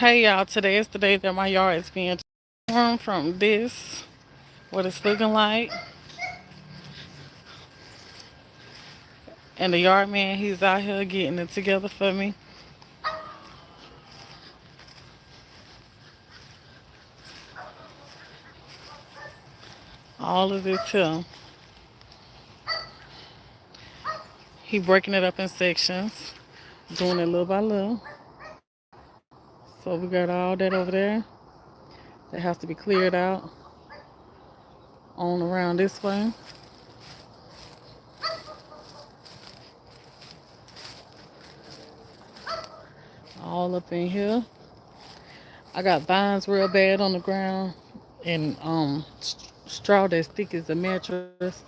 Hey y'all, today is the day that my yard is being transformed from this, what it's looking like. And the yard man, he's out here getting it together for me. All of this here. He breaking it up in sections, doing it little by little. So we got all that over there that has to be cleared out on around this way. All up in here. I got vines real bad on the ground and straw that's thick as a mattress.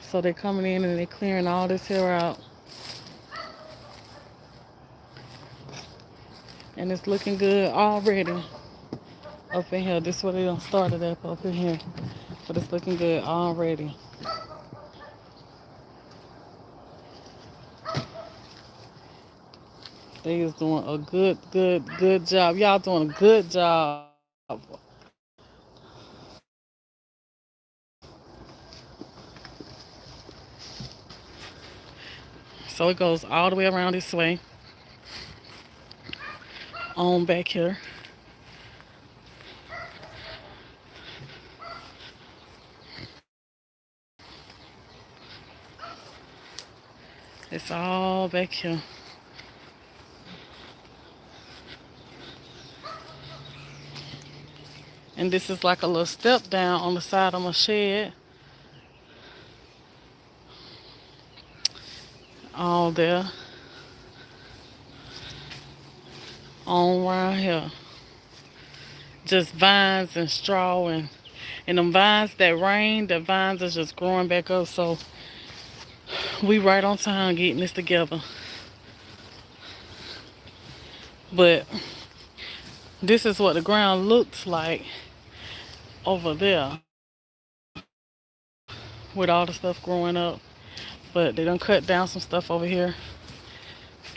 So they're coming in and they're clearing all this here out. And it's looking good already up in here. This is where they done started up in here. But it's looking good already. They is doing a good job. Y'all doing a good job. So it goes all the way around this way. On back here. It's all back here. And this is like a little step down on the side of my shed. All there. On around here. Just vines and straw and them vines that rain, the vines are just growing back up. So we right on time getting this together. But this is what the ground looks like over there with all the stuff growing up. But they done cut down some stuff over here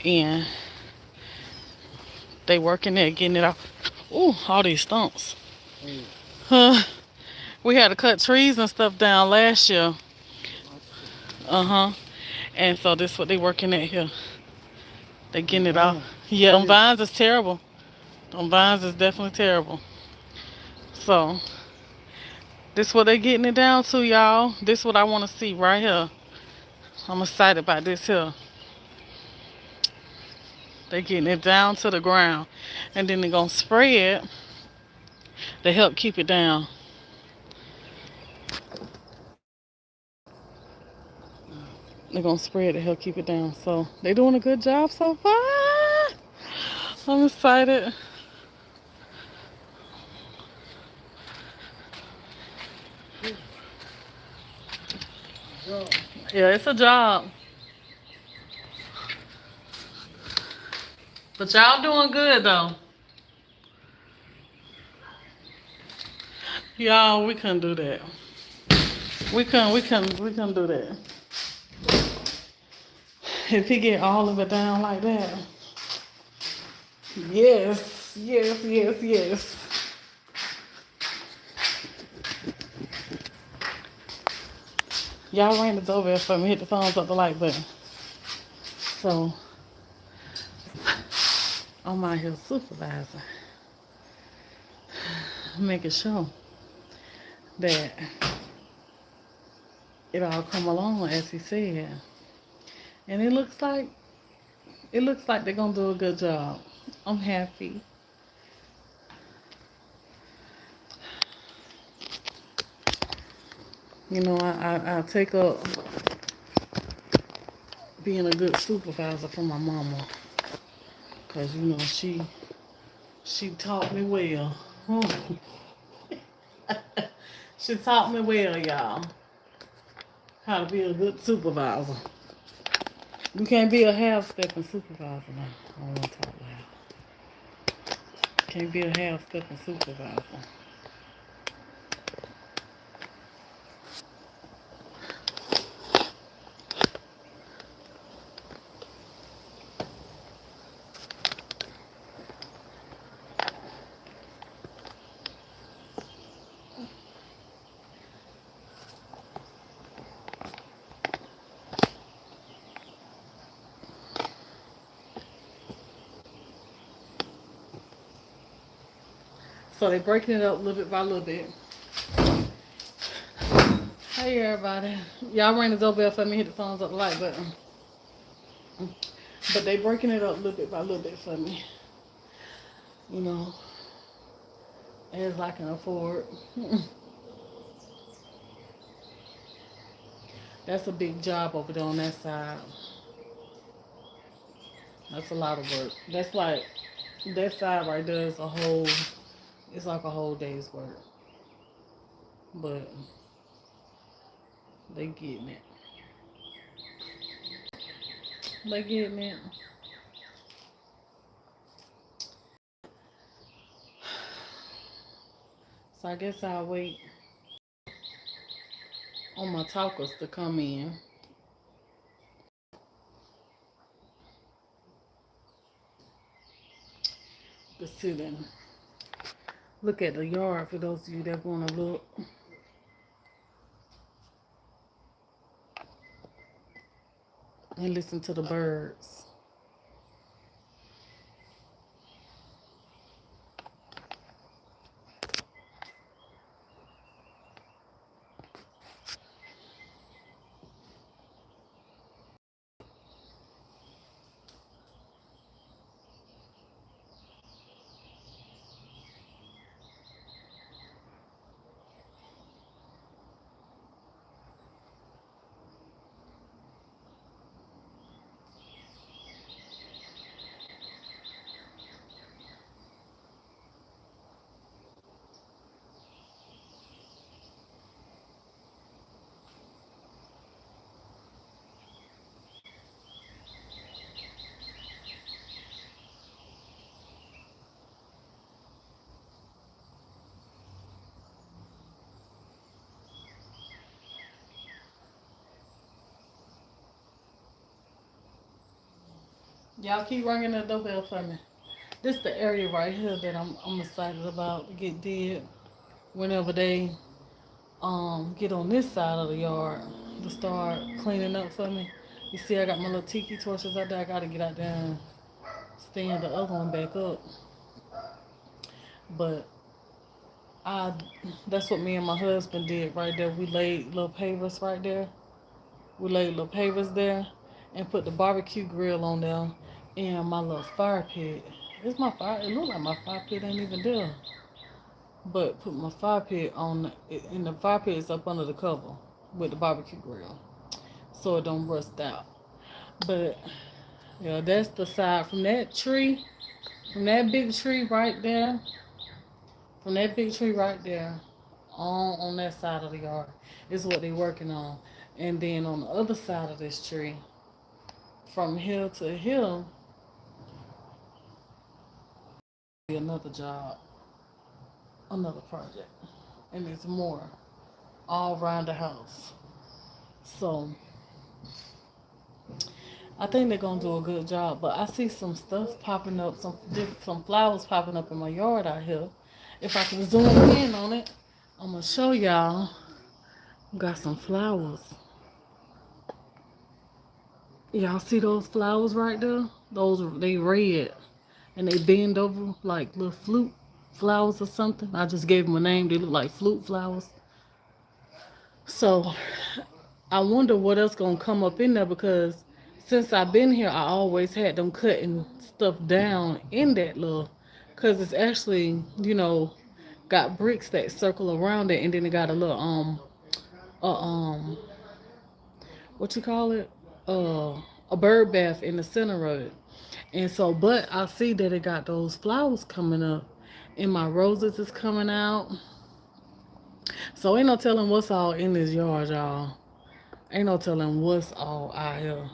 and they working there getting it out. Ooh, all these stumps. We had to cut trees and stuff down last year. And so this is what they working at here. They getting it out. Yeah, them vines is terrible. Them vines is definitely terrible. So this what they getting it down to, y'all. This what I want to see right here. I'm excited about this here. They getting it down to the ground. And then they're going to spray it to help keep it down. They're going to spray it to help keep it down. So they're doing a good job so far. I'm excited. Yeah, it's a job. But y'all doing good though. Y'all, we couldn't do that. We couldn't do that. If he get all of it down like that. Yes. Y'all ran this over here for me. Hit the thumbs up, the like button. So, I'm out here supervising. Making sure that it all come along as he said. And it looks like they're gonna do a good job. I'm happy. You know, I take up being a good supervisor for my mama. Cause you know she taught me well. She taught me well, y'all. How to be a good supervisor. You can't be a half-stepping supervisor now. I don't want to talk loud. Can't be a half-stepping supervisor. So they breaking it up a little bit by a little bit. Hey everybody. Y'all ring the doorbell for me, hit the thumbs up the like button. But they breaking it up a little bit by a little bit for me. You know, as I can afford. That's a big job over there on that side. That's a lot of work. That's like, that side right there is it's like a whole day's work. But they getting it. They getting it. So I guess I'll wait on my talkers to come in. To sit and look at the yard for those of you that want to look. And listen to the birds. Y'all keep ringing the doorbell for me. This is the area right here that I'm excited about to get did whenever they get on this side of the yard to start cleaning up for me. You see I got my little tiki torches out there. I gotta get out there and stand the other one back up. But that's what me and my husband did right there. We laid little pavers right there. We laid little pavers there and put the barbecue grill on there and my little fire pit. It's my fire. It look like my fire pit ain't even there. But put my fire pit on, and the fire pit is up under the cover with the barbecue grill, so it don't rust out. But yeah, that's the side from that tree, from that big tree right there, from that big tree right there, on that side of the yard is what they working on, and then on the other side of this tree, from hill to hill, another job, another project, and there's more all around the house. So I think they're gonna do a good job. But I see some stuff popping up, some flowers popping up in my yard out here. If I can zoom in on it, I'm gonna show y'all. Got some flowers. Y'all see those flowers right there? They red, and they bend over like little flute flowers or something. I just gave them a name. They look like flute flowers. So I wonder what else gonna come up in there, because since I've been here, I always had them cutting stuff down in that little, cause it's actually, got bricks that circle around it, and then it got a little what you call it, a bird bath in the center of it. And so, but I see that it got those flowers coming up, and my roses is coming out. So ain't no telling what's all in this yard, y'all. Ain't no telling what's all out here.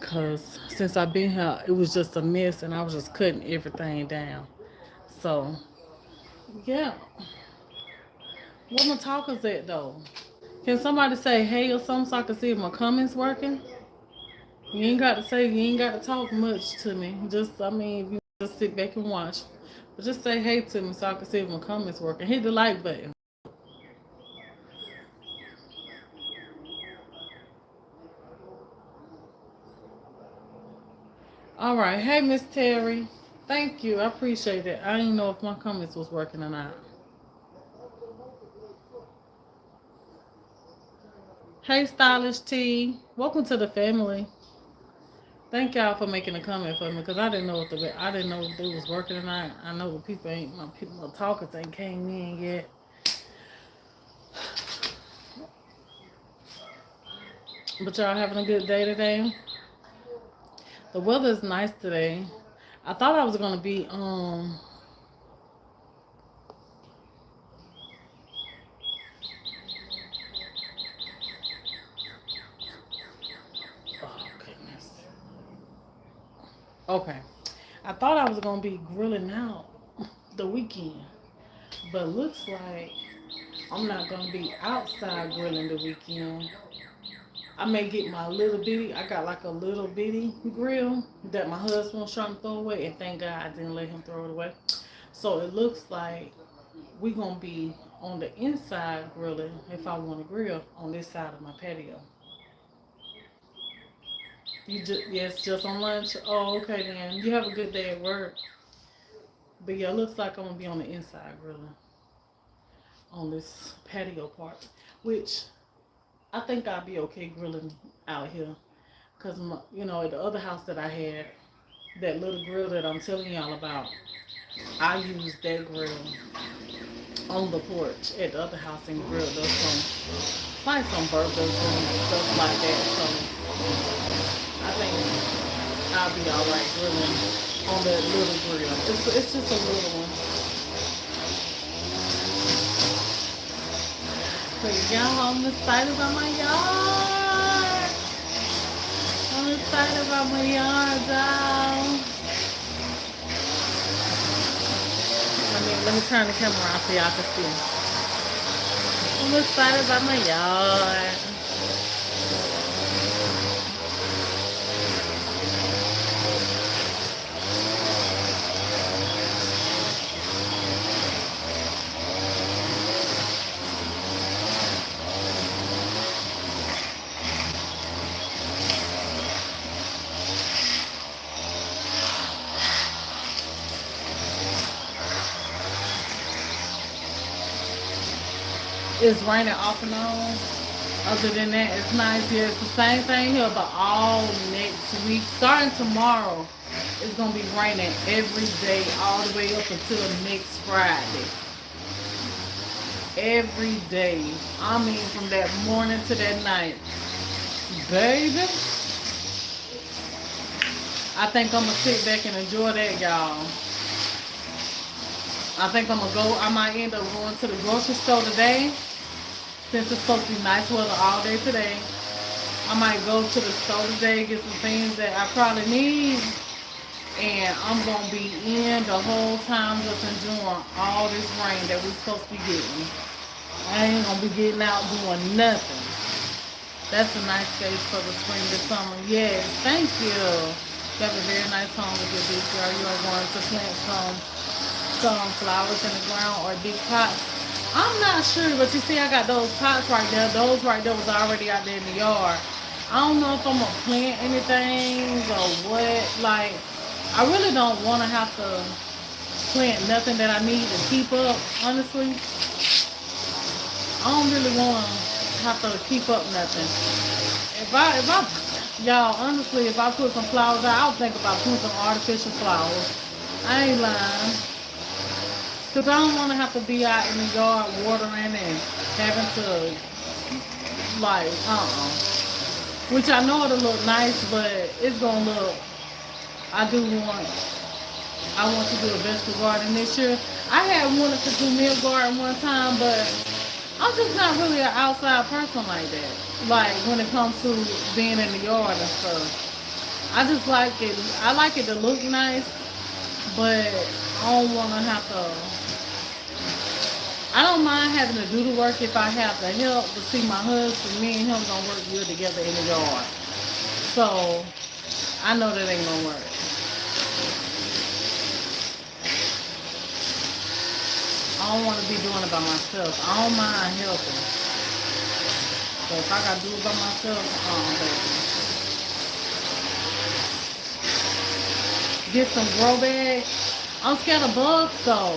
Cause since I've been here, it was just a mess, and I was just cutting everything down. So, yeah. Where my talkers at though? Can somebody say hey or something so I can see if my comments working? You ain't got to say, you ain't got to talk much to me. You just sit back and watch. But just say hey to me so I can see if my comments working. Hit the like button. All right. Hey, Miss Terry. Thank you. I appreciate it. I didn't know if my comments was working or not. Hey, Stylish T. Welcome to the family. Thank y'all for making a comment for me because I didn't know if they was working or not. I know the people ain't my talkers ain't came in yet. But y'all having a good day today. The weather is nice today. I thought I was gonna be oh goodness. Okay. I thought I was gonna be grilling out the weekend. But looks like I'm not gonna be outside grilling the weekend. I may get my little bitty. I got like a little bitty grill that my husband was trying to throw away, and thank God I didn't let him throw it away. So it looks like we gonna be on the inside grilling if I want to grill on this side of my patio. You just yes, just on lunch. Oh, okay then. You have a good day at work. But yeah, it looks like I'm gonna be on the inside grilling on this patio part, which I think I'll be okay grilling out here. Cause at the other house that I had, that little grill that I'm telling y'all about, I used that grill on the porch at the other house and grilled up some burgers and stuff like that. So I think I'll be all right grilling on that little grill. It's just a little one. So y'all, I'm excited about my yard. I'm excited about my yard, y'all. Let me turn the camera around so y'all can see. I'm excited about my yard. It's raining off and on. Other than that, it's nice here. It's the same thing here, but all next week, starting tomorrow, it's gonna be raining every day, all the way up until next Friday. Every day. I mean, from that morning to that night, baby. I think I'm gonna sit back and enjoy that, y'all. I think I'm gonna go. I might end up going to the grocery store today. Since it's supposed to be nice weather all day today, I might go to the store today, get some things that I probably need, and I'm going to be in the whole time just enjoying all this rain that we're supposed to be getting. I ain't going to be getting out doing nothing. That's a nice space for the spring this summer. Yes, thank you. You have a very nice home with your big girl. You are going to plant some flowers in the ground or big pots. I'm not sure, but you see I got those pots right there. Those right there was already out there in the yard. I don't know if I'm going to plant anything or what. Like, I really don't want to have to plant nothing that I need to keep up, honestly. I don't really want to have to keep up nothing. Y'all, honestly, if I put some flowers out, I'll think about putting some artificial flowers. I ain't lying. Because I don't want to have to be out in the yard watering and having to, like, Which I know it'll look nice, but it's going to look, I want to do a vegetable garden this year. I had wanted to do meal garden one time, but I'm just not really an outside person like that. Like, when it comes to being in the yard and stuff. I just like it. I like it to look nice, but I don't want to have to. I don't mind having to do the work if I have the help, but see, my husband, me and him gonna work good together in the yard. So, I know that ain't gonna work. I don't want to be doing it by myself. I don't mind helping. So if I gotta do it by myself, baby. Get some grow bags. I'm scared of bugs though.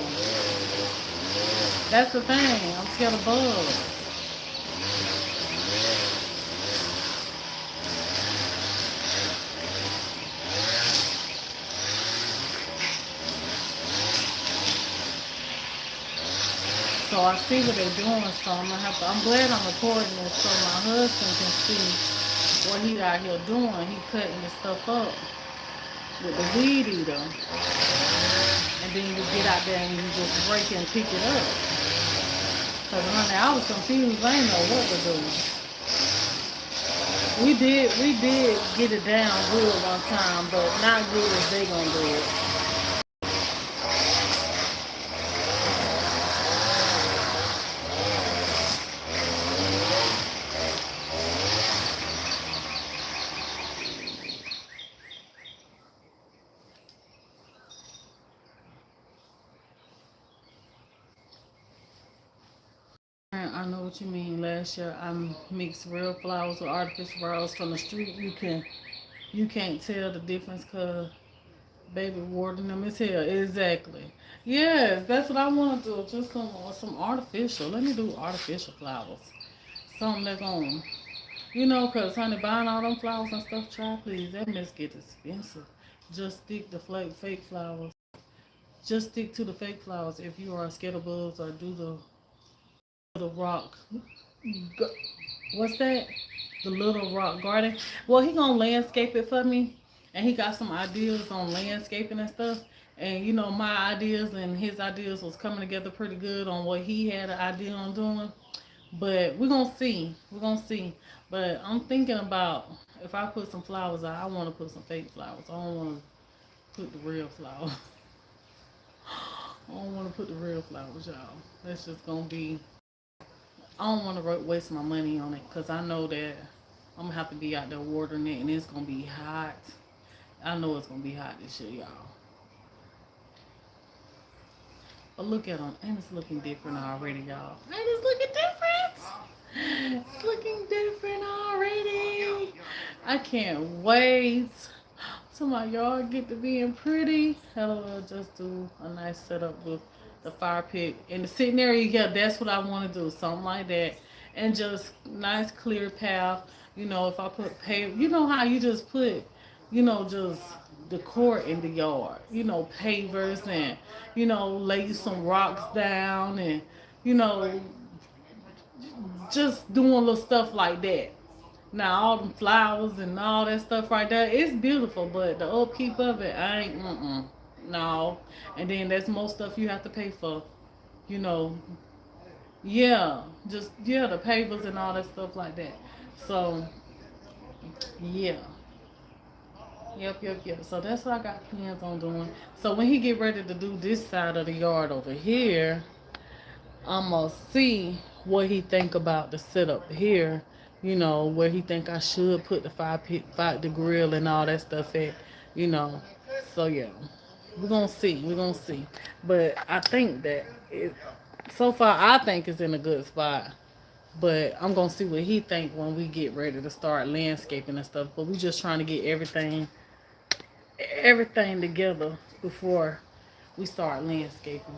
That's the thing. I'm scared of bugs. So I see what they're doing, so I'm glad I'm recording this so my husband can see what he out here doing. He cutting the stuff up with the weed eater. And then you get out there and you just break it and pick it up. Cause honey, I was confused. I didn't know what to do. We did get it down good one time, but not good as they gonna do it. I know what you mean. Last year I mixed real flowers with artificial flowers from the street. You can't tell the difference because baby watering them as hell. Exactly. Yes, that's what I want to do. Just some artificial. Let me do artificial flowers. Something that's going, cause honey, buying all them flowers and stuff, try please. That mess get expensive. Just stick to fake flowers. Just stick to the fake flowers if you are scared of bugs or do the rock. What's that? The little rock garden. Well, he gonna landscape it for me, and he got some ideas on landscaping and stuff. And my ideas and his ideas was coming together pretty good on what he had an idea on doing. But we're gonna see. We're gonna see. But I'm thinking about if I put some flowers out, I want to put some fake flowers. I don't want to put the real flowers. I don't want to put the real flowers, y'all. That's just gonna be. I don't want to waste my money on it because I know that I'm gonna have to be out there watering it, and it's gonna be hot. I know it's gonna be hot this year, y'all. But look at them, and it's looking different already, y'all. And it's looking different. It's looking different already. I can't wait till my yard get to being pretty. Hell, just do a nice setup with the fire pit in the sitting area. Yeah, that's what I want to do, something like that, and just nice clear path. If I put pave, how you just put, just decor in the yard. Pavers and lay some rocks down and you know just doing little stuff like that. Now all them flowers and all that stuff right there, it's beautiful, but the upkeep of it, I ain't no. And then there's more stuff you have to pay for. You know, yeah, just the papers and all that stuff like that. So yeah. Yep. So that's what I got plans on doing. So when he get ready to do this side of the yard over here, I'm gonna see what he think about the setup here. Where he think I should put the fire pit, the grill, and all that stuff at. You know, so yeah, we're gonna see. We're gonna see. But I think that so far I think it's in a good spot. But I'm gonna see what he think when we get ready to start landscaping and stuff. But we just trying to get everything together before we start landscaping.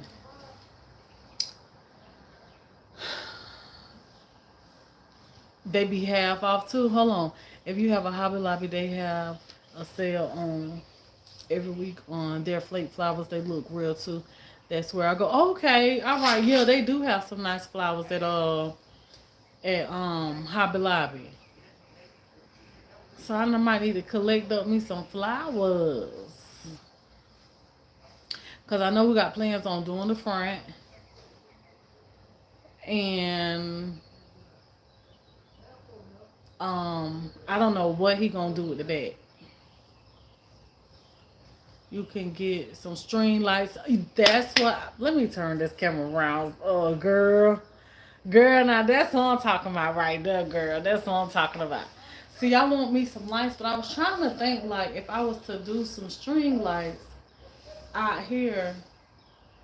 They be half off too. Hold on. If you have a Hobby Lobby, they have a sale on every week on their flake flowers. They look real too. That's where I go. Okay, all right. Yeah, they do have some nice flowers at Hobby Lobby. So I might need to collect up me some flowers. Cause I know we got plans on doing the front. And I don't know what he gonna do with the back. You can get some string lights. That's what. Let me turn this camera around. Oh, girl, now that's what I'm talking about right there, girl. That's what I'm talking about. See, I want me some lights, but I was trying to think like if I was to do some string lights out here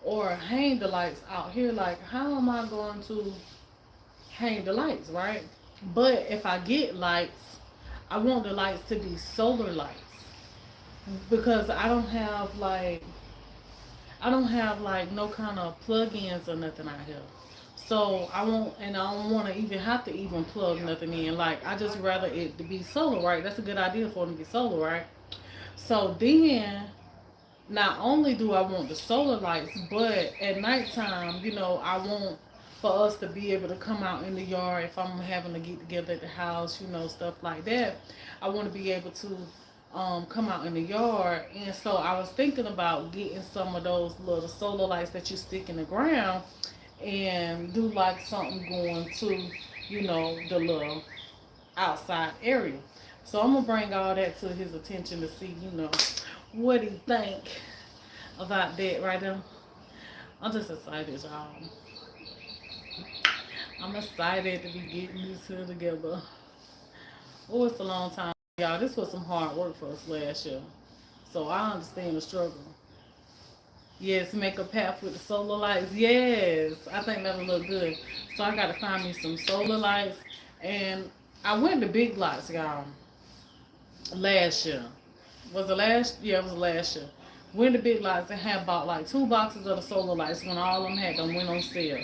or hang the lights out here, like how am I going to hang the lights, right? But if I get lights, I want the lights to be solar lights. because I don't have like no kind of plug-ins or nothing out here. So I won't, and I don't want to even have to even plug nothing in. Like I just rather it to be solar, right? That's a good idea for it to be solar, right? So then, not only do I want the solar lights, but at nighttime, I want for us to be able to come out in the yard if I'm having to get together at the house, stuff like that. I want to be able to come out in the yard, and so I was thinking about getting some of those little solar lights that you stick in the ground and do like something going to, the little outside area. So I'm gonna bring all that to his attention to see, what he think about that right now. I'm just excited, y'all. I'm excited to be getting this here together. Oh, it's a long time, y'all. This was some hard work for us last year. So I understand the struggle. Yes, make a path with the solar lights. Yes, I think that'll look good. So I gotta find me some solar lights. And I went to Big Lots, y'all, last year. Was it last? Yeah, it was last year. Went to Big Lots and had bought like 2 boxes of the solar lights when all of them had them went on sale.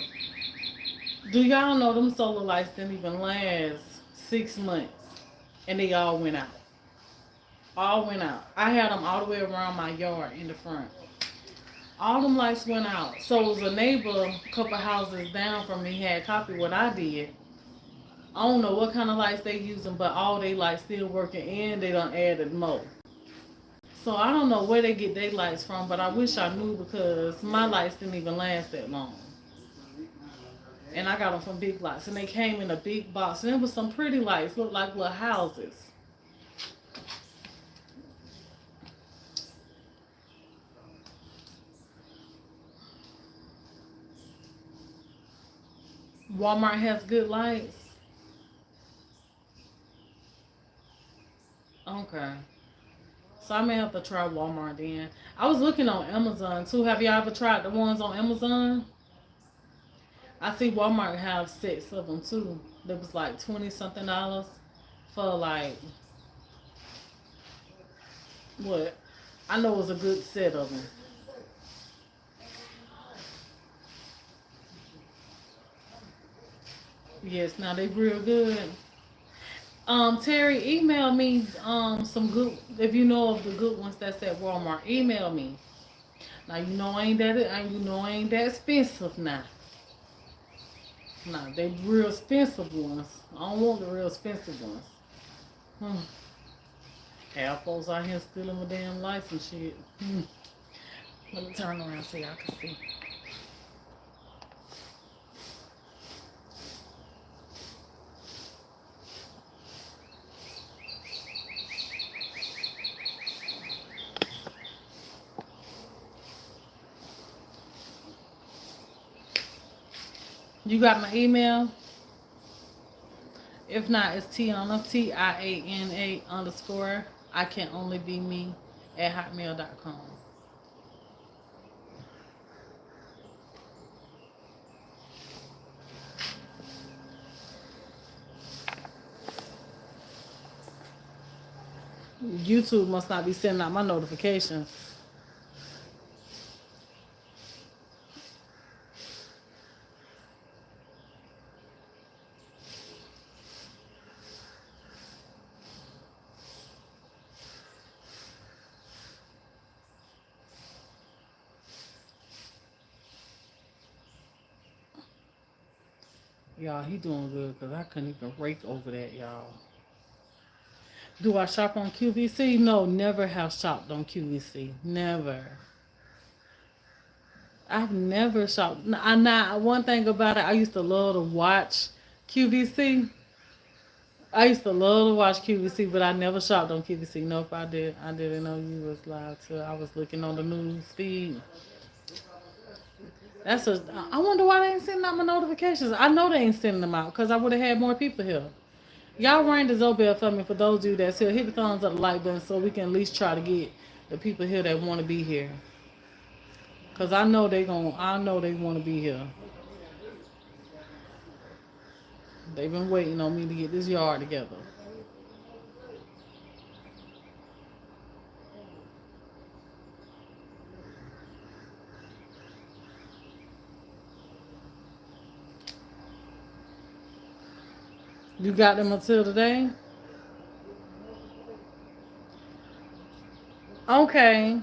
Do y'all know them solar lights didn't even last 6 months and they all went out. All went out. I had them all the way around my yard in the front. All them lights went out. So it was a neighbor, a couple houses down from me, had copied what I did. I don't know what kind of lights they using, but all they lights still working and they done added more. So I don't know where they get their lights from, but I wish I knew because my lights didn't even last that long. And I got them from Big Lots, and they came in a big box, and there was some pretty lights, looked like little houses. Walmart has good lights. Okay. So I may have to try Walmart then. I was looking on Amazon too. Have y'all ever tried the ones on Amazon? I see Walmart have sets of them too. That was like 20 something dollars for like what? I know it was a good set of them. Yes, now they real good. Terry, email me some good if you know of the good ones that's at Walmart. Email me. Now you know I ain't that expensive now. Nah, they real expensive ones. I don't want the real expensive ones. Hmm. Half folks out here stealing my damn license shit. Hmm. Let me turn around so y'all can see. You got my email? If not, it's TIANA underscore. I can only be me at hotmail.com. YouTube must not be sending out my notifications. Y'all, he doing good because I couldn't even rake over that, y'all. Do I shop on QVC? No, never have shopped on QVC. Never. I've never shopped. I not one thing about it. I used to love to watch QVC. I used to love to watch QVC, but I never shopped on QVC. Nope, I did. I didn't know you was live too. I was looking on the news feed. That's a. I wonder why they ain't sending out my notifications. I know they ain't sending them out because I would have had more people here. Y'all ring the Zoe bell for me for those of you that's here. Hit the thumbs up, the like button, so we can at least try to get the people here that want to be here. Cause I know they gon' I know they want to be here. They've been waiting on me to get this yard together. You got them until today? Okay.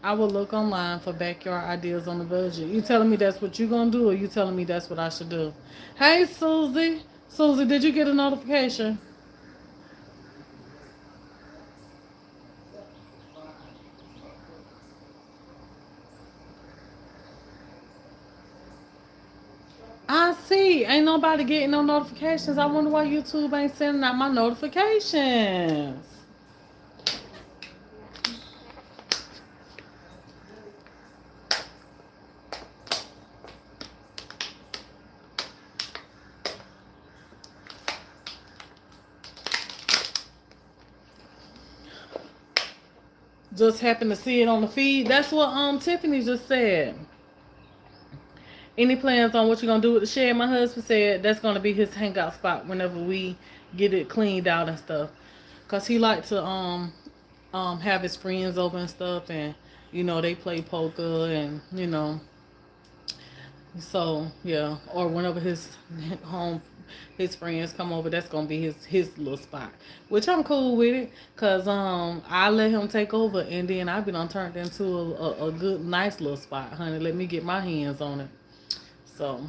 I will look online for backyard ideas on the budget. You telling me that's what you gonna do, or you telling me that's what I should do? Hey, Susie. Susie, did you get a notification? I see. Ain't nobody getting no notifications. I wonder why YouTube ain't sending out my notifications. Just happened to see it on the feed. That's what Tiffany just said. Any plans on what you're gonna do with the shed? My husband said that's gonna be his hangout spot whenever we get it cleaned out and stuff. Cause he like to have his friends over and stuff, and they play poker, and so yeah. Or whenever home his friends come over, that's gonna be his little spot, which I'm cool with it. Cause I let him take over, and then I be done turned into a good nice little spot, honey. Let me get my hands on it. So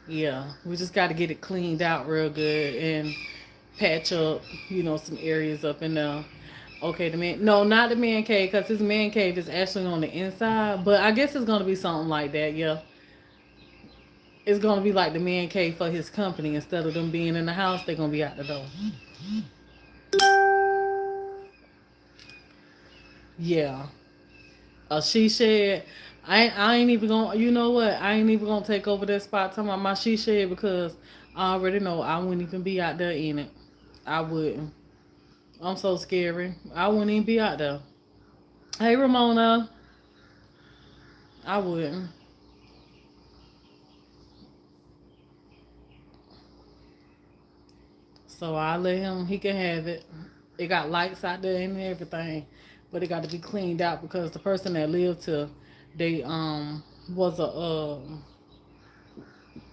yeah, we just got to get it cleaned out real good and patch up, some areas up in there. Okay, no, not the man cave, because his man cave is actually on the inside, but I guess it's going to be something like that, yeah. It's going to be like the man cave for his company. Instead of them being in the house, they're going to be out the door. Yeah. She shed. I ain't even gonna, you know what? I ain't even gonna take over that spot talking about my she shed, because I already know I wouldn't even be out there in it. I wouldn't. I'm so scary. I wouldn't even be out there. Hey, Ramona. I wouldn't. So I let him, he can have it. It got lights out there and everything. But it got to be cleaned out, because the person that lived here, they was a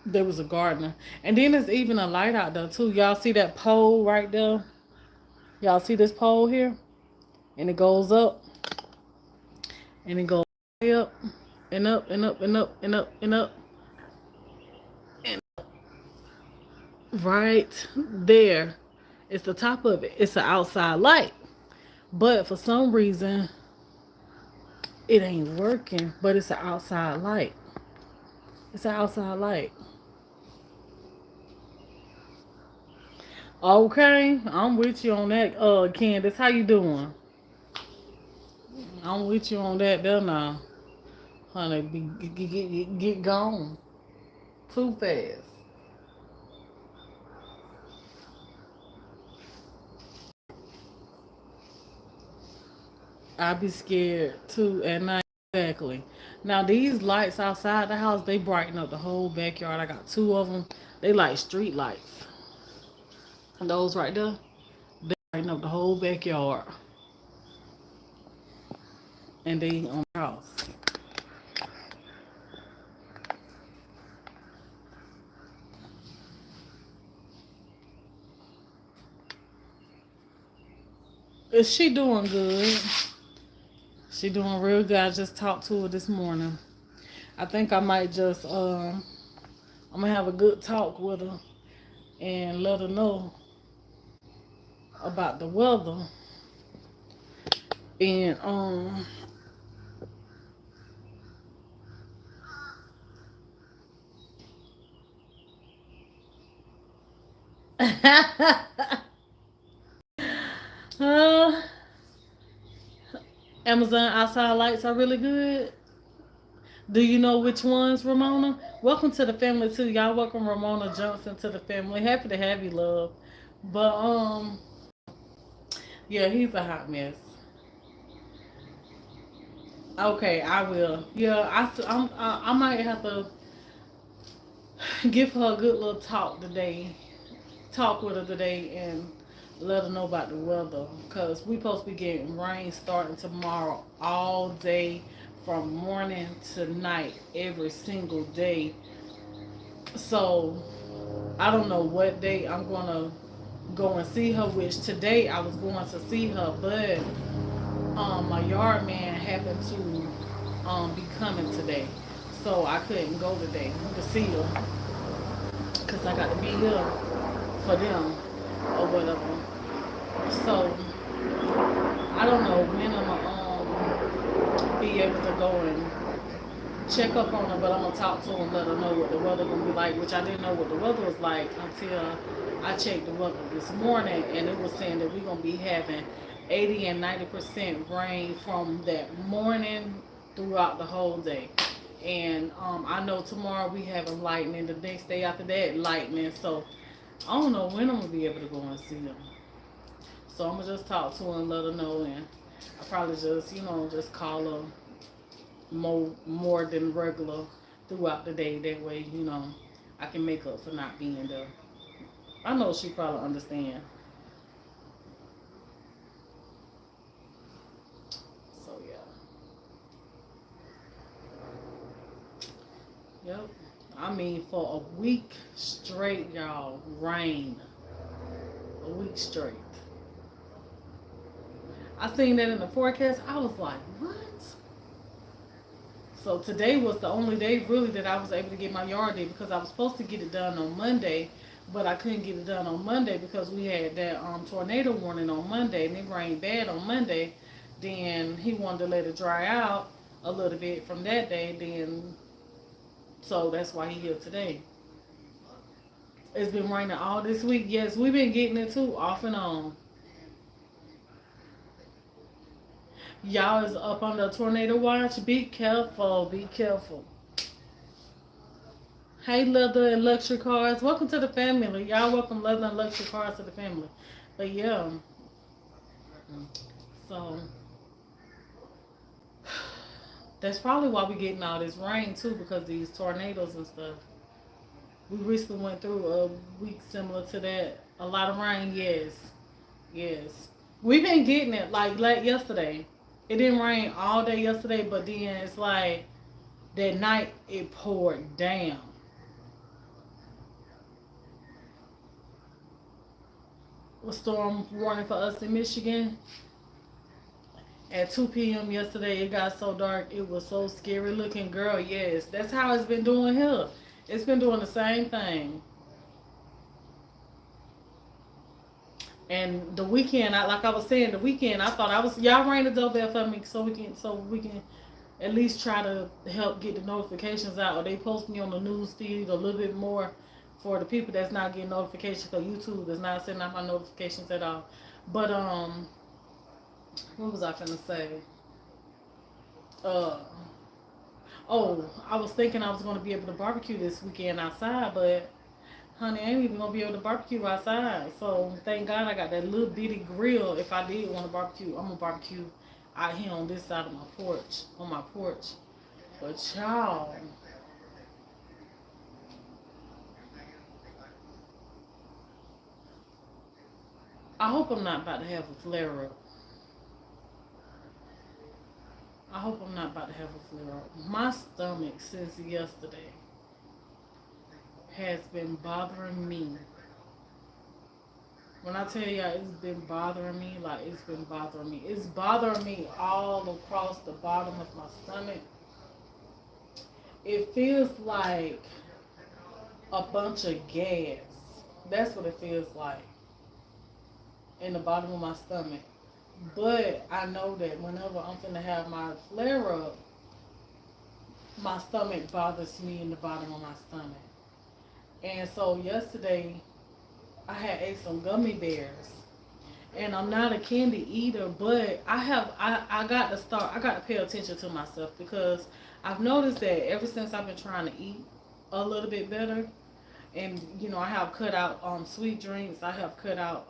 there was a gardener. And then there's even a light out there too. Y'all see that pole right there? Y'all see this pole here? And it goes up, and it goes way up and up and up and up and up and up. And right there, it's the top of it. It's an outside light. But for some reason, it ain't working. But it's an outside light. It's an outside light. Okay, I'm with you on that, Candace. How you doing? I'm with you on that there now. Honey, get gone. Too fast. I be scared too at night. Exactly. Now these lights outside the house, they brighten up the whole backyard. I got two of them. They like street lights. And those right there, they brighten up the whole backyard. And they on the house. Is she doing good? She doing real good. I just talked to her this morning. I think I might just I'm gonna have a good talk with her and let her know about the weather. And uh, Amazon outside lights are really good. Do you know which ones, Ramona? Welcome to the family too. Y'all welcome Ramona Johnson to the family. Happy to have you, love. But yeah, he's a hot mess. Okay, I will. Yeah, I might have to give her a good little talk today. Talk with her today and let her know about the weather, because we supposed to be getting rain starting tomorrow all day, from morning to night, every single day. So I don't know what day I'm gonna go and see her. Which today I was going to see her, but my yard man happened to be coming today, so I couldn't go today to see her because I got to be here for them or whatever. So I don't know when I'm gonna be able to go and check up on her, but I'm gonna talk to her and let her know what the weather gonna be like. Which I didn't know what the weather was like until I checked the weather this morning, and it was saying that we're gonna be having 80 and 90% rain from that morning throughout the whole day. And I know tomorrow we having lightning. The next day after that, lightning. So I don't know when I'm gonna be able to go and see them. So I'm gonna just talk to her and let her know, and I probably just just call her more than regular throughout the day. That way, I can make up for not being there. I know she probably understand. So yeah, yep. I mean, for a week straight, y'all, rain. A week straight. I seen that in the forecast. I was like, what? So today was the only day really that I was able to get my yard done because I was supposed to get it done on Monday, but I couldn't get it done on Monday because we had that tornado warning on Monday and it rained bad on Monday. Then he wanted to let it dry out a little bit from that day. Then so that's why he here today. It's been raining all this week. Yes, we've been getting it too, off and on. Y'all is up on the tornado watch. Be careful. Be careful. Hey, leather and luxury cars. Welcome to the family. Y'all welcome leather and luxury cars to the family. But yeah, so that's probably why we getting all this rain too, because these tornadoes and stuff. We recently went through a week similar to that. A lot of rain, yes, yes. We've been getting it like yesterday. It didn't rain all day yesterday, but then it's like that night it poured down. A storm warning for us in Michigan. At 2 p.m. yesterday, it got so dark. It was so scary looking. Girl, yes. That's how it's been doing here. It's been doing the same thing. And the weekend, like I was saying, the weekend, I thought y'all rang the doorbell for me so we can at least try to help get the notifications out. Or they post me on the news feed a little bit more for the people that's not getting notifications because YouTube is not sending out my notifications at all. But what was I finna say? Uh, oh, I was thinking I was gonna be able to barbecue this weekend outside, but honey, I ain't even gonna be able to barbecue outside. So thank God I got that little bitty grill. If I did want to barbecue, I'm gonna barbecue out here on this side of my porch, on my porch. But y'all, I hope I'm not about to have a flare up. I hope I'm not about to have a flare up. My stomach since yesterday has been bothering me. When I tell y'all it's been bothering me, like it's been bothering me. It's bothering me all across the bottom of my stomach. It feels like a bunch of gas. That's what it feels like in the bottom of my stomach. But I know that whenever I'm gonna have my flare up, my stomach bothers me in the bottom of my stomach. And so yesterday I had ate some gummy bears. And I'm not a candy eater, but I got to start, I got to pay attention to myself because I've noticed that ever since I've been trying to eat a little bit better, and I have cut out sweet drinks, I have cut out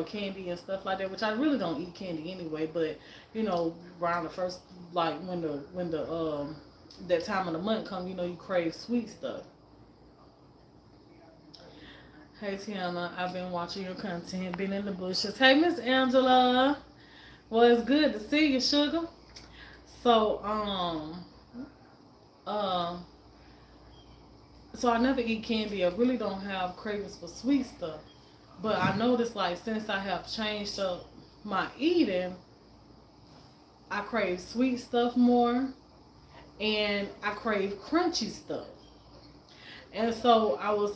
candy and stuff like that, which I really don't eat candy anyway, but around the first, like when the that time of the month come, you crave sweet stuff. Hey Tiana, I've been watching your content, been in the bushes. Hey Miss Angela. Well, it's good to see you, sugar. So, uh, So I never eat candy. I really don't have cravings for sweet stuff. But I noticed like since I have changed up my eating, I crave sweet stuff more and I crave crunchy stuff. And so I was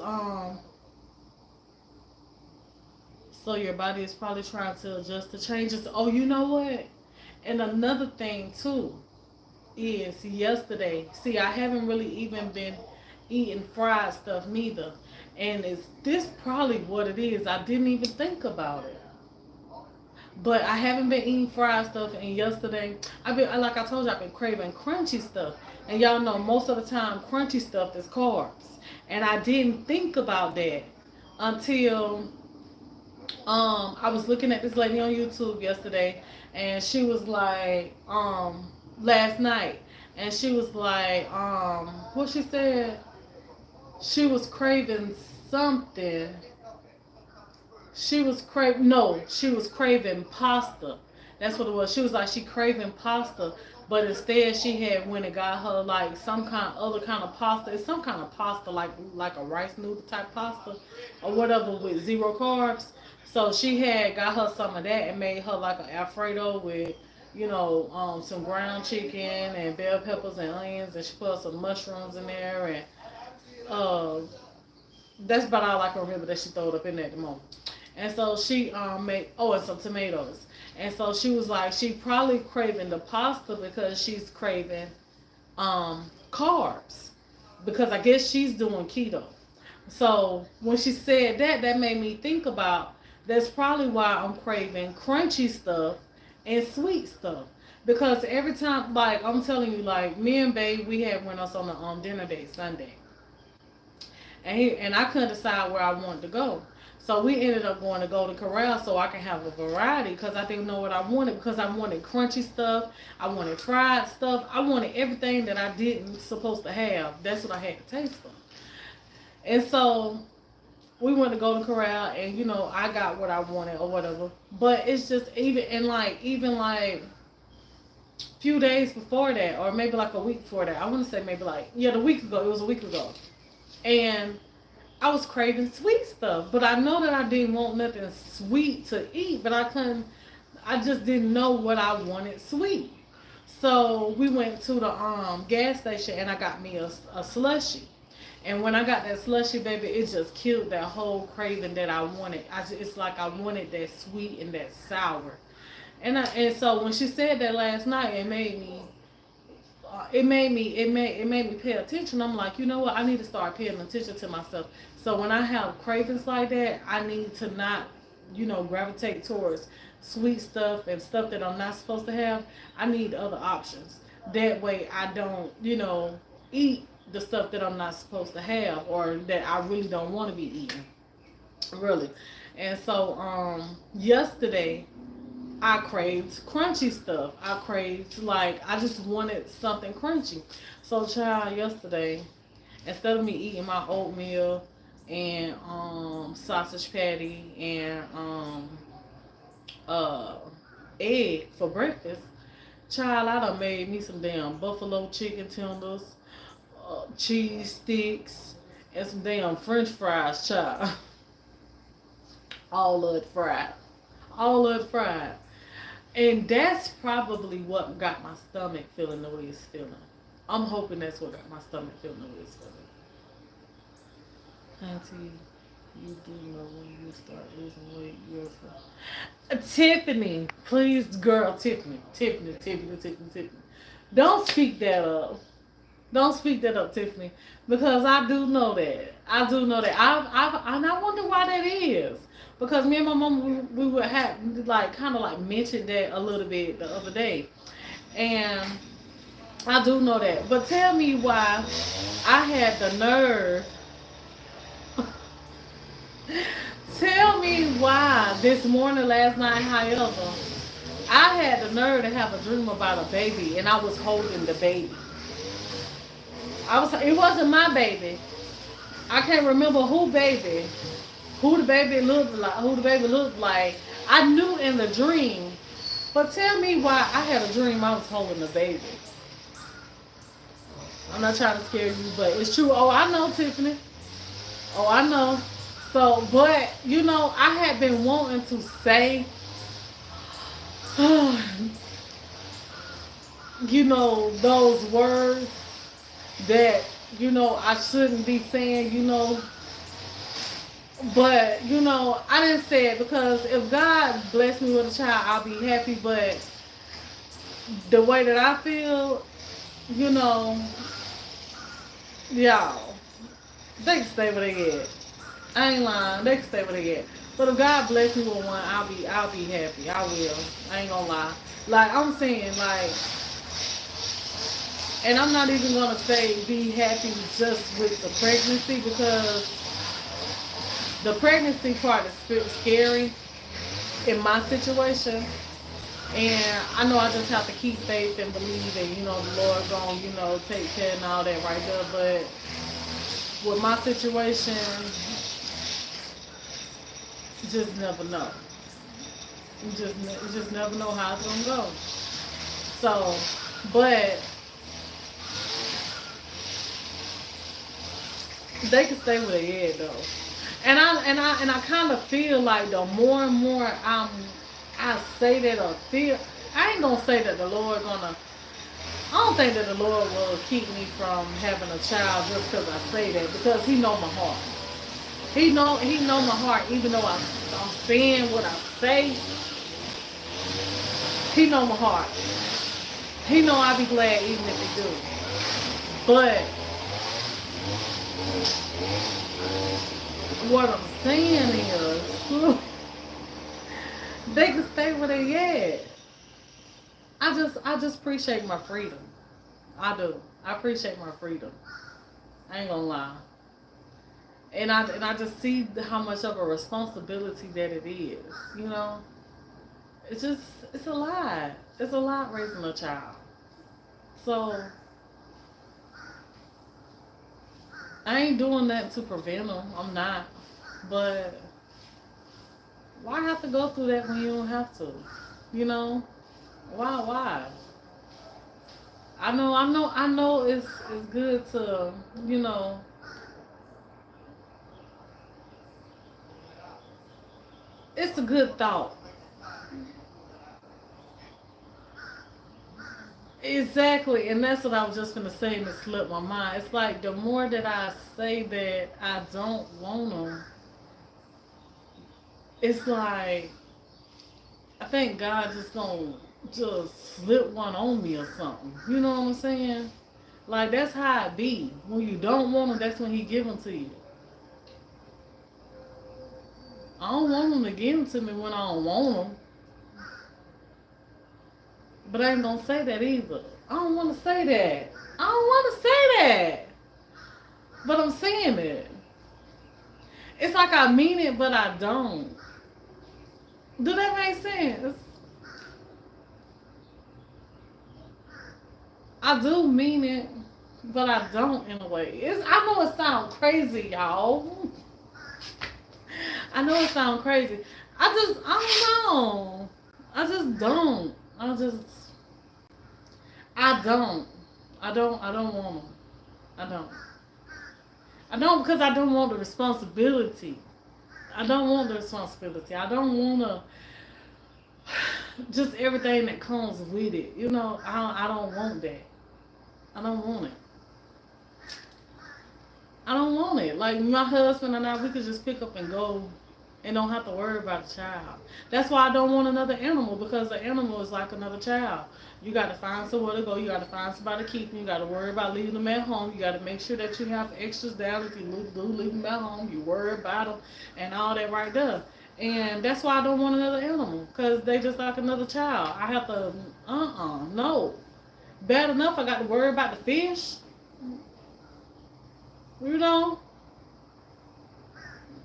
so your body is probably trying to adjust to changes. Oh, you know what? And another thing too is yesterday. See, I haven't really even been eating fried stuff neither. And is this probably what it is? I didn't even think about it. But I haven't been eating fried stuff. And yesterday, I've been like I told you, I've been craving crunchy stuff. And y'all know most of the time, crunchy stuff is carbs. And I didn't think about that until I was looking at this lady on YouTube yesterday, and she was like, last night, and she was like, what she said, she was craving something. She was craving no, she was craving pasta. That's what it was. She was like she craving pasta, but instead she had went and got her like some kind other kind of pasta. It's some kind of pasta like a rice noodle type pasta or whatever with zero carbs. So she had got her some of that and made her like an Alfredo with some ground chicken and bell peppers and onions, and she put some mushrooms in there, and uh that's about all I can remember that she throwed up in there at the moment. And so she made and some tomatoes. And so she was like she probably craving the pasta because she's craving carbs because I guess she's doing keto. So when she said that, that made me think about that's probably why I'm craving crunchy stuff and sweet stuff. Because every time, like I'm telling you, like me and Babe, we had went us on a dinner date Sunday, and I couldn't decide where I wanted to go. So we ended up going to Golden Corral so I can have a variety because I didn't know what I wanted because I wanted crunchy stuff, I wanted fried stuff, I wanted everything that I didn't supposed to have. That's what I had to taste for. And so we went to Golden Corral and I got what I wanted or whatever. But it's just even like few days before that or maybe like a week before that. I want to say maybe like the week ago. It was a week ago. And I was craving sweet stuff, but I know that I didn't want nothing sweet to eat, but I just didn't know what I wanted sweet. So we went to the gas station and I got me a slushie. And when I got that slushy, baby, it just killed that whole craving that I wanted. It's like I wanted that sweet and that sour. And so when she said that last night, it made me pay attention. I'm like, you know what? I need to start paying attention to myself. So when I have cravings like that, I need to not, gravitate towards sweet stuff and stuff that I'm not supposed to have. I need other options. That way I don't, eat the stuff that I'm not supposed to have or that I really don't want to be eating. Really. And so yesterday I craved crunchy stuff. I just wanted something crunchy. So child, yesterday, instead of me eating my oatmeal and sausage patty and uh egg for breakfast, child, I done made me some damn buffalo chicken tenders, cheese sticks, and some damn French fries, child. All of it fried. All of it fried. And that's probably what got my stomach feeling the way it's feeling. I'm hoping that's what got my stomach feeling the way it's feeling. Auntie, you do know when you start losing weight, you're Tiffany, please, girl, Tiffany. Don't speak that up. Don't speak that up, Tiffany, because I do know that. And I wonder why that is. Because me and my mom, we would have kind of mentioned that a little bit the other day, and I do know that. But tell me why I had the nerve. Tell me why this morning, last night, however, I had the nerve to have a dream about a baby, and I was holding the baby. It wasn't my baby. I can't remember who the baby looked like. I knew in the dream, but tell me why I had a dream I was holding the baby. I'm not trying to scare you, but it's true. Oh, I know, Tiffany. Oh, I know. So, but I had been wanting to say, those words that I shouldn't be saying. But I didn't say it because if God bless me with a child, I'll be happy. But the way that I feel, you know, y'all, they can stay where they at. I ain't lying. They can stay where they at. But if God bless me with one, I'll be happy. I will. I ain't gonna lie. Like I'm saying, like, and I'm not even gonna say be happy just with the pregnancy because the pregnancy part is scary in my situation. And I know I just have to keep faith and believe that, the Lord gonna, take care and all that right there. But with my situation, you just never know. You just never know how it's gonna go. So, but they can stay where they at though. And I kind of feel like the more and more I say that or feel, I ain't gonna say that the Lord gonna. I don't think that the Lord will keep me from having a child just because I say that because He know my heart. He know my heart. Even though I'm saying what I say, He know my heart. He know I'll be glad even if He do. But what I'm saying is, they can stay where they at. I just appreciate my freedom. I do. I appreciate my freedom. I ain't gonna lie. And I just see how much of a responsibility that it is. You know, it's just it's a lot. It's a lot raising a child. So I ain't doing that to prevent them. I'm not. But why have to go through that when you don't have to? You know? Why? I know it's good to, you know, it's a good thought. Exactly, and that's what I was just gonna say and it slipped my mind. It's like the more that I say that I don't want them, it's like I think God just gonna just slip one on me or something. You know what I'm saying? Like that's how it be. When you don't want them, that's when He give them to you. I don't want Him to give them to me when I don't want them, but I ain't gonna say that either. I don't want to say that. I don't want to say that, but I'm saying it. It's like I mean it, but I don't. Do that make sense? I do mean it, but I don't in a way. I know it sounds crazy, y'all. I know it sounds crazy. I don't know. I just don't. I don't. I don't want them. I don't. I don't because I don't want the responsibility. I don't want the responsibility. I don't want to just everything that comes with it. I don't want that. I don't want it. I don't want it. Like my husband and I, we could just pick up and go and don't have to worry about a child. That's why I don't want another animal because the animal is like another child. You got to find somewhere to go. You got to find somebody to keep them. You got to worry about leaving them at home. You got to make sure that you have extras down if you do leave them at home. You worry about them and all that right there. And that's why I don't want another animal because they just like another child. I have to, no. Bad enough I got to worry about the fish. You know,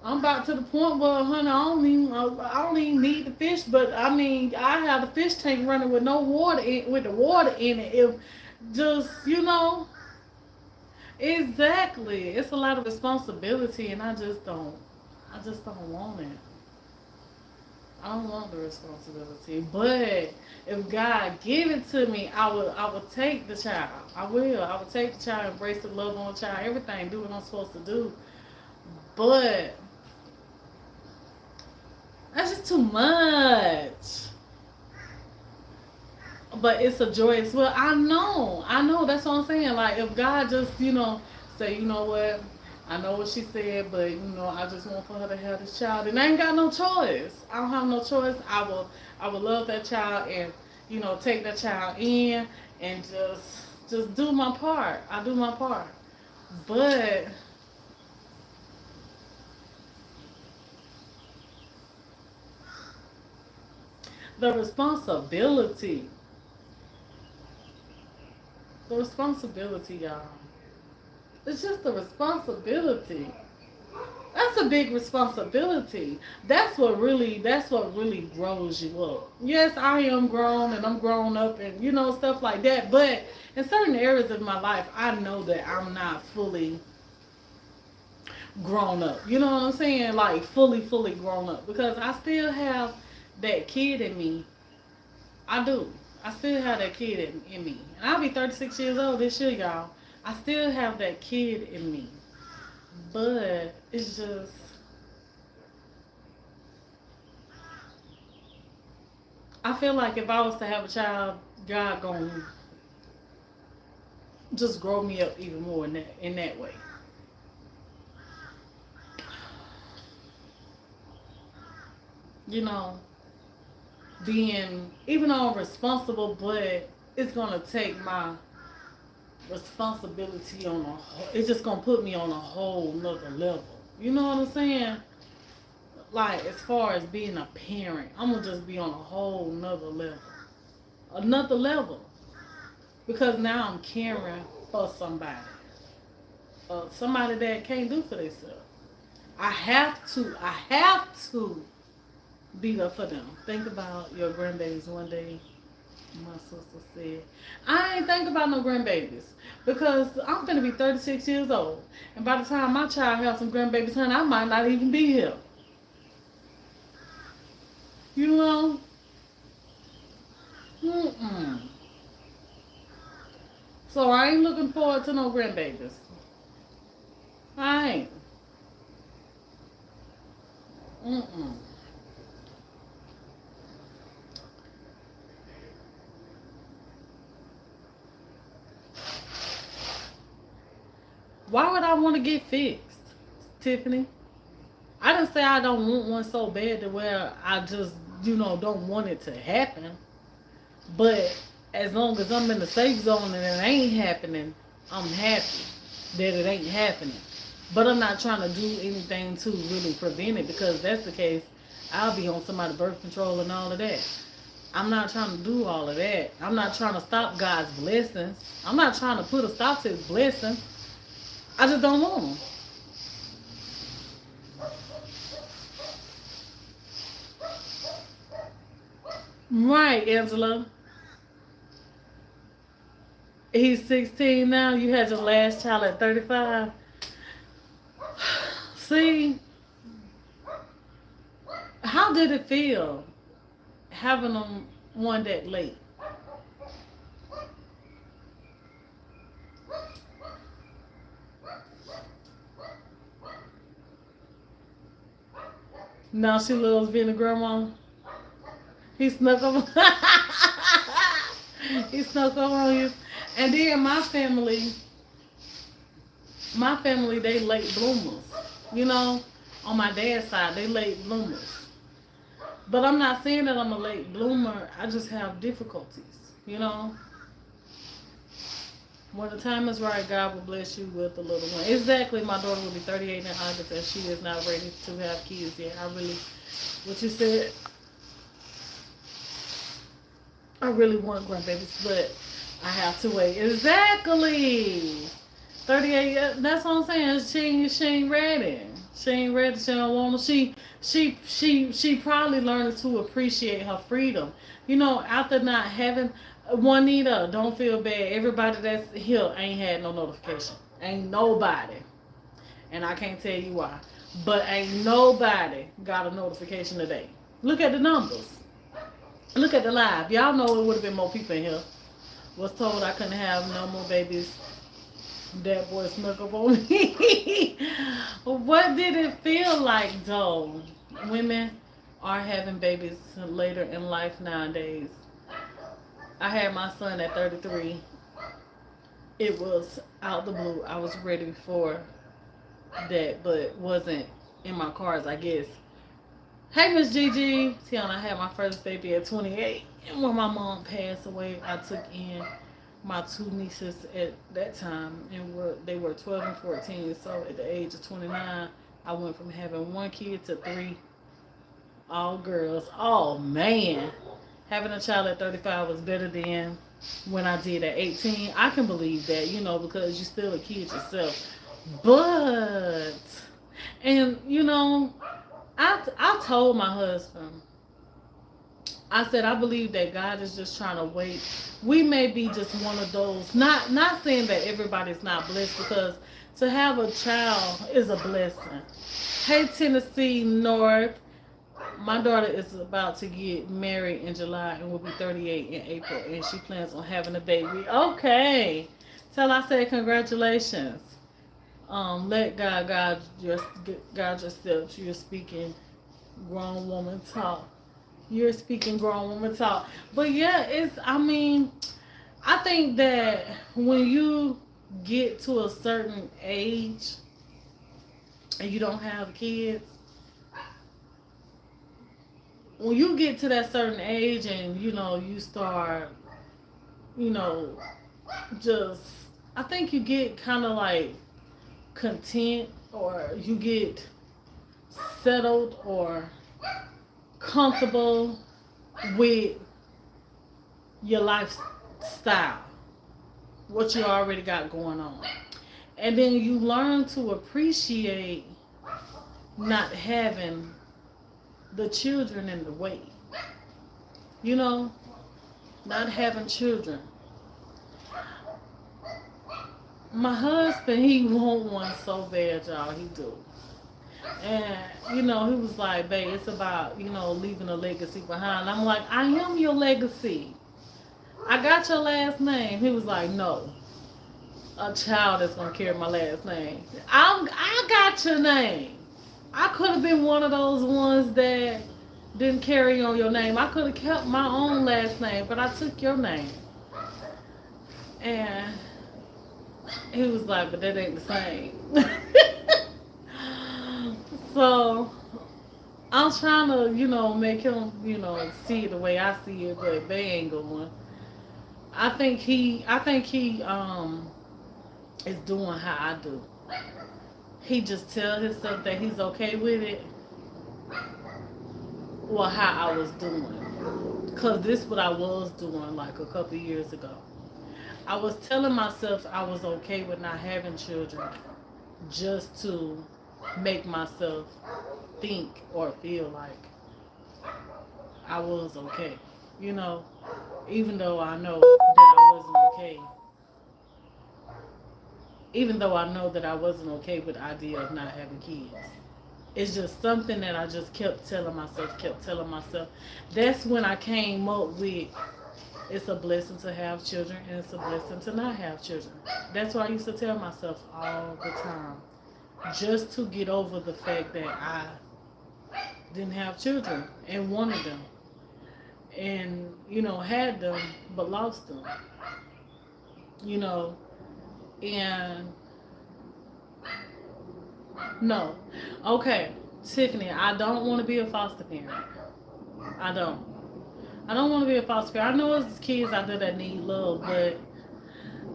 I'm about to the point where, honey, I don't even need the fish, but I mean, I have the fish tank running with no water with the water in it. If just, exactly, it's a lot of responsibility, and I just don't want it. I don't want the responsibility. But if God give it to me, I would take the child. I will. I would take the child, embrace the love on the child, everything, do what I'm supposed to do. But that's just too much. But it's a joy as well. I know. That's what I'm saying. Like if God just, say, you know what, I know what she said, but I just want for her to have this child, and I ain't got no choice. I don't have no choice. I will love that child and take that child in and just do my part. I do my part, but the responsibility, y'all. It's just the responsibility. That's a big responsibility. That's what really grows you up. Yes, I am grown and I'm grown up and stuff like that. But in certain areas of my life, I know that I'm not fully grown up. You know what I'm saying? Like fully grown up because I still have that kid in me. I do. I still have that kid in me. And I'll be 36 years old this year, y'all. I still have that kid in me. But it's just, I feel like if I was to have a child, God gonna just grow me up even more in that way. You know, being, even though I'm responsible, but it's gonna take my responsibility on it's just gonna put me on a whole nother level. You know what I'm saying? Like as far as being a parent, I'm gonna just be on a whole nother level. Another level. Because now I'm caring for somebody. Somebody that can't do for themselves. I have to be there for them. Think about your grandbabies one day. My sister said, I ain't think about no grandbabies because I'm gonna be 36 years old, and by the time my child has some grandbabies, honey, I might not even be here. You know? Mm-mm. So I ain't looking forward to no grandbabies. I ain't. Mm-mm. Why would I want to get fixed, Tiffany? I didn't say I don't want one so bad to where I just, don't want it to happen. But as long as I'm in the safe zone and it ain't happening, I'm happy that it ain't happening. But I'm not trying to do anything to really prevent it because if that's the case, I'll be on somebody's birth control and all of that. I'm not trying to do all of that. I'm not trying to stop God's blessings. I'm not trying to put a stop to his blessing. I just don't want them. Right, Angela. He's 16 now. You had your last child at 35. See, how did it feel having them one that late? Now she loves being a grandma. He snuck up. He snuck up on you. And then my family, they late bloomers. You know, on my dad's side, they late bloomers. But I'm not saying that I'm a late bloomer. I just have difficulties. You know, when the time is right, God will bless you with a little one. Exactly, my daughter will be 38 in August, and she is not ready to have kids yet. What you said, I really want grandbabies, but I have to wait. Exactly. 38. That's what I'm saying. She ain't ready. She ain't ready. She don't want to. She probably learned to appreciate her freedom. After not having Juanita, don't feel bad. Everybody that's here ain't had no notification. Ain't nobody. And I can't tell you why. But ain't nobody got a notification today. Look at the numbers. Look at the live. Y'all know it would have been more people in here. Was told I couldn't have no more babies. That boy snuck up on me. What did it feel like though? Women are having babies later in life nowadays. I had my son at 33. It was out the blue. I was ready for that, but wasn't in my cards, I guess. Hey, Miss Gigi. Tiana, I had my first baby at 28. And when my mom passed away, I took in my two nieces at that time, and they were 12 and 14. So at the age of 29, I went from having one kid to three, all girls. Oh, man. Having a child at 35 was better than when I did at 18. I can believe that, because you're still a kid yourself. But, and, I told my husband, I said, I believe that God is just trying to wait. We may be just one of those, not saying that everybody's not blessed, because to have a child is a blessing. Hey, Tennessee North. My daughter is about to get married in July and will be 38 in April, and she plans on having a baby. Okay. Tell I said congratulations. Let God guide yourself. You're speaking grown woman talk. You're speaking grown woman talk. But yeah, I think that when you get to a certain age and you don't have kids, when you get to that certain age and you start, just, I think you get kind of like content, or you get settled or comfortable with your lifestyle, what you already got going on. And then you learn to appreciate not having the children in the way. Not having children. My husband, he want one so bad, y'all. He do. And, he was like, babe, it's about, leaving a legacy behind. I'm like, I am your legacy. I got your last name. He was like, no. A child is going to carry my last name. I got your name. I could have been one of those ones that didn't carry on your name. I could have kept my own last name, but I took your name. And he was like, but that ain't the same. So I'm trying to, make him, see it the way I see it, but they ain't going. I think he is doing how I do. He just tell himself that he's okay with it, or how I was doing. Because this is what I was doing like a couple years ago. I was telling myself I was okay with not having children, just to make myself think or feel like I was okay. Even though I know that I wasn't okay. Even though I know that I wasn't okay with the idea of not having kids. It's just something that I just kept telling myself. That's when I came up with, it's a blessing to have children and it's a blessing to not have children. That's what I used to tell myself all the time. Just to get over the fact that I didn't have children and wanted them. And, had them but lost them. And no. Okay, Tiffany, I don't want to be a foster parent. I don't want to be a foster parent. I know there's kids out there that need love, but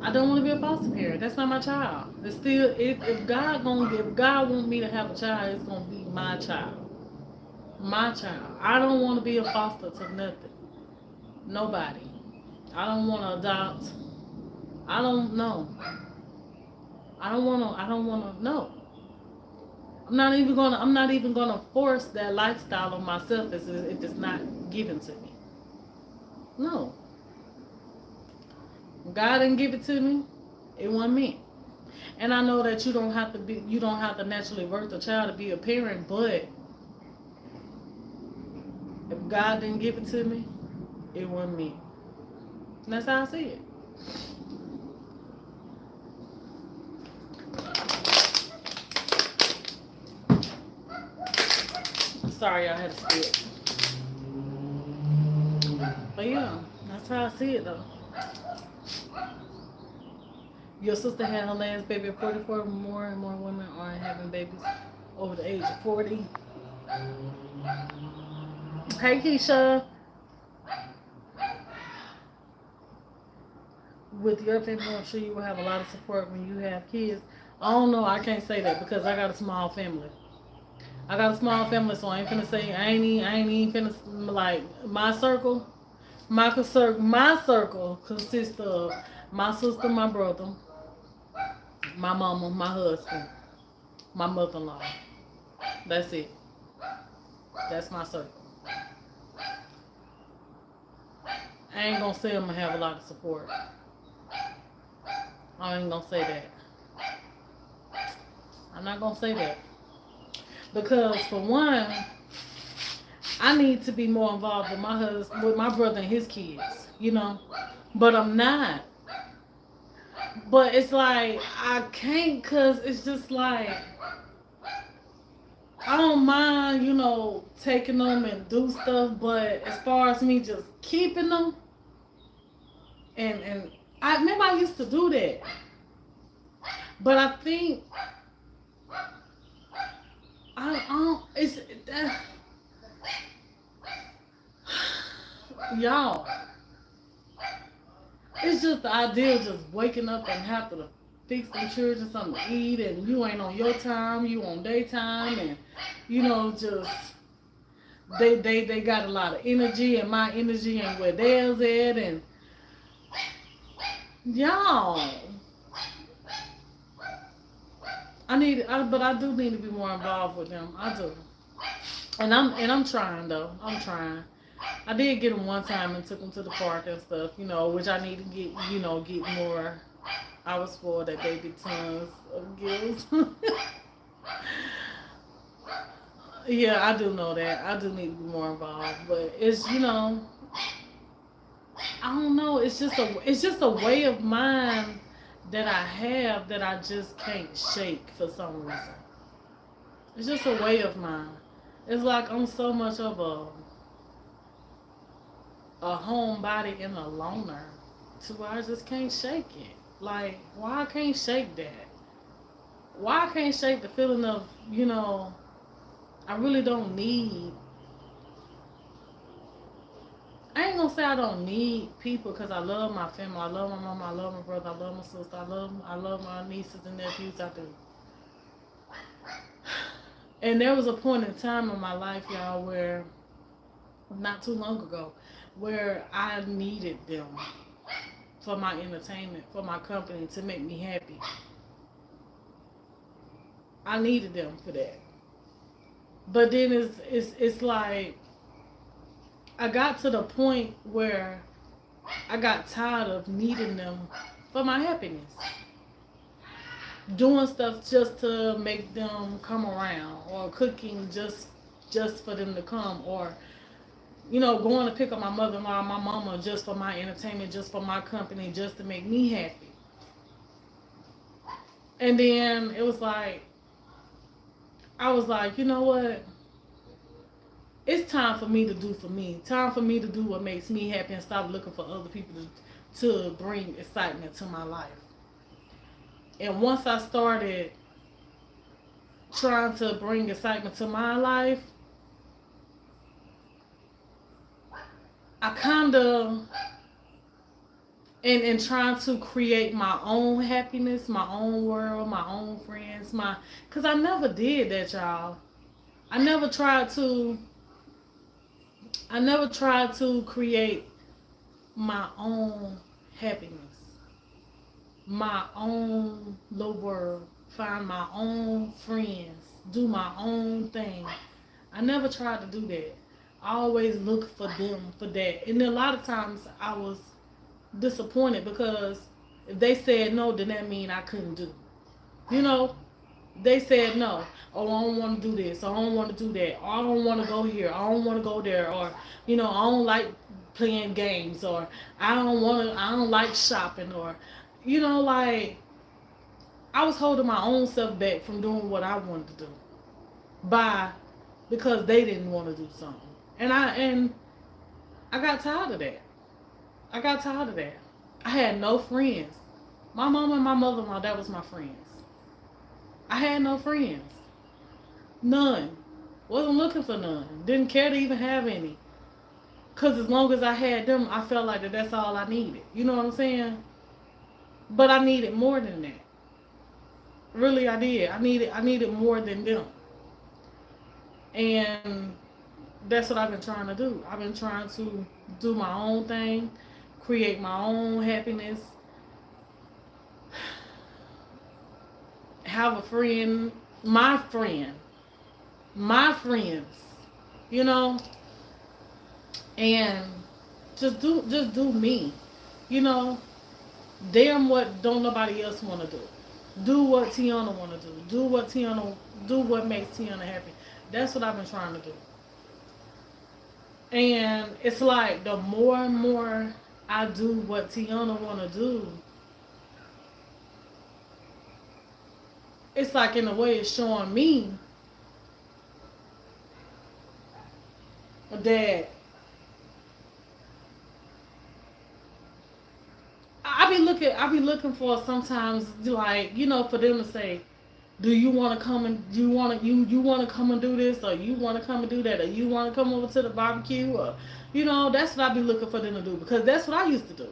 I don't want to be a foster parent. That's not my child. It's still, if God want me to have a child, it's gonna be my child. My child. I don't want to be a foster to nothing. Nobody. I don't want to adopt. I don't know. I don't want to. No. I'm not even gonna force that lifestyle on myself if it's not given to me. No. God didn't give it to me. It wasn't me. And I know that you don't have to naturally birth a child to be a parent, but If God didn't give it to me, it wasn't me. And that's how I see it. Sorry, I had to spit. But yeah, that's how I see it though. Your sister had her last baby at 44. More and more women are having babies over the age of 40. Hey, Keisha. With your family, I'm sure you will have a lot of support when you have kids. I don't know. I can't say that because I got a small family. I got a small family, so I ain't finna say I ain't even finna like my circle. My circle consists of my sister, my brother, my mama, my husband, my mother-in-law. That's it. That's my circle. I ain't gonna say I'm gonna have a lot of support. I ain't gonna say that. I'm not gonna say that. Because for one, I need to be more involved with my husband, with my brother and his kids, you know. But I'm not. But it's like I can't, cause it's just like I don't mind, you know, taking them and do stuff. But as far as me just keeping them, and I remember I used to do that. But I think I don't. It's y'all. It's just the idea of just waking up and have to fix the children something to eat, and you ain't on your time, you on daytime, and you know just they got a lot of energy, and my energy ain't where theirs at, and y'all. But I do need to be more involved with them. I do, and I'm trying though. I'm trying. I did get them one time and took them to the park and stuff, you know, which I need to get, you know, get more. I was spoiled that baby tons of gifts. Yeah, I do know that. I do need to be more involved, but it's, you know, I don't know. It's just a way of mine that I have that I just can't shake for some reason. It's just a way of mine. It's like I'm so much of a homebody and a loner to where I just can't shake it. Like, why I can't shake that? Why I can't shake the feeling of, you know, I really don't need. I ain't gonna say I don't need people because I love my family. I love my mama. I love my brother. I love my sister. I love my nieces and nephews. I do. And there was a point in time in my life, y'all, where not too long ago, where I needed them for my entertainment, for my company, to make me happy. I needed them for that. But then it's like I got to the point where I got tired of needing them for my happiness. Doing stuff just to make them come around, or cooking just for them to come, or you know, going to pick up my mother-in-law, my mama, just for my entertainment, just for my company, just to make me happy. And then it was like, I was like, you know what? It's time for me to do for me. Time for me to do what makes me happy and stop looking for other people to bring excitement to my life. And once I started trying to bring excitement to my life, I kind of, and trying to create my own happiness, my own world, my own friends, because I never did that, y'all. I never tried to create my own happiness, my own little world, find my own friends, do my own thing. I never tried to do that. I always look for them for that. And a lot of times I was disappointed because if they said no, then that mean I couldn't do. You know? They said no. Oh, I don't want to do this. I don't want to do that. Or I don't want to go here. I don't want to go there. Or I don't like playing games. Or I don't want to. I don't like shopping. Or like I was holding my own self back from doing what I wanted to do by because they didn't want to do something. And I got tired of that. I got tired of that. I had no friends. My mom and my mother-in-law, that was my friends. I had no friends. None. Wasn't looking for none. Didn't care to even have any. Because as long as I had them, I felt like that's all I needed. You know what I'm saying? But I needed more than that. Really, I did. I needed more than them. And that's what I've been trying to do. I've been trying to do my own thing, create my own happiness, have a friend, my friends, you know, and just do me, you know. Damn what don't nobody else want to do. Do what Tiana want to do. Do what makes Tiana happy. That's what I've been trying to do. And it's like the more and more I do what Tiana want to do, it's like in a way it's showing me that I be looking for sometimes like for them to say, do you want to come and you want to come and do this, or you want to come and do that, or you want to come over to the barbecue, or that's what I be looking for them to do, because that's what I used to do.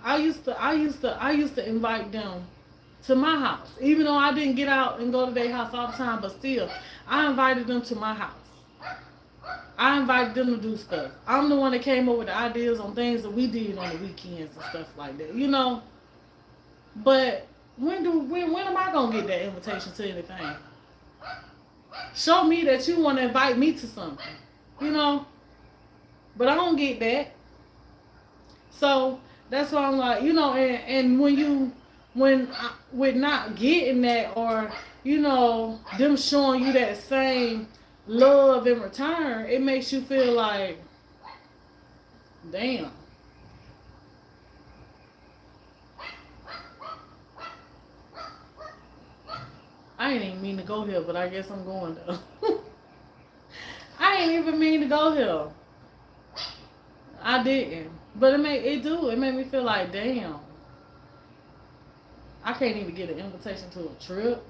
I used to invite them to my house, even though I didn't get out and go to their house all the time, but still I invited them to my house. I invited them to do stuff. I'm the one that came up with the ideas on things that we did on the weekends and stuff like that. But when am I gonna get that invitation to anything? Show me that you want to invite me to something, you know. But I don't get that. So that's why I'm like, and with not getting that, or them showing you that same love in return, it makes you feel like, damn. I ain't even mean to go here, but I guess I'm going though. I ain't even mean to go here. I didn't. But it made me feel like, damn. I can't even get an invitation to a trip.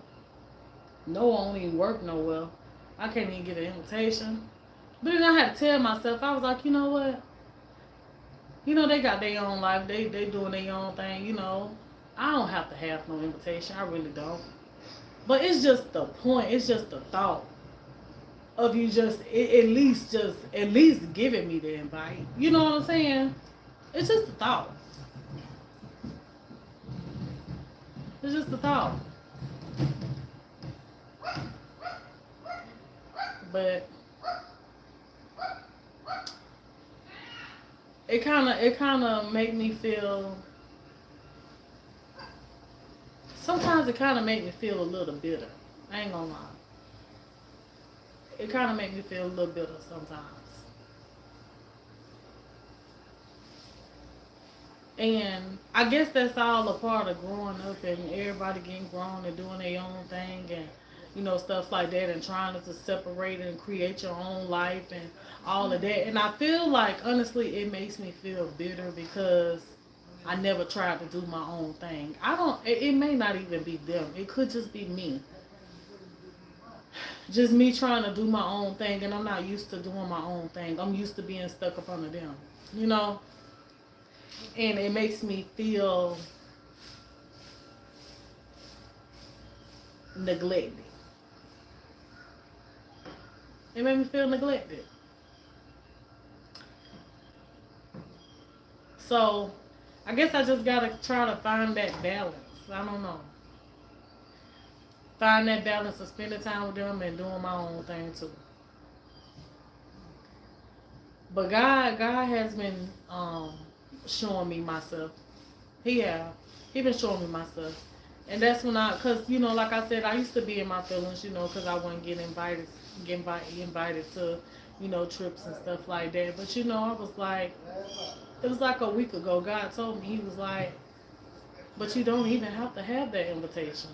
No, I don't even work nowhere. I can't even get an invitation. But then I had to tell myself, I was like, you know what? They got their own life. They doing their own thing, I don't have to have no invitation. I really don't. But it's just the point. It's just the thought of you at least giving me the invite. You know what I'm saying? It's just the thought. It's just the thought. But it kind of make me feel. Sometimes it kind of make me feel a little bitter. I ain't gonna lie. It kind of make me feel a little bitter sometimes. And I guess that's all a part of growing up and everybody getting grown and doing their own thing, and stuff like that, and trying to separate and create your own life and all of that. And I feel like, honestly, it makes me feel bitter because I never tried to do my own thing. It may not even be them. It could just be me. Just me trying to do my own thing, and I'm not used to doing my own thing. I'm used to being stuck up under them, And it makes me feel neglected. It made me feel neglected. So, I guess I just gotta try to find that balance. I don't know. Find that balance of spending time with them and doing my own thing too. But God has been showing me myself. He have. He been showing me my stuff. And that's when cause like I said, I used to be in my feelings, cause I wouldn't get invited to, trips and stuff like that. But I was like, it was like a week ago. God told me, He was like, but you don't even have to have that invitation.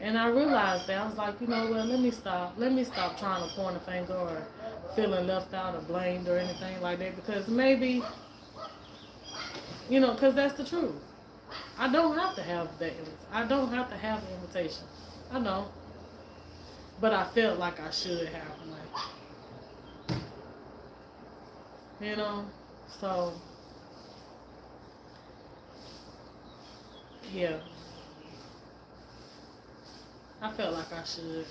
And I realized that I was like, what? Let me stop. Let me stop trying to point a finger or feeling left out or blamed or anything like that, because maybe, because that's the truth. I don't have to have that. I don't have to have an invitation. I know, but I felt like I should have. Like, so yeah, I felt like I should.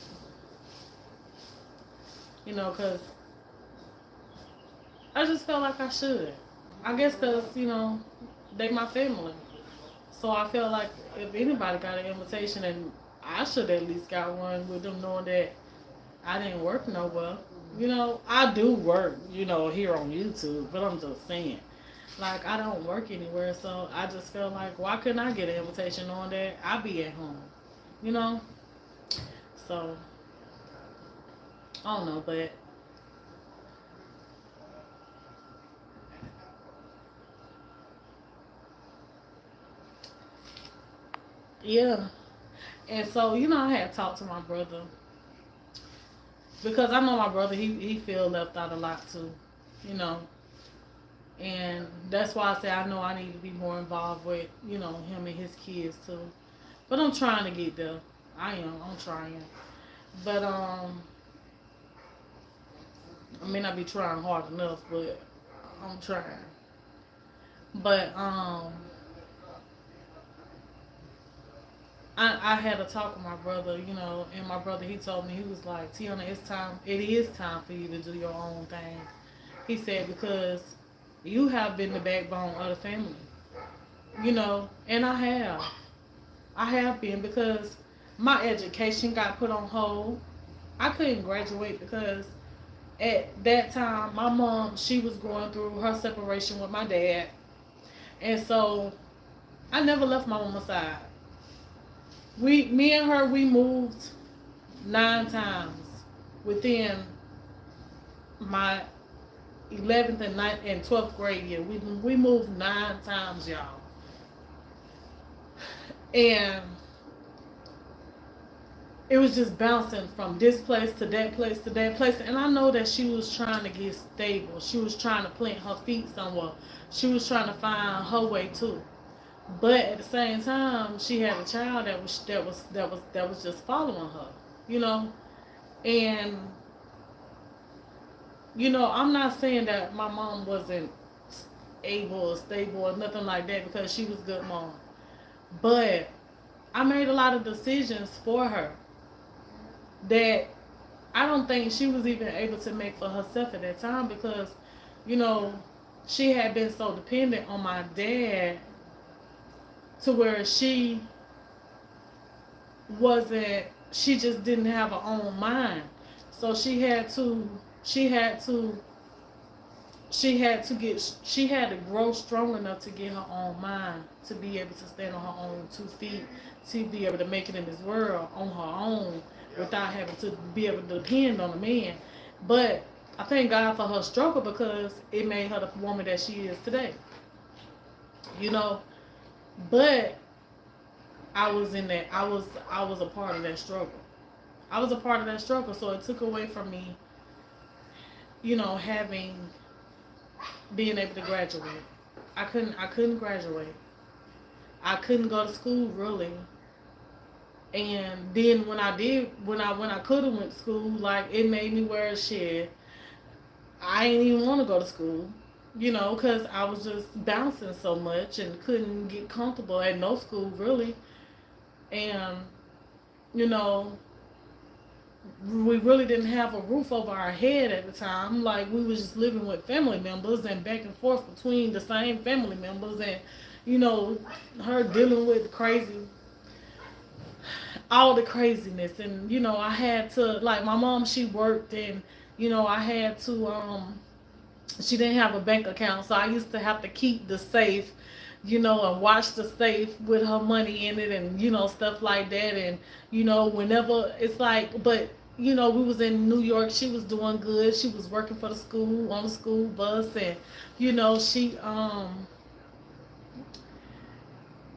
Because I just felt like I should. I guess because they my family. So I felt like if anybody got an invitation, and I should at least got one with them, knowing that I didn't work nowhere. I do work, here on YouTube, but I'm just saying, like, I don't work anywhere, so I just felt like, why couldn't I get an invitation knowing that I be at home, you know? So, I don't know, but yeah. And so, I had talked to my brother, because I know my brother, he feel left out a lot too, you know. And that's why I say I know I need to be more involved with, him and his kids too. But I'm trying to get there. I am. I'm trying. But I may not be trying hard enough, but I'm trying. But I had a talk with my brother, and my brother, he told me, he was like, Tiana, it is time for you to do your own thing. He said, because you have been the backbone of the family, and I have been, because my education got put on hold. I couldn't graduate because at that time my mom, she was going through her separation with my dad, and so I never left my mama's side. Me and her, we moved 9 times within my 11th and 9th and 12th grade year. We moved 9 times, y'all. And it was just bouncing from this place to that place to that place. And I know that she was trying to get stable. She was trying to plant her feet somewhere. She was trying to find her way too. But at the same time, she had a child that was just following her, and I'm not saying that my mom wasn't able or stable or nothing like that, because she was a good mom. But I made a lot of decisions for her that I don't think she was even able to make for herself at that time, because, she had been so dependent on my dad, to where she just didn't have her own mind. So she had to grow strong enough to get her own mind, to be able to stand on her own 2 feet, to be able to make it in this world on her own without having to be able to depend on a man. But I thank God for her struggle, because it made her the woman that she is today. But I was in that. I was a part of that struggle. I was a part of that struggle. So it took away from me, being able to graduate. I couldn't graduate. I couldn't go to school really. And then when I could have went to school, like, it made me wear a shit. I didn't even want to go to school. Because I was just bouncing so much and couldn't get comfortable at no school, really. And, we really didn't have a roof over our head at the time. Like, we was just living with family members and back and forth between the same family members, and, her dealing with all the craziness. And, I had to, like, my mom, she worked, and, I had to, she didn't have a bank account, so I used to have to keep the safe, and watch the safe with her money in it, and stuff like that. And whenever it's like, but we was in New York. She was doing good. She was working for the school on the school bus, and she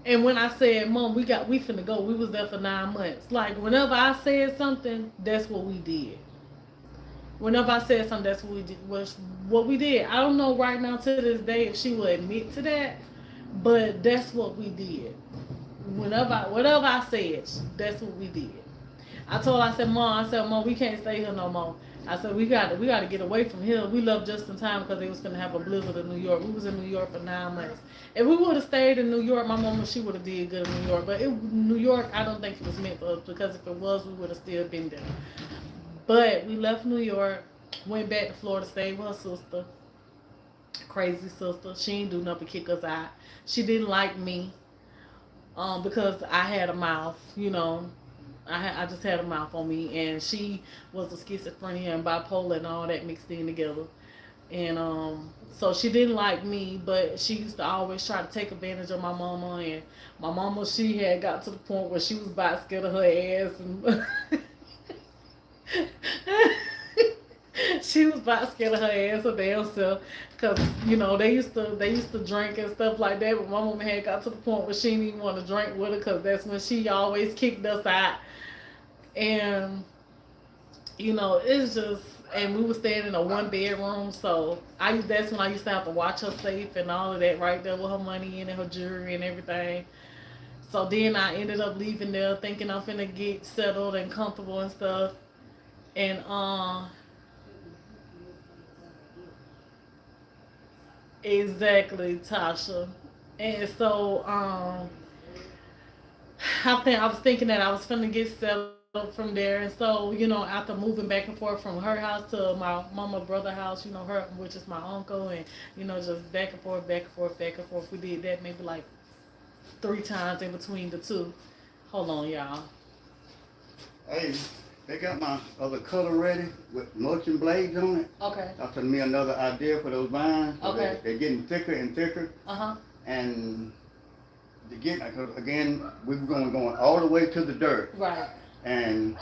and when I said, "Mom, we finna go," we was there for 9 months. Like whenever I said something, that's what we did. Whenever I said something, that's what we did. Was what we did. I don't know right now to this day if she will admit to that, but that's what we did. Whatever I said, that's what we did. I told her, I said, Mom, we can't stay here no more. I said, we got to get away from here. We left just in time because they was gonna have a blizzard in New York. We was in New York for 9 months. If we would have stayed in New York, my mama, she would have did good in New York. But New York, I don't think it was meant for us, because if it was, we would have still been there. But we left New York, went back to Florida, stayed with her sister, crazy sister. She ain't do nothing but kick us out. She didn't like me, because I had a mouth, I just had a mouth on me, and she was a schizophrenia and bipolar and all that mixed in together. And so she didn't like me, but she used to always try to take advantage of my mama. And my mama, she had got to the point where she was about scared of her ass, and she was about scared of her ass her damn self, because they used to drink and stuff like that. But my mama had got to the point where she didn't even want to drink with her, because that's when she always kicked us out. And it's just, and we were staying in a 1 bedroom, so that's when I used to have to watch her safe and all of that right there with her money in and her jewelry and everything. So then I ended up leaving there thinking I'm finna get settled and comfortable and stuff. And exactly, Tasha. And so I was thinking that I was finna get settled from there. And so, after moving back and forth from her house to my mama brother house, her, which is my uncle, and just back and forth, back and forth, back and forth. We did that maybe like 3 times in between the two. Hold on, y'all. Hey, they got my other cutter ready with mulching blades on it. Okay. That's me another idea for those vines. So Okay. They're getting thicker and thicker. And again, we're going all the way to the dirt. Right. And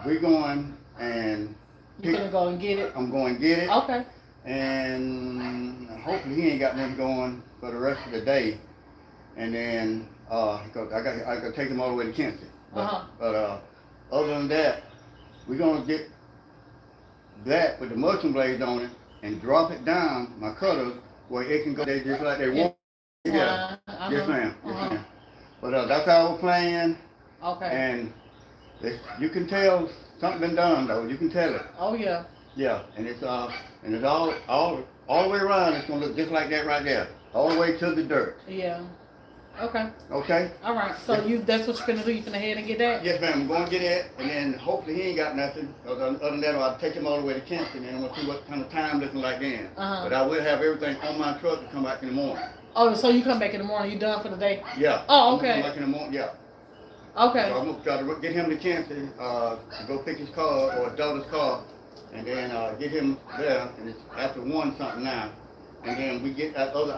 we're going and you're gonna go and get it. I'm going to get it. Okay. And hopefully he ain't got nothing going for the rest of the day. And then I got to take him all the way to Kinston. But other than that, we're gonna get that with the mulching blades on it and drop it down my cutters where it can go there just like they want. Yeah. Yes, ma'am. Yes, ma'am. But that's our plan. Okay. And you can tell something been done though. You can tell it. Oh yeah. Yeah, and it's all the way around. It's gonna look just like that right there, all the way to the dirt. Yeah. Okay. Okay. All right. So that's what you're gonna do. You finna head and get that? Yes, ma'am. I'm gonna get it, and then hopefully he ain't got nothing. Other than that, I'll take him all the way to Kinston, and we'll see what kind of time looking like then. But I will have everything on my truck to come back in the morning. Oh, so you come back in the morning? You done for the day? Yeah. Oh, okay. I'm come back in the morning. Yeah. Okay. So I'm gonna try to get him to Kinston to go pick his car or his daughter's car, and then get him there. And it's after 1 something now, and then we get that other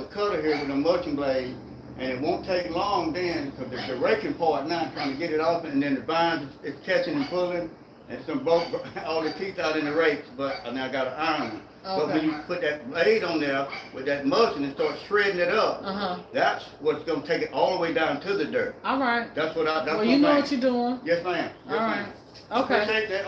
cutter here with a mulching blade. And it won't take long then, because the raking part now, trying to get it off, and then the vines is catching and pulling, and some broke all the teeth out in the rakes, but I now got an iron one. Okay. But when you put that blade on there with that mulching and start shredding it up, that's what's going to take it all the way down to the dirt. All right. That's what well, you know what you're doing. Yes, ma'am. Yes, all right. Ma'am. Okay. Appreciate that,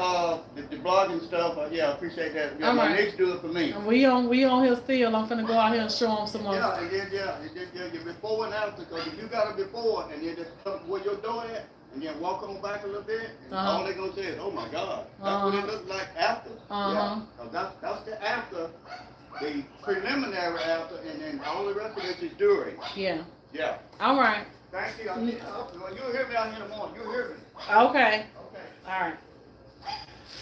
the blogging stuff. Yeah, I appreciate that. Yeah, my niece do it for me. And we on here still. I'm finna go out here and show them some more. Yeah, your before and after. Because if you got a before and then just come where you're doing it, and then walk on back a little bit, and all they're gonna say is, "Oh my God, that's what it looks like after." Yeah, that's the after, the preliminary after, and then all the rest of it is during. Yeah. Yeah. All right. Thank you. You'll hear me out here in the morning. You'll hear me. Okay. All right.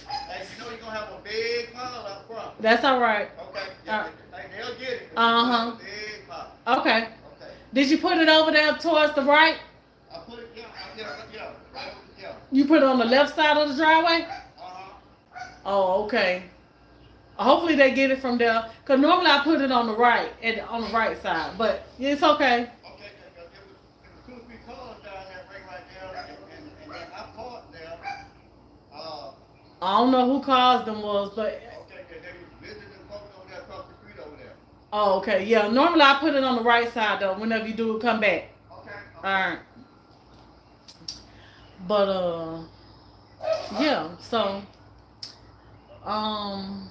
Hey, you're gonna have a big pile up front. That's all right. Okay. Yeah, they'll get it. Big pile. Okay. Okay. Did you put it over there towards the right? I put it, yeah. You put it on the left side of the driveway? Oh, okay. Hopefully they get it from there. Cause normally I put it on the right, on the right side, but it's okay. Okay, there was 2 or 3 cars down that ring right there, and then I parked there. Uh, I don't know who caused them was, but okay, they was visiting folks over there across the street over there. oh, okay, yeah. Normally I put it on the right side though. Whenever you do it, come back. Okay, All okay. right. But yeah. So um,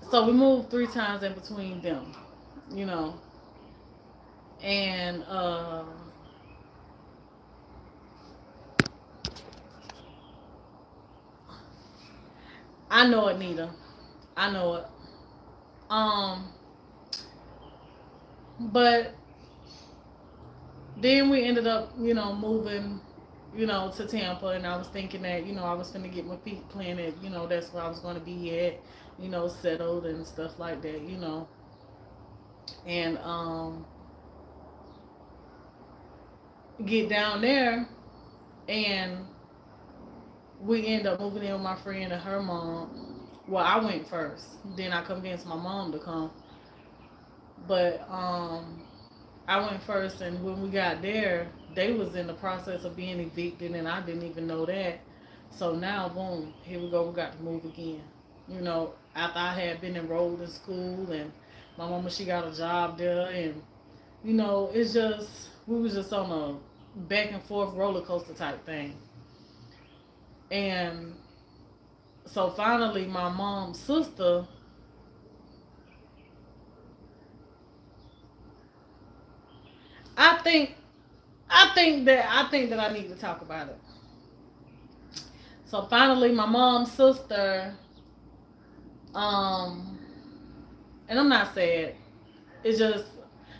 so we moved 3 times in between them, you know, and I know it, Nita. I know it. Um, but then we ended up, moving, to Tampa, and I was thinking that, I was gonna get my feet planted, that's where I was gonna be at, settled and stuff like that, and get down there, and we end up moving in with my friend and her mom. Well, I went first, then I convinced my mom to come, but I went first, and when we got there, they was in the process of being evicted, and I didn't even know that. So now, boom, here we go. We got to move again. After I had been enrolled in school, and my mama, she got a job there, and it's just we was just on a back and forth roller coaster type thing. And so finally, my mom's sister, I think I think that I need to talk about it. So finally, my mom's sister, um, and I'm not sad. It's just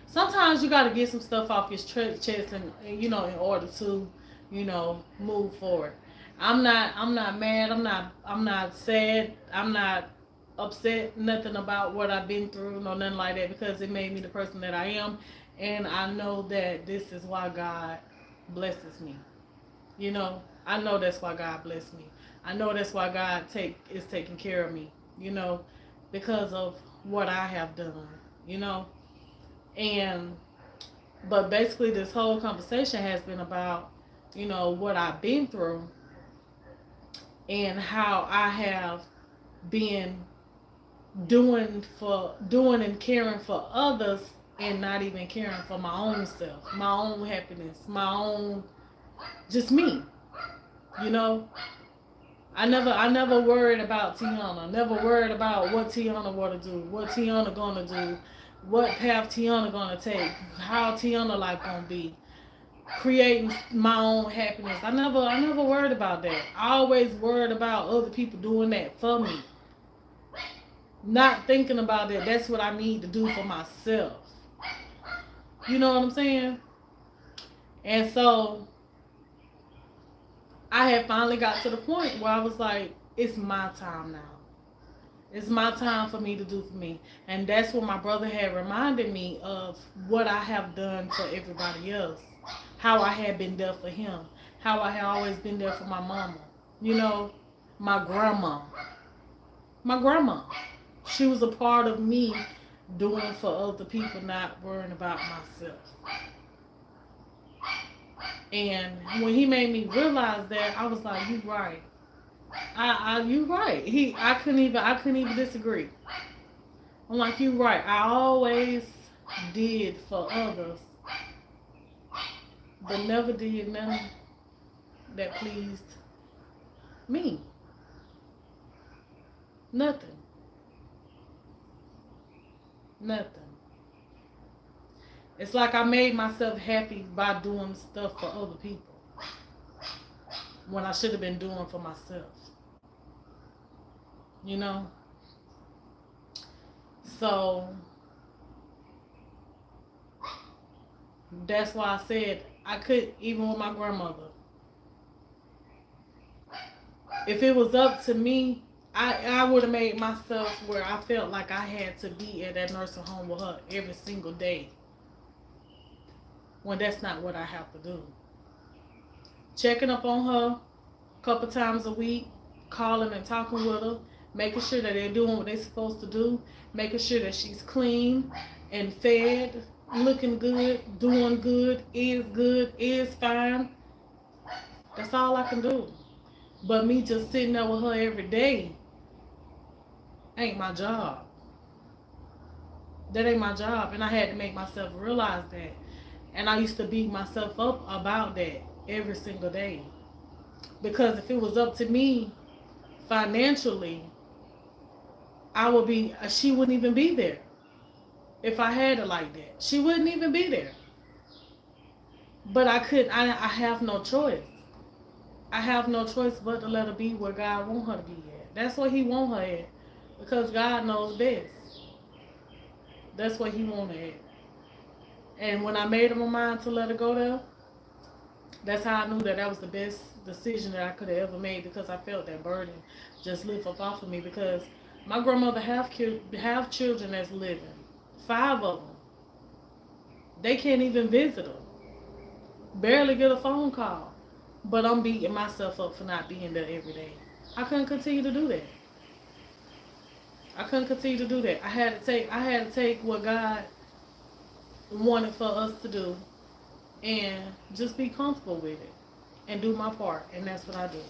sometimes you got to get some stuff off your chest, and in order to, move forward. I'm not mad. I'm not sad. I'm not upset. Nothing about what I've been through, no nothing like that, because it made me the person that I am, and I know that this is why God blesses me. I know that's why God blessed me. I know that's why God is taking care of me. You know, because of what I have done. You know, and but basically this whole conversation has been about what I've been through, and how I have been doing and caring for others, and not even caring for my own self, my own happiness, my own, just me. You know, I never worried about Tiana. Never worried about what Tiana wanna do, what Tiana gonna do, what path Tiana gonna take, how Tiana life gonna be. Creating my own happiness. I never worried about that. I always worried about other people doing that for me. Not thinking about that. That's what I need to do for myself. You know what I'm saying? And so I had finally got to the point where I was like, it's my time now. It's my time for me to do for me. And that's what my brother had reminded me of, what I have done for everybody else. How I had been there for him. How I had always been there for my mama. My grandma. My grandma. She was a part of me doing for other people, not worrying about myself. And when he made me realize that, I was like, you right. You right. I couldn't even disagree. I'm like, you right. I always did for others, but never did none that pleased me. Nothing. Nothing. It's like I made myself happy by doing stuff for other people, when I should have been doing for myself. You know? So that's why I said I could, even with my grandmother. If it was up to me, I would have made myself where I felt like I had to be at that nursing home with her every single day, when that's not what I have to do. Checking up on her, couple times a week, calling and talking with her, making sure that they're doing what they're supposed to do, making sure that she's clean and fed, looking good, doing good, is fine. That's all I can do. But me just sitting there with her every day ain't my job. That ain't my job. And I had to make myself realize that. And I used to beat myself up about that every single day. Because if it was up to me financially, she wouldn't even be there. If I had it like that, she wouldn't even be there. But I have no choice. I have no choice but to let her be where God want her to be at. That's where He want her at. Because God knows best. That's where He want her at. And when I made up my mind to let her go there, that's how I knew that was the best decision that I could have ever made, because I felt that burden just lift up off of me. Because my grandmother have children that's living. 5 of them. They can't even visit her. Barely get a phone call. But I'm beating myself up for not being there every day. I couldn't continue to do that. I had to take what God wanted for us to do and just be comfortable with it and do my part. And that's what I do.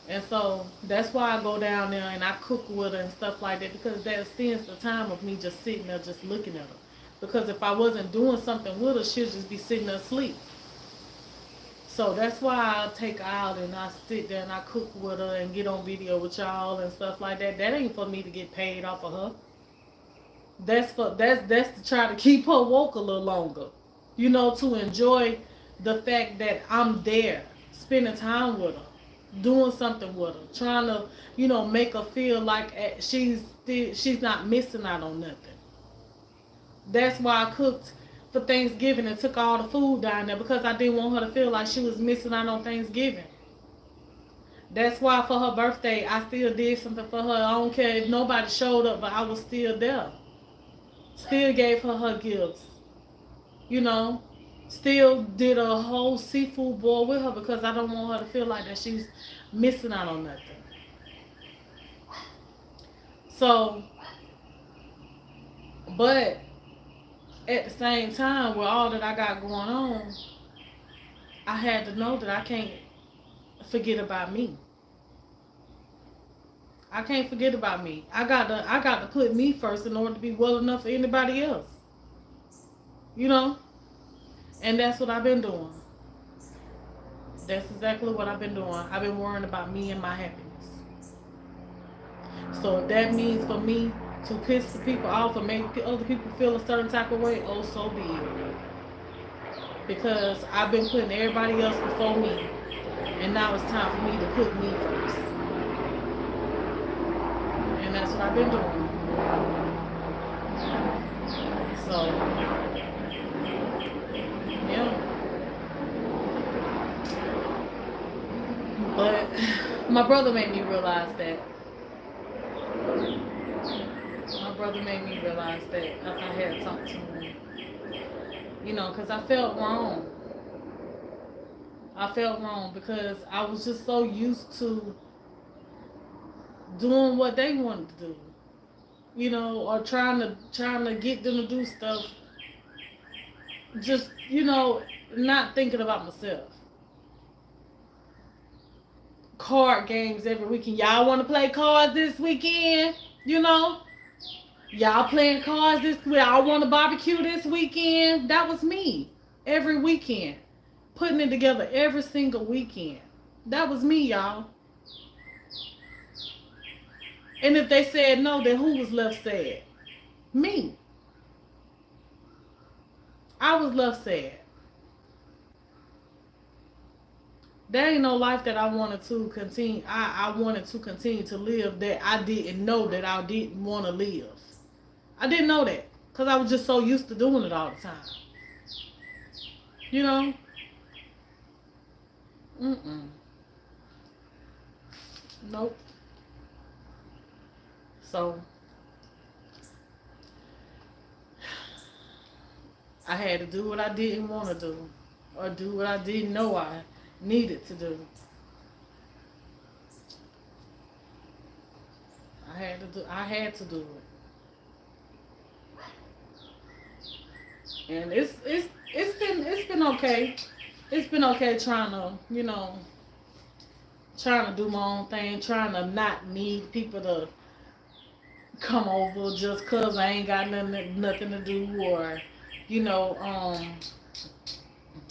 And so that's why I go down there and I cook with her and stuff like that, because that extends the time of me just sitting there just looking at her. Because if I wasn't doing something with her, she'll just be sitting there asleep. So that's why I take her out and I sit there and I cook with her and get on video with y'all and stuff like that. That ain't for me to get paid off of her. That's to try to keep her woke a little longer. You know, to enjoy the fact that I'm there, spending time with her, doing something with her, trying to, you know, make her feel like she's not missing out on nothing. That's why I cooked for Thanksgiving and took all the food down there, because I didn't want her to feel like she was missing out on Thanksgiving. That's why for her birthday, I still did something for her. I don't care if nobody showed up, but I was still there. Still gave her gifts. You know, still did a whole seafood boil with her, because I don't want her to feel like that she's missing out on nothing. So, but at the same time, with all that I got going on, I had to know that I can't forget about me. I can't forget about me. I got to put me first in order to be well enough for anybody else. You know? And that's what I've been doing. That's exactly what I've been doing. I've been worrying about me and my happiness. So if that means for me to piss the people off or make other people feel a certain type of way, oh, so be it. Because I've been putting everybody else before me, and now it's time for me to put me first. And that's what I've been doing. So, yeah. But my brother made me realize that. After I had talked to him. You know, because I felt wrong. Because I was just so used to doing what they wanted to do. You know, or trying to get them to do stuff. Just, you know, not thinking about myself. Card games every weekend. Y'all want to play cards this weekend? You know? Y'all playing cards this week? Y'all want to barbecue this weekend? That was me. Every weekend. Putting it together every single weekend. That was me, y'all. And if they said no, then who was left sad? Me. I was left sad. There ain't no life that I wanted to continue. I wanted to continue to live that I didn't know that I didn't want to live. I didn't know that, because I was just so used to doing it all the time. You know? Nope. So, I had to do what I didn't want to do. or do what I didn't know I needed to do. I had to do it. And it's been okay. It's been okay trying to, trying to do my own thing, trying to not need people to come over just cause I ain't got nothing to do, or you know,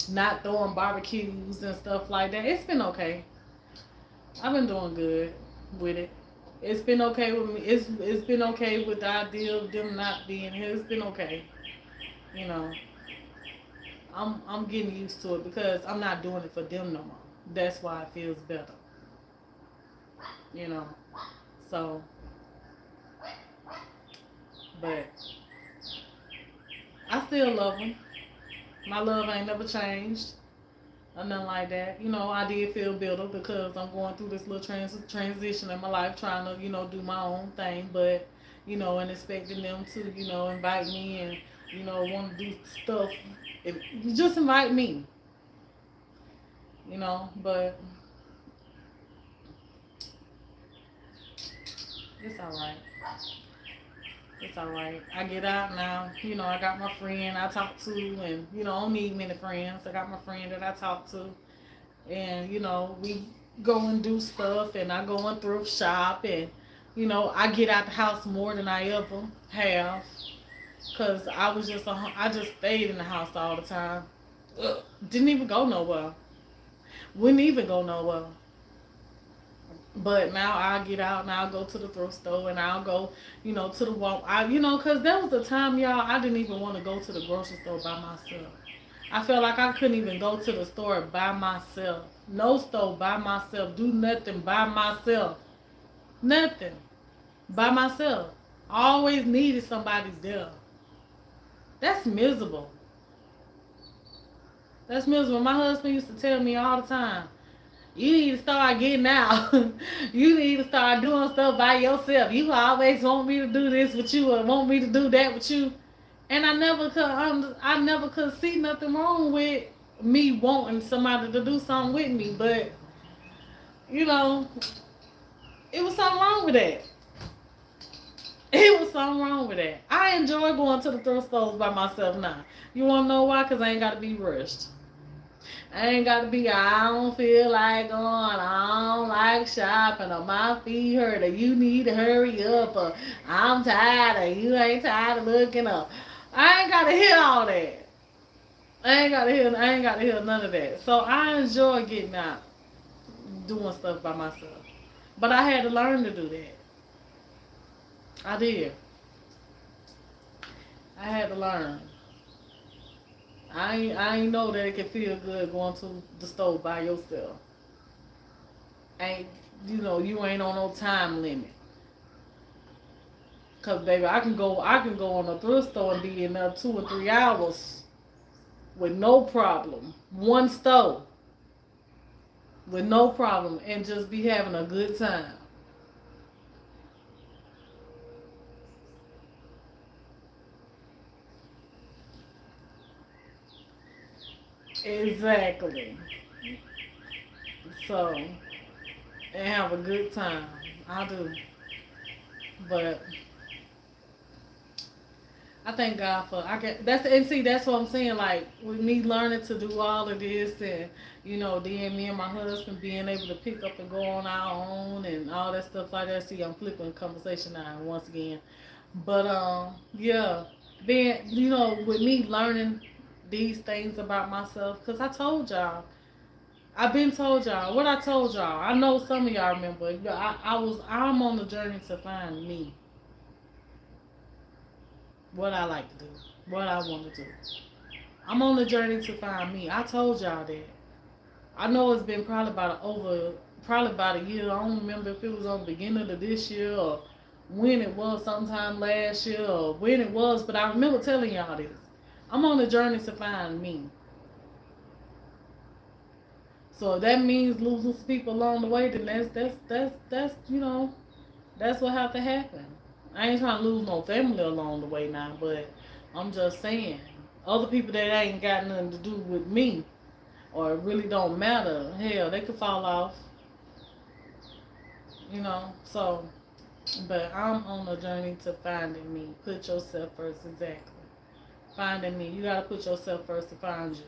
not throwing barbecues and stuff like that. It's been okay. I've been doing good with it. It's been okay with me. It's been okay with the idea of them not being here. It's been okay. You know, I'm getting used to it because I'm not doing it for them no more. That's why it feels better. You know. So, but I still love them. My love ain't never changed or nothing like that. You know, I did feel bitter because I'm going through this little transition in my life, trying to, do my own thing, but, and expecting them to, invite me and, want to do stuff. You just invite me, but it's all right. It's all right. I get out now. I got my friend I talk to, and I don't need many friends. I got my friend that I talk to, and we go and do stuff, and I go and thrift shop, and I get out the house more than I ever have, cause I just stayed in the house all the time. Didn't even go nowhere. Wouldn't even go nowhere. But now I'll get out and I'll go to the thrift store and I'll go, to the walk. Cause there was a time, y'all, I didn't even want to go to the grocery store by myself. I felt like I couldn't even go to the store by myself. No store by myself. Do nothing by myself. Nothing by myself. I always needed somebody there. That's miserable. That's miserable. My husband used to tell me all the time, you need to start getting out. You need to start doing stuff by yourself. You always want me to do this with you or want me to do that with you. And I never could see nothing wrong with me wanting somebody to do something with me. But, it was something wrong with that. It was something wrong with that. I enjoy going to the thrift stores by myself now. You want to know why? Because I ain't got to be rushed. I ain't got to be, I don't feel like going, I don't like shopping, or my feet hurt, or you need to hurry up, or I'm tired, or you ain't tired of looking up. I ain't got to hear all that. I ain't got to hear none of that. So I enjoy getting out, doing stuff by myself. But I had to learn to do that. I did. I had to learn. I ain't know that it can feel good going to the store by yourself. You ain't on no time limit. Cause baby, I can go on a thrift store and be in there 2 or 3 hours with no problem. One store with no problem and just be having a good time. Exactly. So, and have a good time. I do. But I thank God for that's what I'm saying. Like with me learning to do all of this, and then me and my husband being able to pick up and go on our own and all that stuff like that. See, I'm flipping the conversation now once again. But yeah, being with me learning these things about myself, because I've been told y'all what I told y'all. I know some of y'all remember. I'm on the journey to find me. What I like to do, what I want to do. I'm on the journey to find me. I told y'all that. I know it's been probably about a year. I don't remember if it was on the beginning of this year or when it was, sometime last year or when it was, but I remember telling y'all this. I'm on the journey to find me. So if that means losing some people along the way, then that's what have to happen. I ain't trying to lose no family along the way now, but I'm just saying, other people that ain't got nothing to do with me, or it really don't matter. Hell, they could fall off, you know. So, but I'm on a journey to finding me. Put yourself first, exactly. Finding me. You gotta put yourself first to find you.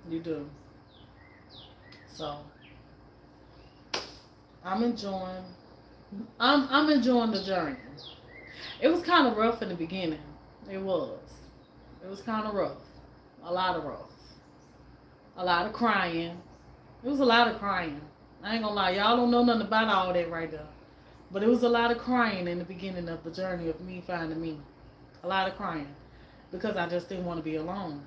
You do. So I'm enjoying. I'm enjoying the journey. It was kind of rough in the beginning. It was. It was kind of rough. A lot of rough. A lot of crying. It was a lot of crying. I ain't gonna lie, y'all don't know nothing about all that right there. But it was a lot of crying in the beginning of the journey of me finding me. A lot of crying. Because I just didn't want to be alone.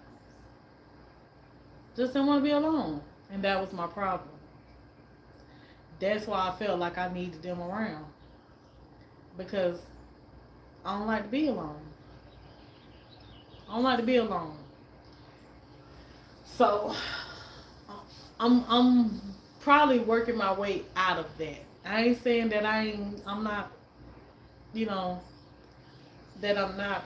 Just didn't want to be alone. And that was my problem. That's why I felt like I needed them around. Because I don't like to be alone. I don't like to be alone. So I'm probably working my way out of that. I ain't saying that I'm not, you know, that I'm not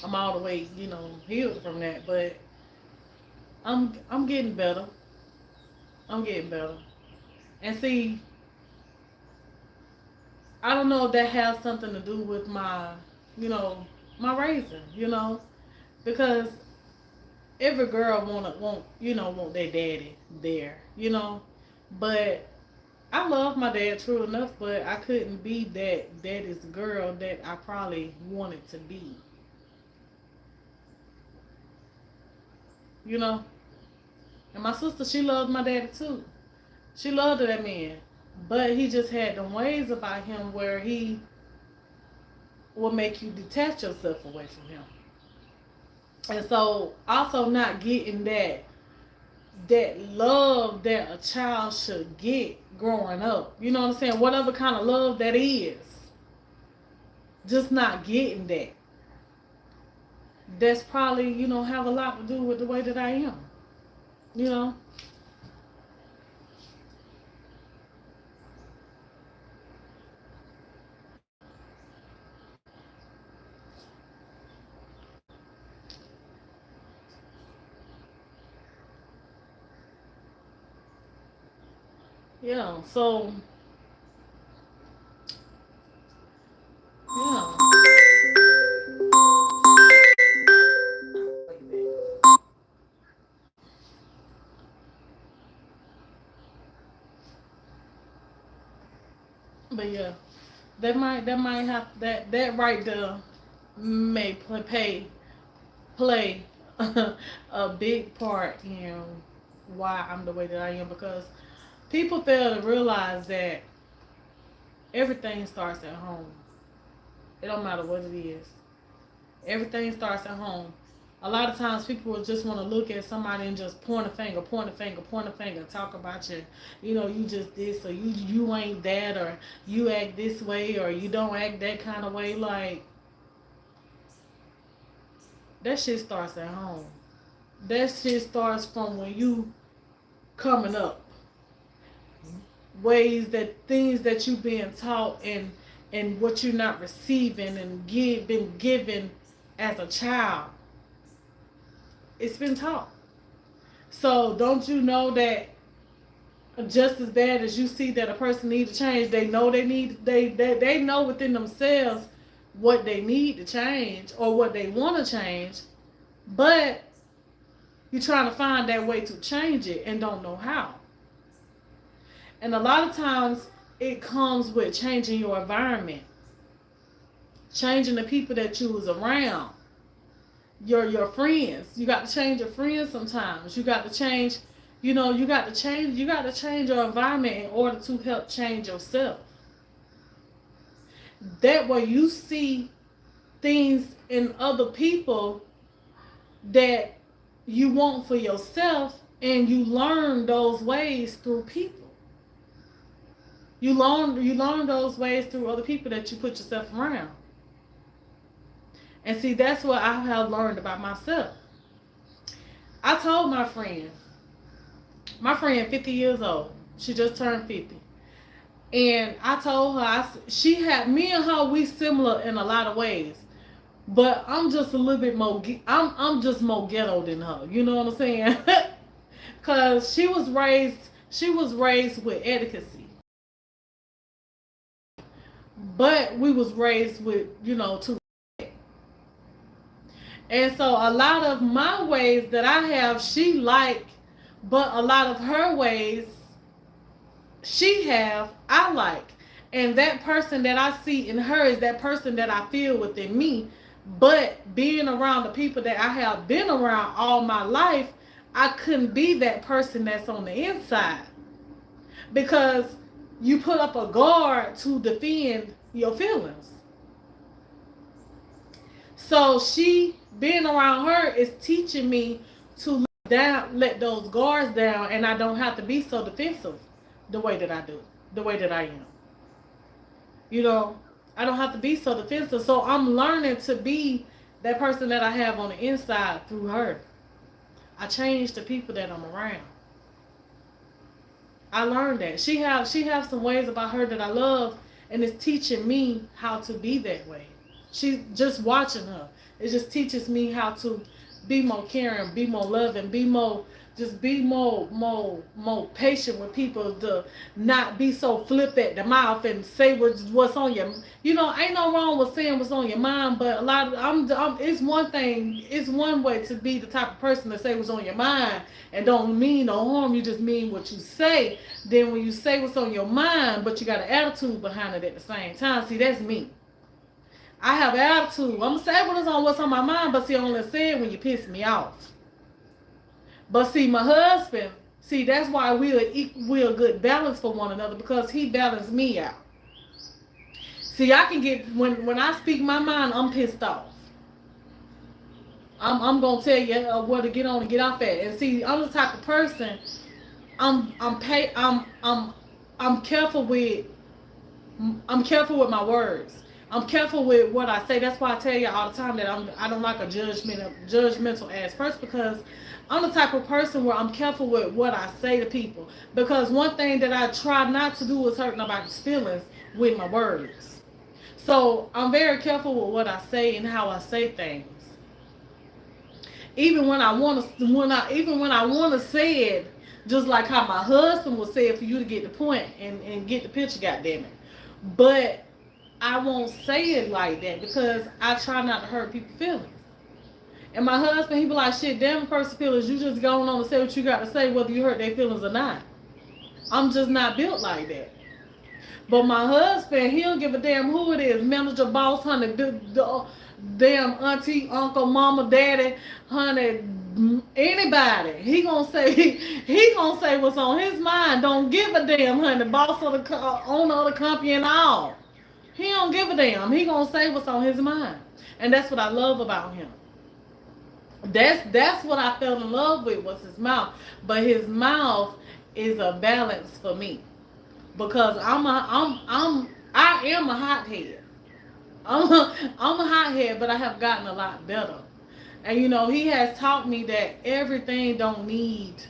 I'm all the way, healed from that, but I'm getting better. I'm getting better. And see, I don't know if that has something to do with you know, my raising, because every girl want their daddy there, But I love my dad true enough, but I couldn't be that daddy's girl that I probably wanted to be. You know? And my sister, she loved my daddy too. She loved that man. But he just had them ways about him where he will make you detach yourself away from him. And so also not getting that love that a child should get growing up. You know what I'm saying? Whatever kind of love that is. Just not getting that. That's probably, have a lot to do with the way that I am. You know? Yeah, so yeah. But yeah, that might have that right there may play a big part in why I'm the way that I am, because people fail to realize that everything starts at home. It don't matter what it is. Everything starts at home. A lot of times people will just want to look at somebody and just point a finger, talk about you. You just this, or you ain't that, or you act this way, or you don't act that kind of way. Like, that shit starts at home. That shit starts from when you coming up. Things that you being taught, and what you're not receiving and been given as a child. It's been taught. So don't you know that just as bad as you see that a person needs to change, they know they know within themselves what they need to change or what they want to change, but you're trying to find that way to change it and don't know how. And a lot of times it comes with changing your environment, changing the people that you was around, your friends. You got to change your friends sometimes. You got to change, you got to change your environment in order to help change yourself. That way you see things in other people that you want for yourself, and you learn those ways through people. You learn those ways through other people that you put yourself around. And see, that's what I have learned about myself. I told my friend 50 years old. She just turned 50. And I told her, me and her, we similar in a lot of ways. but I'm just a little bit more. I'm just more ghetto than her. You know what I'm saying? Cause she was raised with etiquette, but we was raised with to. And so a lot of my ways that I have, she like, but a lot of her ways she have, I like. And that person that I see in her is that person that I feel within me. But being around the people that I have been around all my life, I couldn't be that person that's on the inside. Because you put up a guard to defend your feelings. So she being around her is teaching me to let those guards down, and I don't have to be so defensive the way that I do, the way that I am. You know, I don't have to be so defensive. So I'm learning to be that person that I have on the inside through her. I change the people that I'm around. I learned that she have some ways about her that I love, and it's teaching me how to be that way. She just watching her. It just teaches me how to be more caring, be more loving, be more patient with people, to not be so flip at the mouth and say what's on your. Ain't no wrong with saying what's on your mind, but a lot of it's one thing, it's one way to be the type of person to say what's on your mind and don't mean no harm. You just mean what you say. Then when you say what's on your mind, but you got an attitude behind it at the same time. See, that's me. I have attitude. I'm gonna say what's on my mind, but see, I only say it when you piss me off. But see, my husband, that's why we're a good balance for one another, because he balanced me out. See, I can get when I speak my mind, I'm pissed off. I'm gonna tell you where to get on and get off at. And see, I'm the type of person. I'm careful with my words. I'm careful with what I say. That's why I tell you all the time that I don't like a judgmental ass person, because I'm the type of person where I'm careful with what I say to people. Because one thing that I try not to do is hurt nobody's feelings with my words. So I'm very careful with what I say and how I say things. Even when I want to say it, just like how my husband would say it, for you to get the point and get the picture, goddammit. But I won't say it like that, because I try not to hurt people's feelings. And my husband, he be like, shit, damn person feelings, you just going on and say what you got to say, whether you hurt their feelings or not. I'm just not built like that. But my husband, he'll give a damn who it is, manager, boss, honey, damn auntie, uncle, mama, daddy, honey, anybody. He gonna say what's on his mind. Don't give a damn, honey, boss of the owner of the company and all. He don't give a damn. He gonna say what's on his mind. And that's what I love about him. That's what I fell in love with, was his mouth. But his mouth is a balance for me, because I am a hothead. I'm a hothead, but I have gotten a lot better. And he has taught me that everything don't need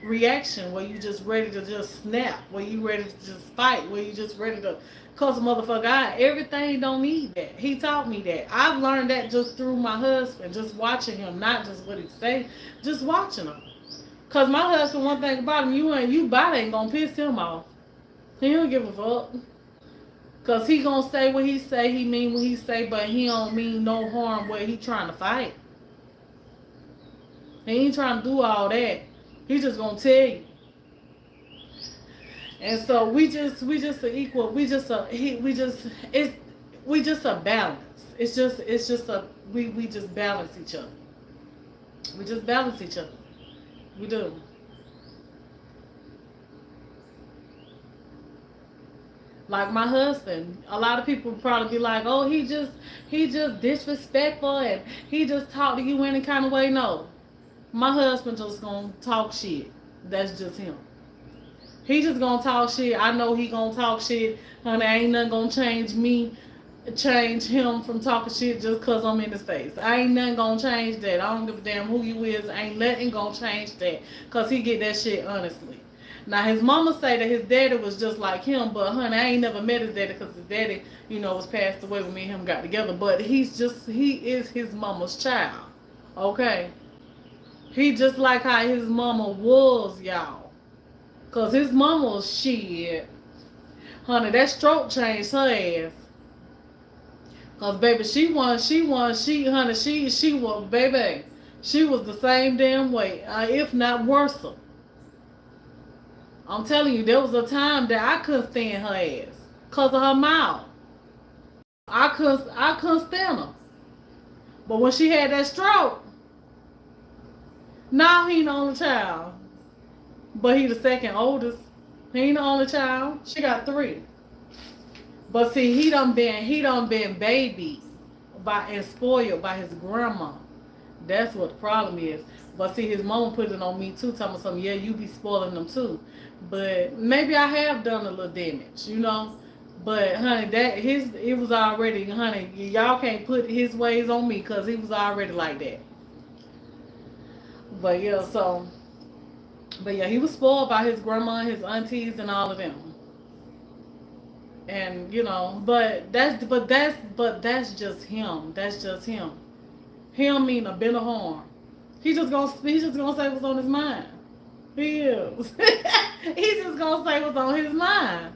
reaction, where you just ready to just snap, where you ready to just fight, where you just ready to cuss a motherfucker out. Everything don't need that. He taught me that. I've learned that just through my husband, just watching him, not just what he say, just watching him. Cause my husband, one thing about him, you body ain't gonna piss him off. He don't give a fuck. Cause he gonna say what he say, he mean what he say, but he don't mean no harm where he trying to fight. He ain't trying to do all that. He just gonna tell you. And so we just are equal. We just a balance. It's just we just balance each other. We just balance each other. We do. Like my husband, a lot of people probably be like, "Oh, he just disrespectful and he just talk to you any kind of way." No, my husband just gonna talk shit. That's just him. He just gonna talk shit. I know he gonna talk shit. Honey, ain't nothing gonna change him from talking shit just cause I'm in his face. I ain't nothing gonna change that. I don't give a damn who you is. Ain't nothing gonna change that, cause he get that shit honestly. Now his mama say that his daddy was just like him, but honey, I ain't never met his daddy because his daddy, was passed away when me and him got together. But he is his mama's child. Okay, he just like how his mama was, y'all. Cause his mama was shit, honey. That stroke changed her ass. Cause baby, honey, she was, baby, she was the same damn way, if not worse. I'm telling you, there was a time that I couldn't stand her ass cause of her mouth. I couldn't stand her. But when she had that stroke, now he the only child. But he the second oldest. He ain't the only child. She got 3. But see, he done been babied and spoiled by his grandma. That's what the problem is. But see, his mama put it on me too, telling me something. Yeah, you be spoiling them too. But maybe I have done a little damage, But honey, it was already, honey. Y'all can't put his ways on me because he was already like that. But yeah, he was spoiled by his grandma, his aunties, and all of them. And but that's just him. That's just him. He don't mean a bit of harm. He's just gonna say what's on his mind. He is. He's just gonna say what's on his mind.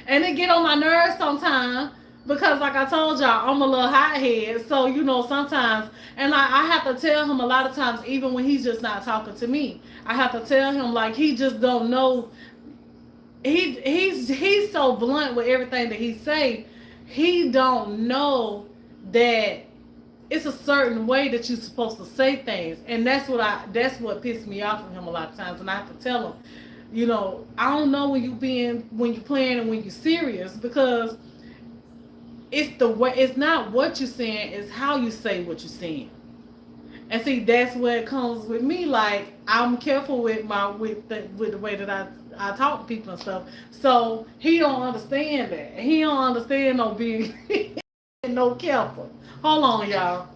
And it get on my nerves sometimes because like I told y'all, I'm a little hothead. So, sometimes and I have to tell him a lot of times, even when he's just not talking to me. I have to tell him like he just don't know. He's so blunt with everything that he say. He don't know that it's a certain way that you're supposed to say things, and that's what pissed me off with him a lot of times. And I have to tell him, I don't know when you playing and when you serious, because it's the way. It's not what you're saying, it's how you say what you're saying. And see, that's where it comes with me. Like I'm careful with the way that I talk to people and stuff. So he don't understand that. He don't understand no being no careful. Hold on, y'all.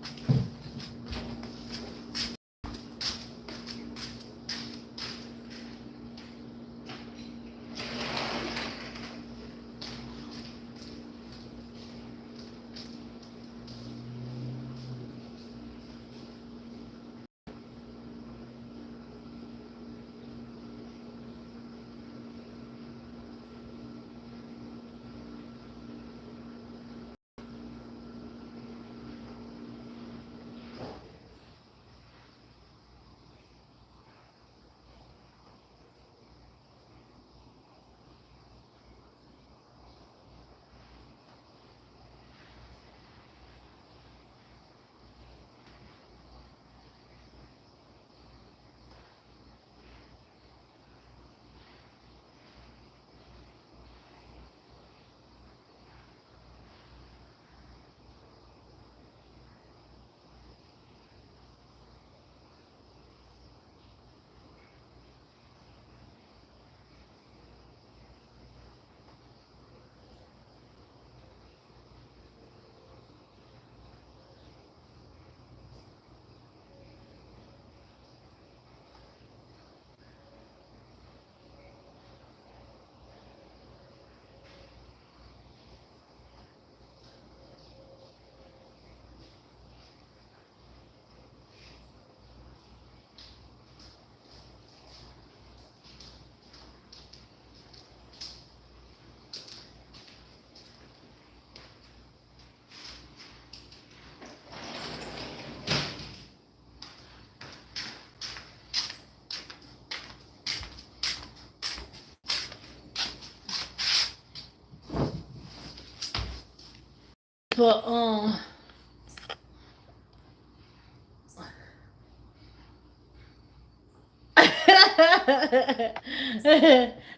But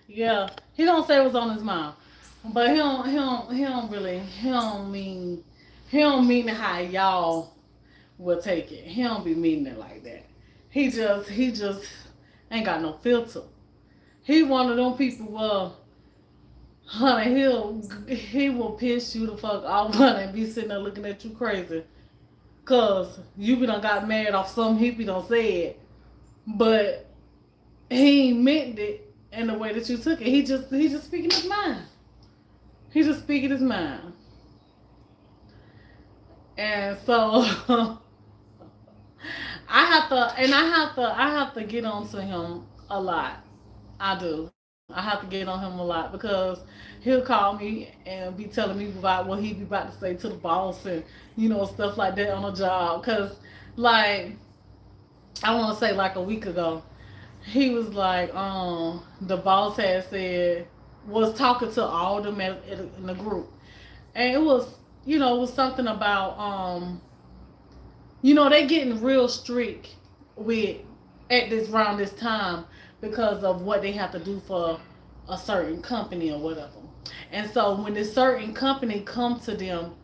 yeah, he don't say what's on his mouth, but he don't mean it how y'all will take it. He don't be meaning it like that. He just ain't got no filter. He one of them people. Honey, he will piss you the fuck off, honey, and be sitting there looking at you crazy, cause you be done got mad off something he be done said, but he ain't meant it, and the way that you took it. He just speaking his mind. He just speaking his mind. And so I have to get on to him a lot. I do. I have to get on him a lot because he'll call me and be telling me about what he be about to say to the boss and stuff like that on the job. Cause like I want to say like a week ago, he was like, the boss had said was talking to all them in the group, and it was it was something about they getting real strict with at this around this time because of what they have to do for a certain company or whatever. And so when this certain company come to them,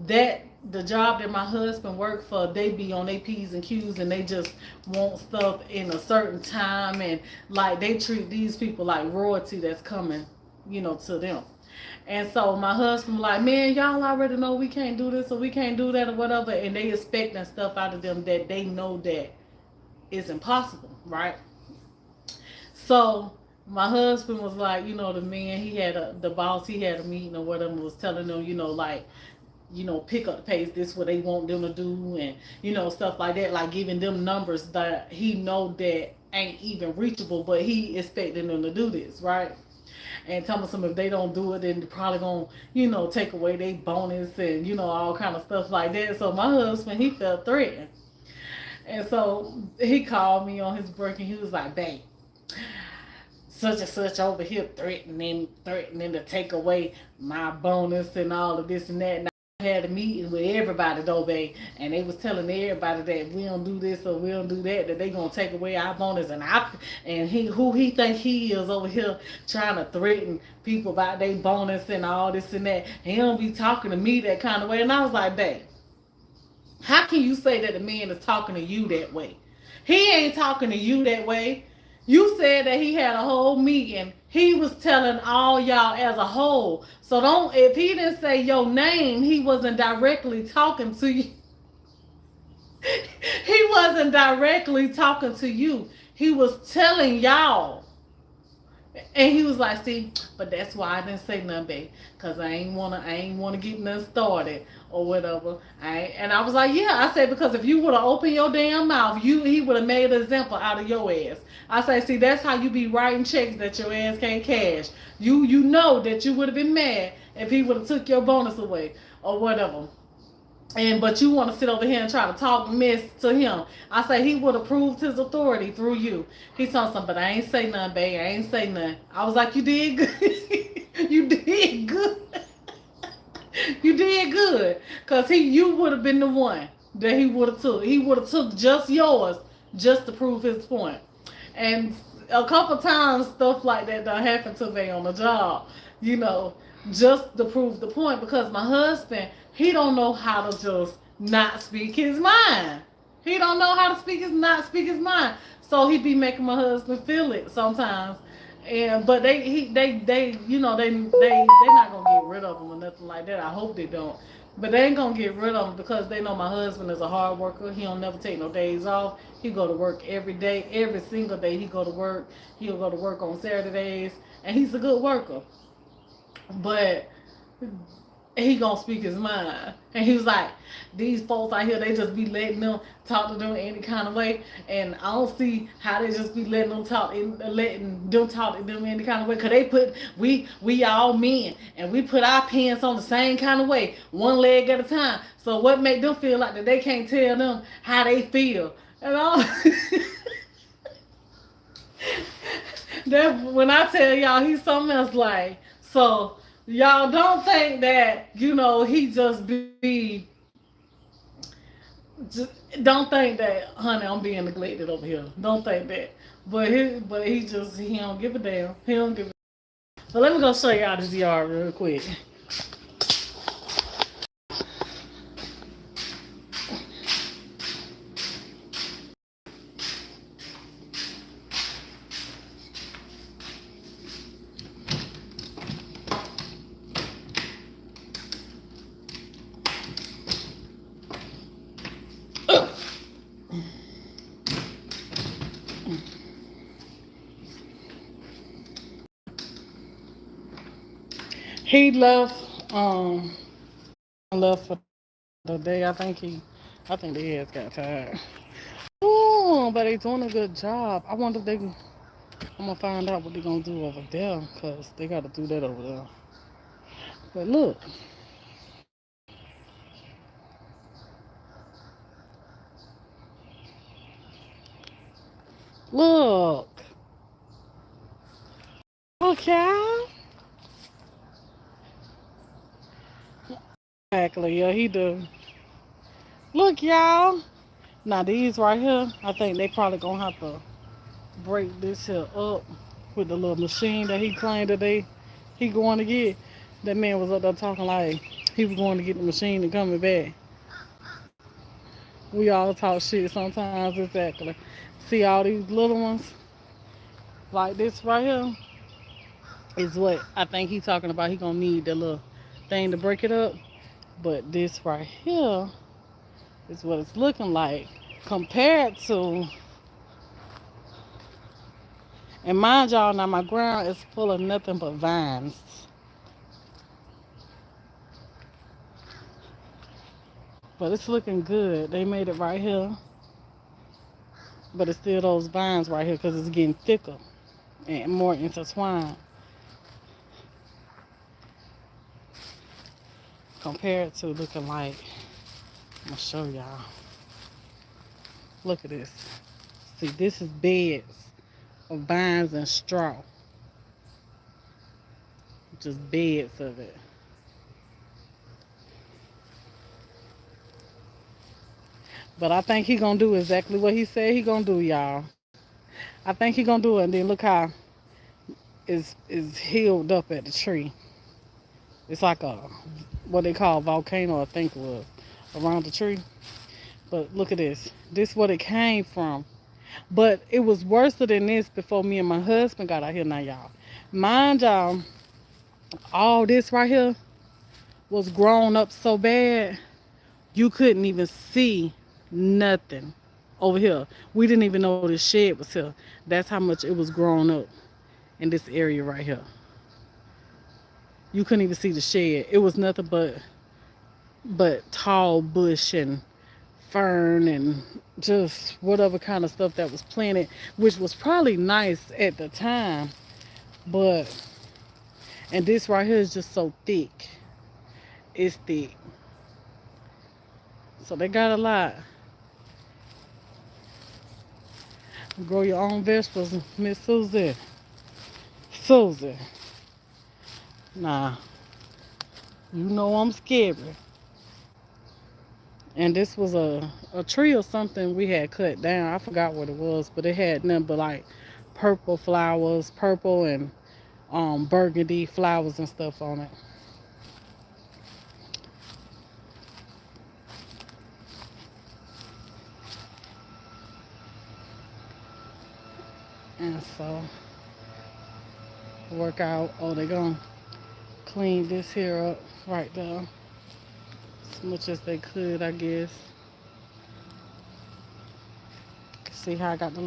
that the job that my husband worked for, they be on their P's and Q's and they just want stuff in a certain time, and like they treat these people like royalty that's coming, to them. And so my husband was like, man, y'all already know we can't do this or we can't do that or whatever, and they expecting stuff out of them that they know that is impossible, right? So my husband was like, the man, the boss, he had a meeting or whatever, was telling them, pick up the pace, this is what they want them to do, and stuff like that, like giving them numbers that he know that ain't even reachable, but he expecting them to do this, right? And telling them if they don't do it, then they're probably gonna, take away their bonus and, all kind of stuff like that. So my husband, he felt threatened. And so he called me on his break and he was like, babe, such and such over here threatening to take away my bonus and all of this and that. And I had a meeting with everybody though, babe, and they was telling everybody that we don't do this or we don't do that they gonna take away our bonus, and who he think he is over here trying to threaten people about their bonus and all this and that. He don't be talking to me that kind of way. And I was like, babe, how can you say that the man is talking to you that way? He ain't talking to you that way. You said that he had a whole meeting. He was telling all y'all as a whole. So if he didn't say your name, he wasn't directly talking to you. He wasn't directly talking to you. He was telling y'all. And he was like, see, but that's why I didn't say nothing, babe, because I ain't wanna get nothing started or whatever. And I was like, yeah. I said, because if you would have opened your damn mouth, he would have made an example out of your ass. I say, see, that's how you be writing checks that your ass can't cash. You know that you would have been mad if he would have took your bonus away or whatever. But you want to sit over here and try to talk mess to him. I say he would have proved his authority through you. He told something, but I ain't say nothing, babe. I ain't say nothing. I was like, you did good. You did good. You did good. Because you would have been the one that he would have took. He would have took just yours just to prove his point. And a couple times stuff like that done happened to me on the job, just to prove the point, because my husband, he don't know how to just not speak his mind. He don't know how to not speak his mind. So he be making my husband feel it sometimes. But they not gonna get rid of him or nothing like that. I hope they don't. But they ain't gonna get rid of him because they know my husband is a hard worker. He don't never take no days off. He go to work every day, every single day he go to work. He'll go to work on Saturdays, and he's a good worker. But he gonna speak his mind. And he was like, these folks out here, they just be letting them talk to them any kind of way. And I don't see how they just be letting them talk to them any kind of way. Cause we all men, and we put our pants on the same kind of way, one leg at a time. So what make them feel like that they can't tell them how they feel? And all that when I tell y'all he's something else, like, so y'all don't think that, he just be, don't think that, honey, I'm being neglected over here. Don't think that. But he don't give a damn. He don't give a damn. So let me go show y'all this yard real quick. He left. Left for the day. I think the heads got tired. Oh, but they doing a good job. I wonder if they. I'm gonna find out what they gonna do over there, cause they gotta do that over there. But look, look, look, y'all. Exactly, yeah, he do. Look, y'all. Now these right here, I think they probably gonna have to break this here up with the little machine that he claimed that he going to get. That man was up there talking like he was going to get the machine and coming back. We all talk shit sometimes, exactly. See all these little ones like this right here is what I think he talking about. He gonna need the little thing to break it up. But this right here is what it's looking like compared to. And mind y'all, now my ground is full of nothing but vines. But it's looking good. They made it right here. But it's still those vines right here because it's getting thicker and more intertwined compared to looking like, I'm going to show y'all. Look at this. See, this is beds of vines and straw. Just beds of it. But I think he gonna do exactly what he said he gonna do, y'all. I think he gonna do it, and then look how is healed up at the tree. It's like a what they call a volcano, I think it was, around the tree. But look at this. This is what it came from. But it was worse than this before me and my husband got out here now, y'all. Mind y'all, all this right here was grown up so bad you couldn't even see nothing over here. We didn't even know the shed was here. That's how much it was grown up in this area right here. You couldn't even see the shed. It was nothing but tall bush and fern and just whatever kind of stuff that was planted, which was probably nice at the time. But and this right here is just so thick. It's thick. So they got a lot. Grow your own vegetables, Miss Susie. Susie. Nah, you know I'm scary. And this was a tree or something we had cut down. I forgot what it was, but it had nothing but like purple flowers, purple and burgundy flowers and stuff on it. And so work out. Oh, they gonna clean this here up right there as much as they could, I guess. See how I got the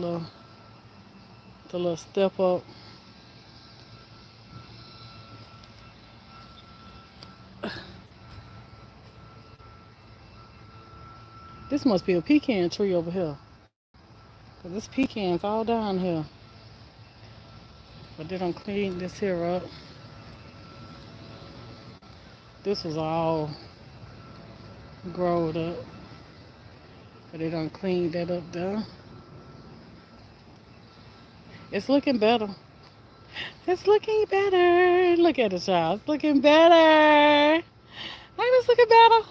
little step up. This must be a pecan tree over here. Cause there's pecans all down here. But they don't clean this here up. This was all growed up. But they don't clean that up there. It's looking better. It's looking better. Look at it, y'all. It's looking better. Ain't it's looking better?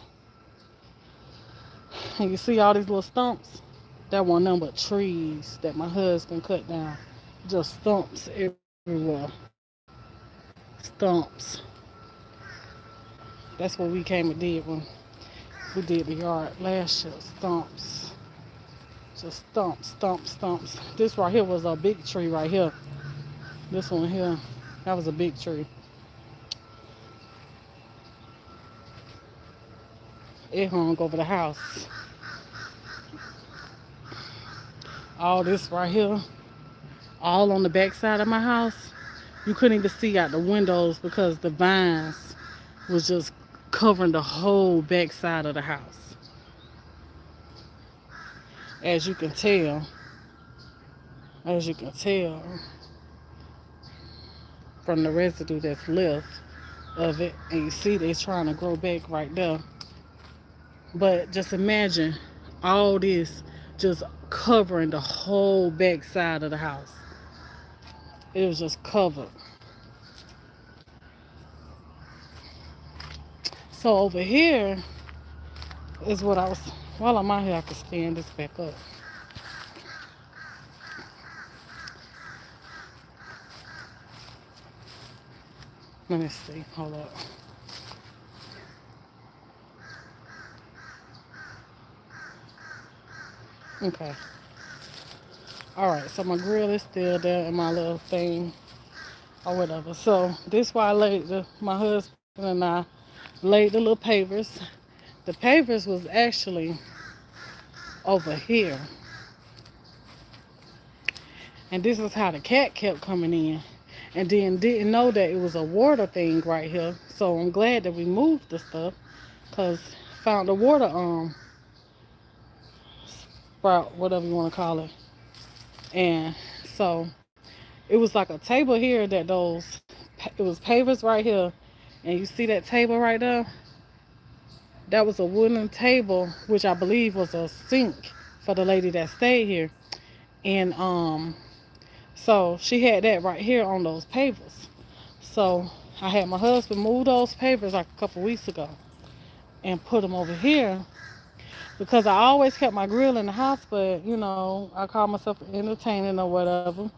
And you see all these little stumps? That one number of trees that my husband cut down. Just stumps everywhere. Stumps. That's what we came and did when we did the yard last year. Stumps. Just stumps, stumps, stumps. This right here was a big tree right here. This one here, that was a big tree. It hung over the house. All this right here, all on the back side of my house, you couldn't even see out the windows because the vines was just covering the whole back side of the house. As you can tell, as you can tell from the residue that's left of it, and you see they're trying to grow back right there. But just imagine all this just covering the whole back side of the house. It was just covered. So over here is what I was, while I'm out here, I can stand this back up. Let me see, hold up. Okay. All right, so my grill is still there in my little thing or whatever. So this why I laid my husband and I laid the little pavers. The pavers was actually over here. And this is how the cat kept coming in. And then didn't know that it was a water thing right here. So I'm glad that we moved the stuff. Cause found the water sprout, whatever you want to call it. And so it was like a table here that it was pavers right here. And you see that table right there? That was a wooden table, which I believe was a sink for the lady that stayed here. And so she had that right here on those pavers. So I had my husband move those pavers like a couple weeks ago and put them over here because I always kept my grill in the house, but you know, I call myself entertaining or whatever,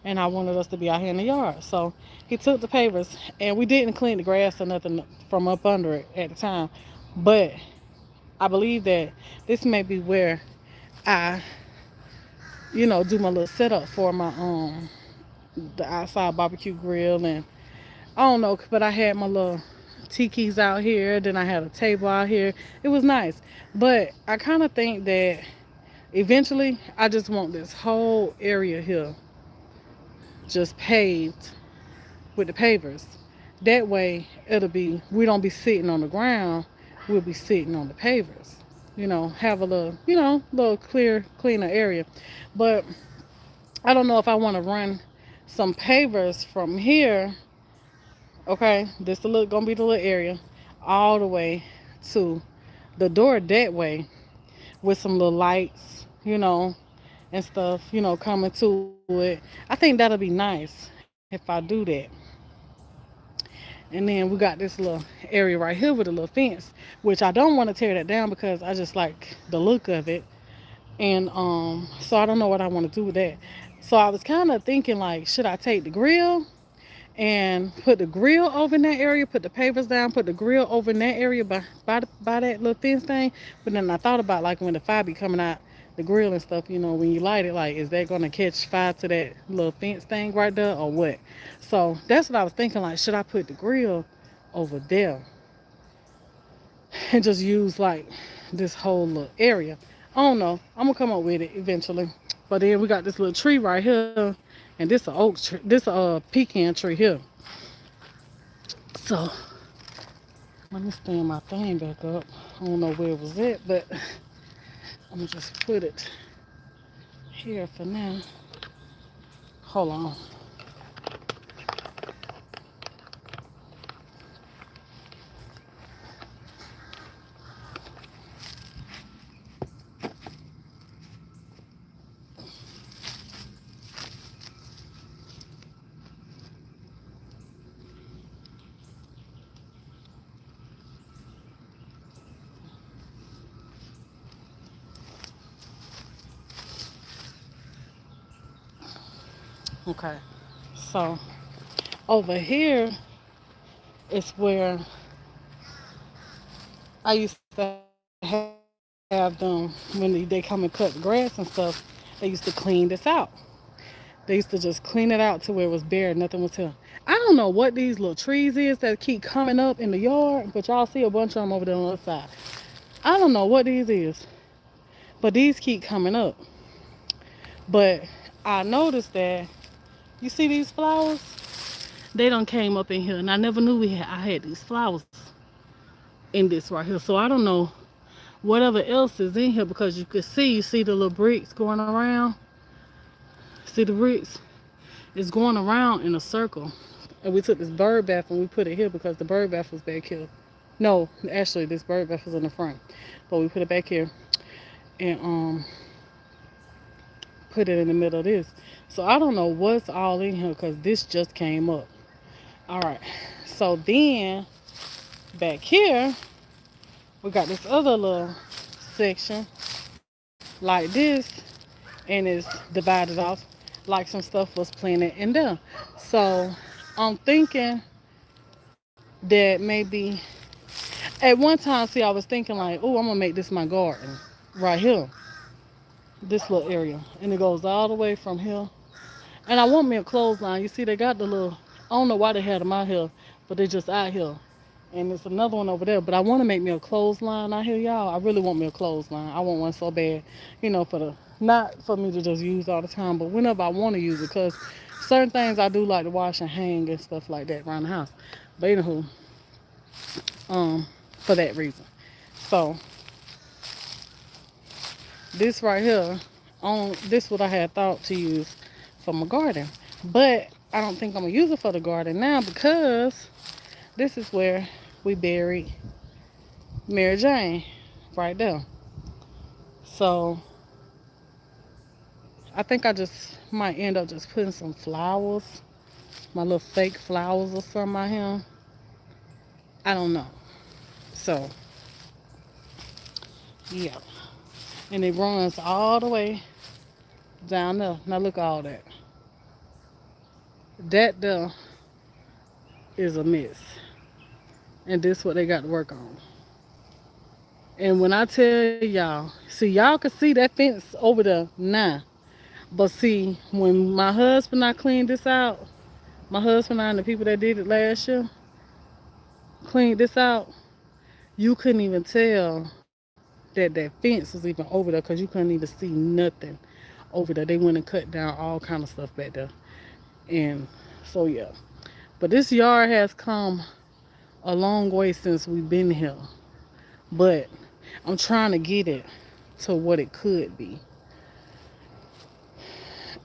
and I wanted us to be out here in the yard. So he took the pavers, and we didn't clean the grass or nothing from up under it at the time, but I believe that this may be where I, do my little setup for my the outside barbecue grill. And I don't know, but I had my little tikis out here, then I had a table out here. It was nice, but I kind of think that eventually I just want this whole area here just paved with the pavers. That way we don't be sitting on the ground, we'll be sitting on the pavers. Have a little, little cleaner area. But I don't know if I want to run some pavers from here. Okay, this gonna be the little area all the way to the door that way with some little lights, and stuff, coming to it. I think that'll be nice if I do that. And then we got this little area right here with a little fence, which I don't want to tear that down because I just like the look of it. And so I don't know what I want to do with that. So I was kind of thinking like, should I take the grill and put the grill over in that area, put the pavers down, put the grill over in that area by that little fence thing. But then I thought about like when the fire be coming out the grill and stuff, when you light it, like is that gonna catch fire to that little fence thing right there or what? So that's what I was thinking, like should I put the grill over there and just use like this whole little area? I don't know. I'm gonna come up with it eventually. But then we got this little tree right here, and this a oak tree, this a pecan tree here. So let me stand my thing back up. I don't know where it was at, but I'm gonna just put it here for now. Hold on. Okay. So over here is where I used to have them when they come and cut the grass and stuff. They used to clean this out. They used to just clean it out to where it was bare, nothing was here. I don't know what these little trees is that keep coming up in the yard, but y'all see a bunch of them over there on the other side. I don't know what these is, but these keep coming up. But I noticed that you see these flowers? They done came up in here, and I never knew I had these flowers. in this right here. So I don't know whatever else is in here because you see the little bricks going around. See the bricks? It's going around in a circle. And we took this bird bath and we put it here because the bird bath was back here. No, actually this bird bath was in the front. But we put it back here and put it in the middle of this. So I don't know what's all in here because this just came up. Alright. So then back here we got this other little section like this, and it's divided off like some stuff was planted in there. So I'm thinking that maybe at one time, see, I was thinking like, oh, I'm gonna make this my garden right here, this little area, and it goes all the way from here. And I want me a clothesline. You see, they got the little. I don't know why they had them out here, but they just out here. And there's another one over there. But I want to make me a clothesline out here, y'all. I really want me a clothesline. I want one so bad, for the not for me to just use all the time, but whenever I want to use it, because certain things I do like to wash and hang and stuff like that around the house. But anywho, for that reason. So this right here, this what I had thought to use for my garden, but I don't think I'm gonna use it for the garden now because this is where we buried Mary Jane, right there. So I think I just might end up just putting some flowers, my little fake flowers or something out here. I don't know. So yeah, and it runs all the way down there. Now look at all that. That there is a mess. And this what they got to work on. And when I tell y'all, see, y'all can see that fence over there now. But see, when my husband and I cleaned this out, my husband and I and the people that did it last year cleaned this out, you couldn't even tell that fence was even over there because you couldn't even see nothing over there. They went and cut down all kind of stuff back there. And so, yeah. But this yard has come a long way since we've been here. But I'm trying to get it to what it could be.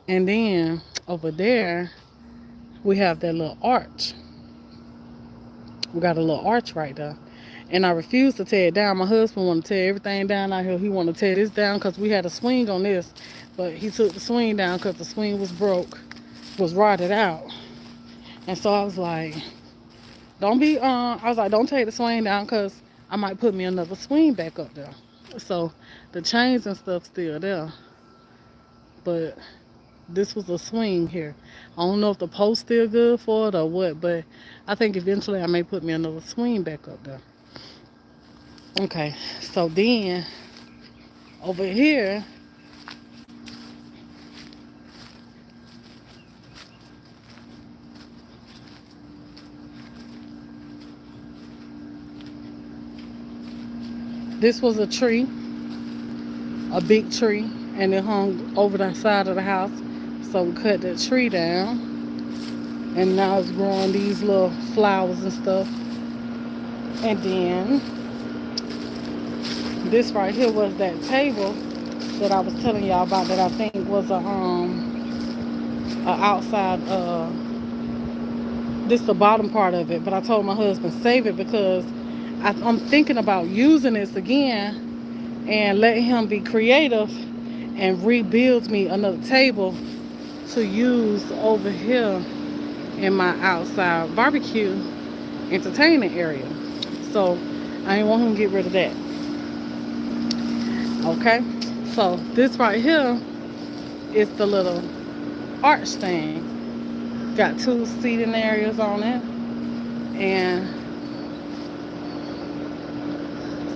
And then over there, we have that little arch. We got a little arch right there. And I refuse to tear it down. My husband want to tear everything down out here. He want to tear this down because we had a swing on this. But he took the swing down because the swing was broke, was rotted out. And so I was like, don't take the swing down because I might put me another swing back up there. So the chains and stuff still there. But this was a swing here. I don't know if the post still good for it or what, but I think eventually I may put me another swing back up there. Okay, so then over here, this was a tree, a big tree, and it hung over the side of the house. So we cut that tree down, and now it's growing these little flowers and stuff. And then this right here was that table that I was telling y'all about that I think was a outside this the bottom part of it, but I told my husband save it because I'm thinking about using this again and letting him be creative and rebuild me another table to use over here in my outside barbecue entertainment area. So I didn't want him to get rid of that. Okay, so this right here is the little arch thing. Got 2 seating areas on it. And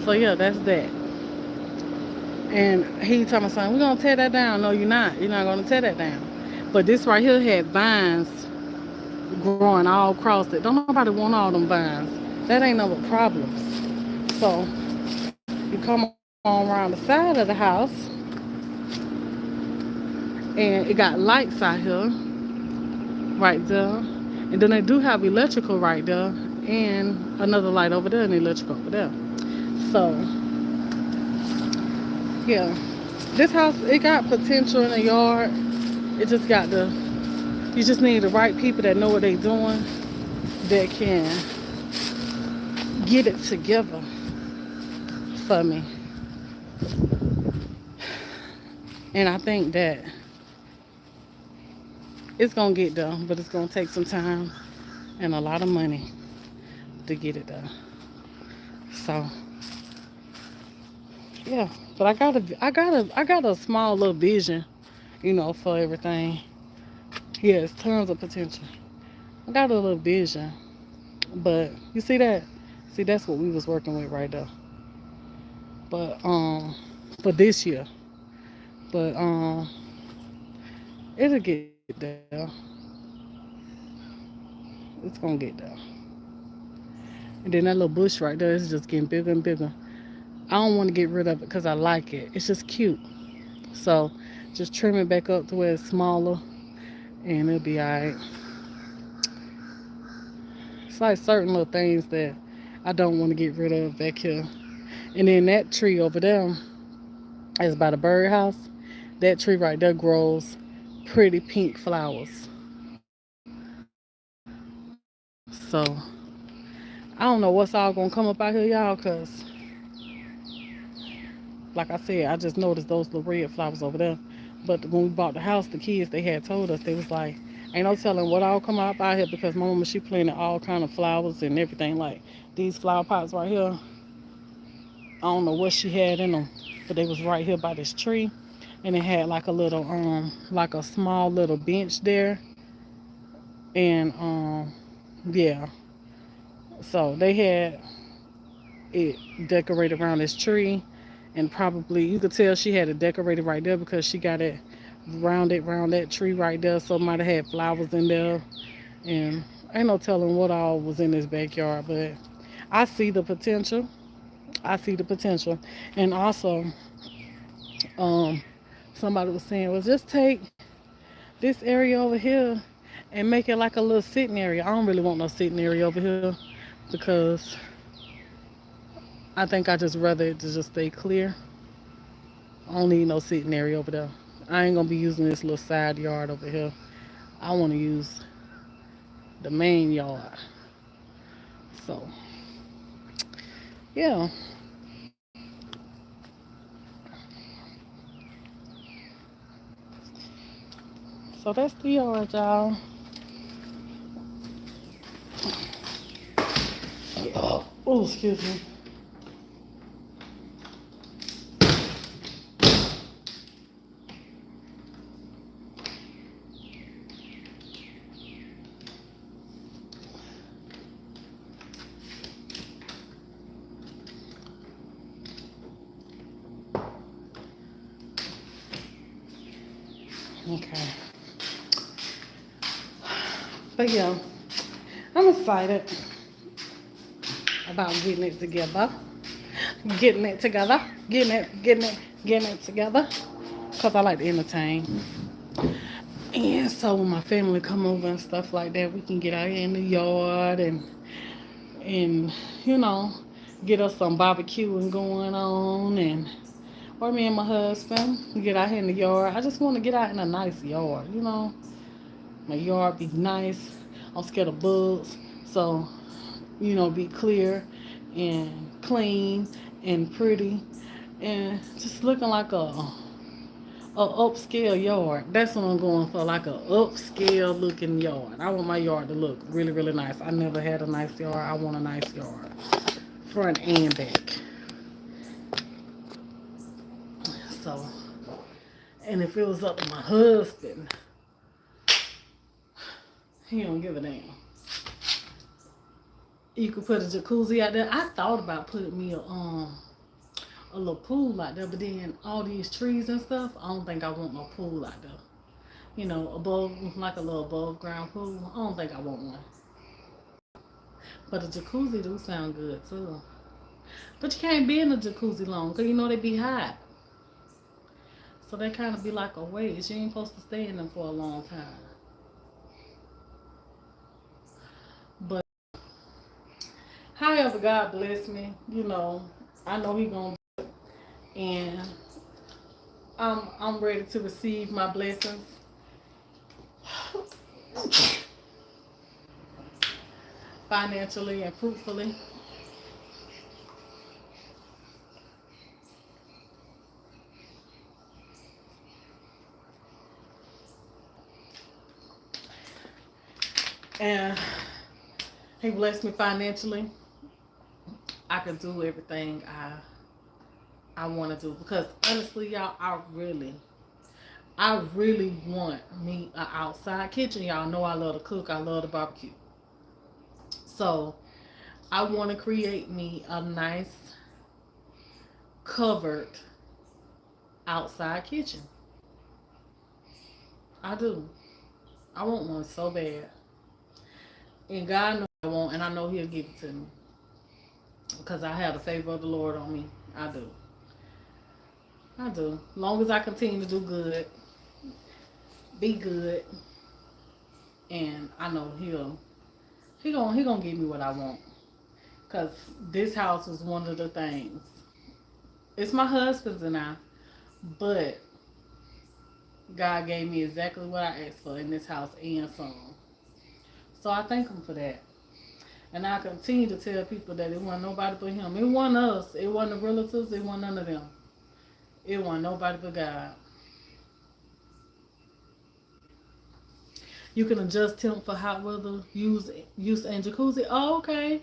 so yeah, that's that. And he told me something, we're gonna tear that down. No, you're not. You're not gonna tear that down. But this right here had vines growing all across it. Don't nobody want all them vines. That ain't no problem. So you come on around the side of the house, and it got lights out here, right there. And then they do have electrical right there. and another light over there and electric over there. So yeah, this house, it got potential in the yard. It just got the, you just need the right people that know what they doing, that can get it together for me. And I think that it's gonna get done, but it's gonna take some time and a lot of money to get it done. So yeah, but I got a small little vision, for everything. Yes, tons of potential. I got a little vision, but you see that? See, that's what we was working with right there. But for this year, but it'll get there. It's gonna get there. And then that little bush right there is just getting bigger and bigger. I don't want to get rid of it because I like it. It's just cute. So just trim it back up to where it's smaller, and it'll be alright. It's like certain little things that I don't want to get rid of back here. And then that tree over there is by the birdhouse. That tree right there grows pretty pink flowers. So I don't know what's all gonna come up out here, y'all, cause like I said, I just noticed those little red flowers over there. But when we bought the house, the kids, they had told us, they was like, ain't no telling what all come up out here, because my mama, she planted all kind of flowers and everything. Like these flower pots right here, I don't know what she had in them, but they was right here by this tree, and it had like a little like a small little bench there, and yeah, so they had it decorated around this tree, and probably you could tell she had it decorated right there because she got it rounded around that tree right there. So might have had flowers in there, and ain't no telling what all was in this backyard, but I see the potential. I see the potential. And also, um, somebody was saying, well, just take this area over here and make it like a little sitting area. I don't really want no sitting area over here because I think I just rather it to just stay clear. I don't need no sitting area over there. I ain't gonna be using this little side yard over here. I want to use the main yard. So yeah, so that's the yard, y'all. Oh, excuse me. Okay, but yeah, I'm excited about getting it together, getting it together, getting it together, cause I like to entertain. And so when my family come over and stuff like that, we can get out here in the yard and you know get us some barbecuing going on, and or me and my husband get out here in the yard. I just want to get out in a nice yard. My yard be nice. I'm scared of bugs, so be clear and clean and pretty and just looking like a upscale yard. That's what I'm going for, like a upscale looking yard. I want my yard to look really, really nice. I never had a nice yard. I want a nice yard, front and back. So, and if it was up to my husband, he don't give a damn. You could put a jacuzzi out there. I thought about putting me a little pool out there, but then all these trees and stuff, I don't think I want no pool out there. Above, like a little above ground pool. I don't think I want one. But a jacuzzi do sound good too. But you can't be in a jacuzzi long because they be hot. So they kind of be like a waste. You ain't supposed to stay in them for a long time. But However, God bless me. I know He gonna, and I'm ready to receive my blessings financially and fruitfully. And He blessed me financially. I can do everything I want to do because honestly, y'all, I really want me an outside kitchen. Y'all know I love to cook. I love to barbecue. So I want to create me a nice covered outside kitchen. I do. I want one so bad. And God knows I want, and I know He'll give it to me because I have the favor of the Lord on me. I do. I do. Long as I continue to do good, be good, and I know he gonna give me what I want. Cause this house was one of the things. It's my husband's and I, but God gave me exactly what I asked for in this house and some. So I thank Him for that. And I continue to tell people that it wasn't nobody but Him. It wasn't us. It wasn't the relatives. It wasn't none of them. It wasn't nobody but God. You can adjust temp for hot weather, use and jacuzzi. Oh, okay.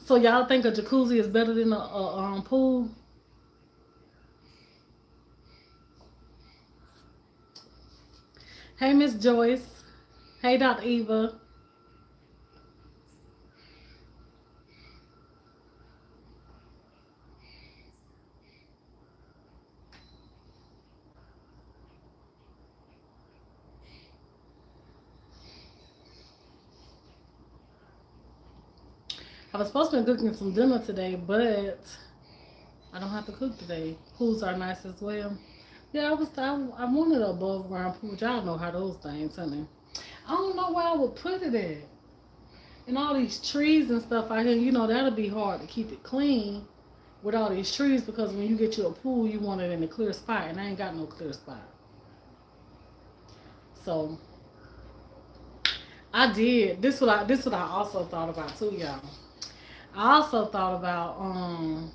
So y'all think a jacuzzi is better than a pool? Hey, Miss Joyce. Hey, Dr. Eva. I was supposed to be cooking some dinner today, but I don't have to cook today. Pools are nice as well. Yeah, I wanted a above ground pool. Y'all know how those things, honey. I don't know where I would put it at. And all these trees and stuff out here, that'll be hard to keep it clean with all these trees because when you get you a pool, you want it in a clear spot, and I ain't got no clear spot. So I did. This what I also thought about too, y'all. I also thought about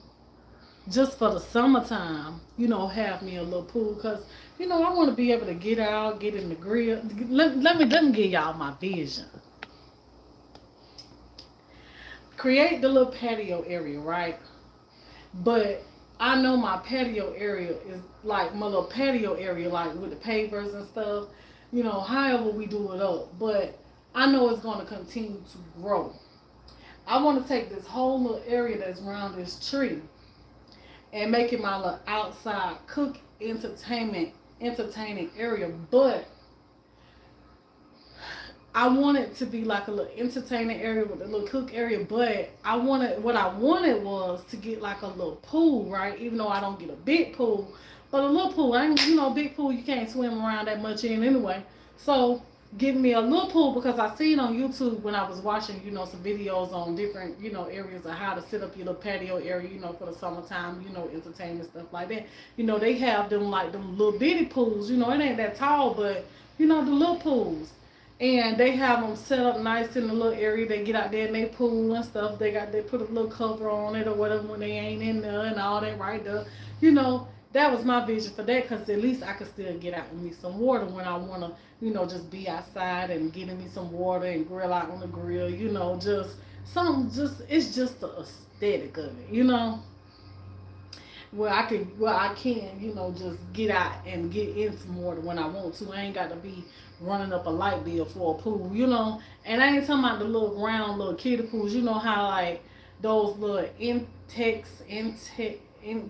just for the summertime, have me a little pool because I want to be able to get out, get in the grill. Let me give y'all my vision. Create the little patio area, right? But I know my patio area is like my little patio area, like with the pavers and stuff. However we do it up, but I know it's going to continue to grow. I want to take this whole little area that's around this tree and make it my little outside cook entertaining area. But I want it to be like a little entertaining area with a little cook area. But what I wanted was to get like a little pool, right? Even though I don't get a big pool, but a little pool. I ain't, big pool you can't swim around that much in anyway. So give me a little pool because I seen on YouTube when I was watching, some videos on different, areas of how to set up your little patio area, for the summertime, entertainment stuff like that. They have them like them little bitty pools, it ain't that tall, but the little pools. And they have them set up nice in the little area. They get out there and they pool and stuff. They put a little cover on it or whatever when they ain't in there and all that right there. That was my vision for that because at least I could still get out with me some water when I want to, just be outside and getting me some water and grill out on the grill, just something, it's just the aesthetic of it, where I can, just get out and get in some water when I want to. I ain't got to be running up a light bill for a pool, And I ain't talking about the little round little kiddie pools. You know how like those little in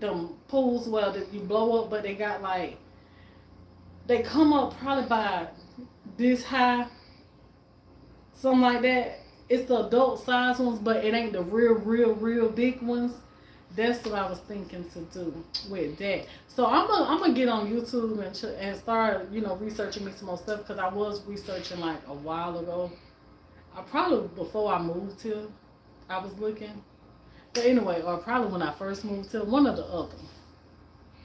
them pools where that you blow up, but they got like they come up probably by this high, something like that. It's the adult size ones, but it ain't the real big ones. That's what I was thinking to do with that. So I'm gonna get on YouTube and start researching me some more stuff because I was researching like a while ago. I probably before I moved here, I was looking. But anyway, or probably when I first moved here, one or the other.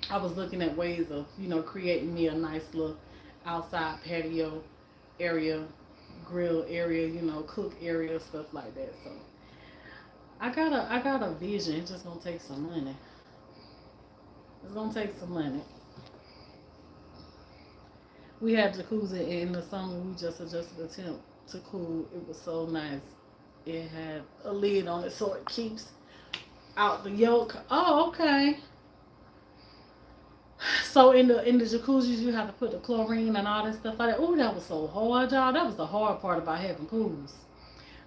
I was looking at ways of, creating me a nice little outside patio area, grill area, cook area, stuff like that. So I got a vision. It's just gonna take some money. It's gonna take some money. We had jacuzzi in the summer. We just adjusted the temp to cool. It was so nice. It had a lid on it so it keeps out the yolk. Oh, okay. So in the jacuzzis you have to put the chlorine and all that stuff like that. Oh, that was so hard, y'all. That was the hard part about having pools.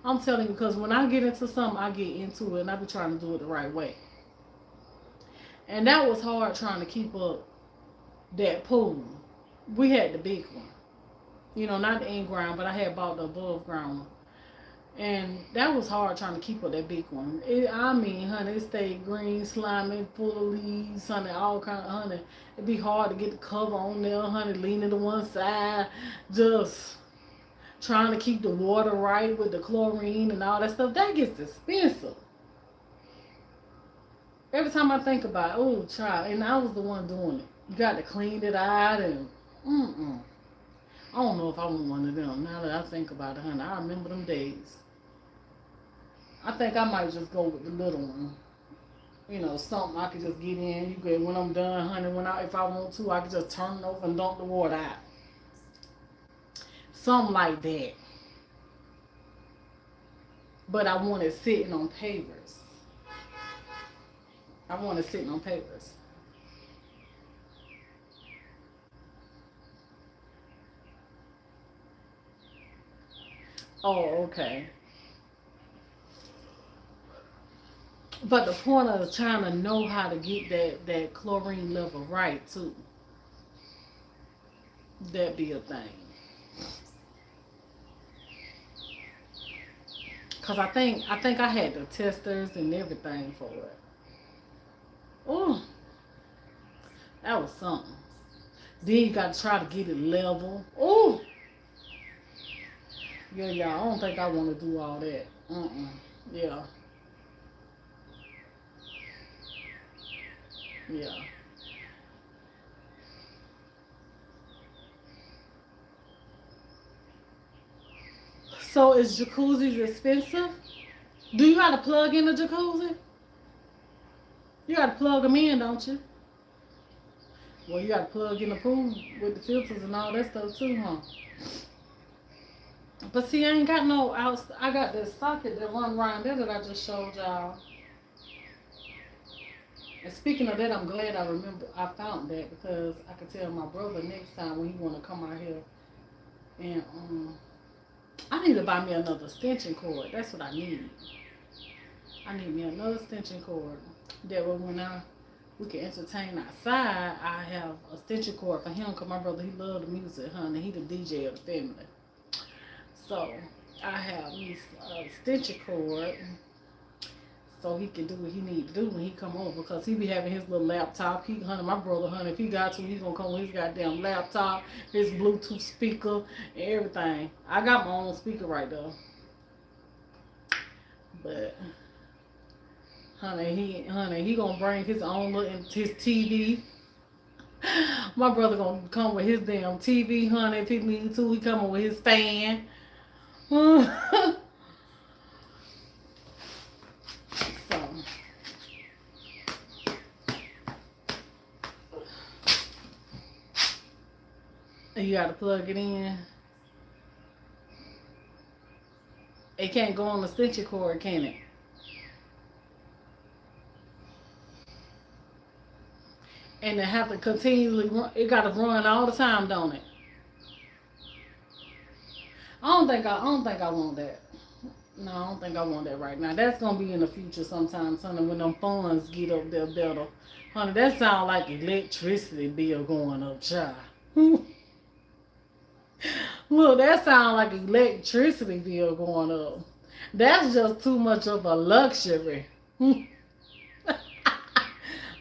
I'm telling you, because when I get into something, I get into it and I be trying to do it the right way. And that was hard trying to keep up that pool. We had the big one. Not the in ground, but I had bought the above ground one. And that was hard trying to keep up that big one. Honey, it stayed green, slimy, full of leaves, honey, all kind of honey. It'd be hard to get the cover on there, honey, leaning to one side, just trying to keep the water right with the chlorine and all that stuff. That gets expensive. Every time I think about it, oh, child, and I was the one doing it. You got to clean it out and, I don't know if I want one of them. Now that I think about it, honey, I remember them days. I think I might just go with the little one. Something I could just get in. You could, when I'm done, honey, if I want to, I could just turn it over and dump the water out. Something like that. But I want it sitting on pavers. I want it sitting on pavers. Oh, okay. But the point of trying to know how to get that chlorine level right too. That be a thing. Cause I think I had the testers and everything for it. Oh, that was something. Then you got to try to get it level. Oh, yeah, y'all. I don't think I want to do all that. Yeah. Yeah. So is jacuzzis expensive? Do you got to plug in a jacuzzi? You got to plug them in, don't you? Well, you got to plug in the pool with the filters and all that stuff too, huh? But see, I ain't got no I got this socket that run around there that I just showed y'all. And speaking of that, I'm glad I found that because I could tell my brother next time when he want to come out here. And I need to buy me another extension cord. That's what I need. I need me another extension cord. That way when we can entertain outside, I have a extension cord for him because my brother, he love the music, honey. He the DJ of the family. So I have me an extension cord so he can do what he need to do when he come over because he be having his little laptop. My brother, if he got to, he gonna come with his goddamn laptop, his Bluetooth speaker, and everything. I got my own speaker right there. But he gonna bring his own his TV. My brother gonna come with his damn TV, honey. If he need to, he coming with his fan. So you gotta plug it in. It can't go on the extension cord, can it? And it have to continually run. It gotta run all the time, don't it? I don't think I want that. No, I don't think I want that right now. That's gonna be in the future sometime, honey, when them funds get up there better. Honey, that sound like electricity bill going up, child. Look, that sound like electricity bill going up. That's just too much of a luxury.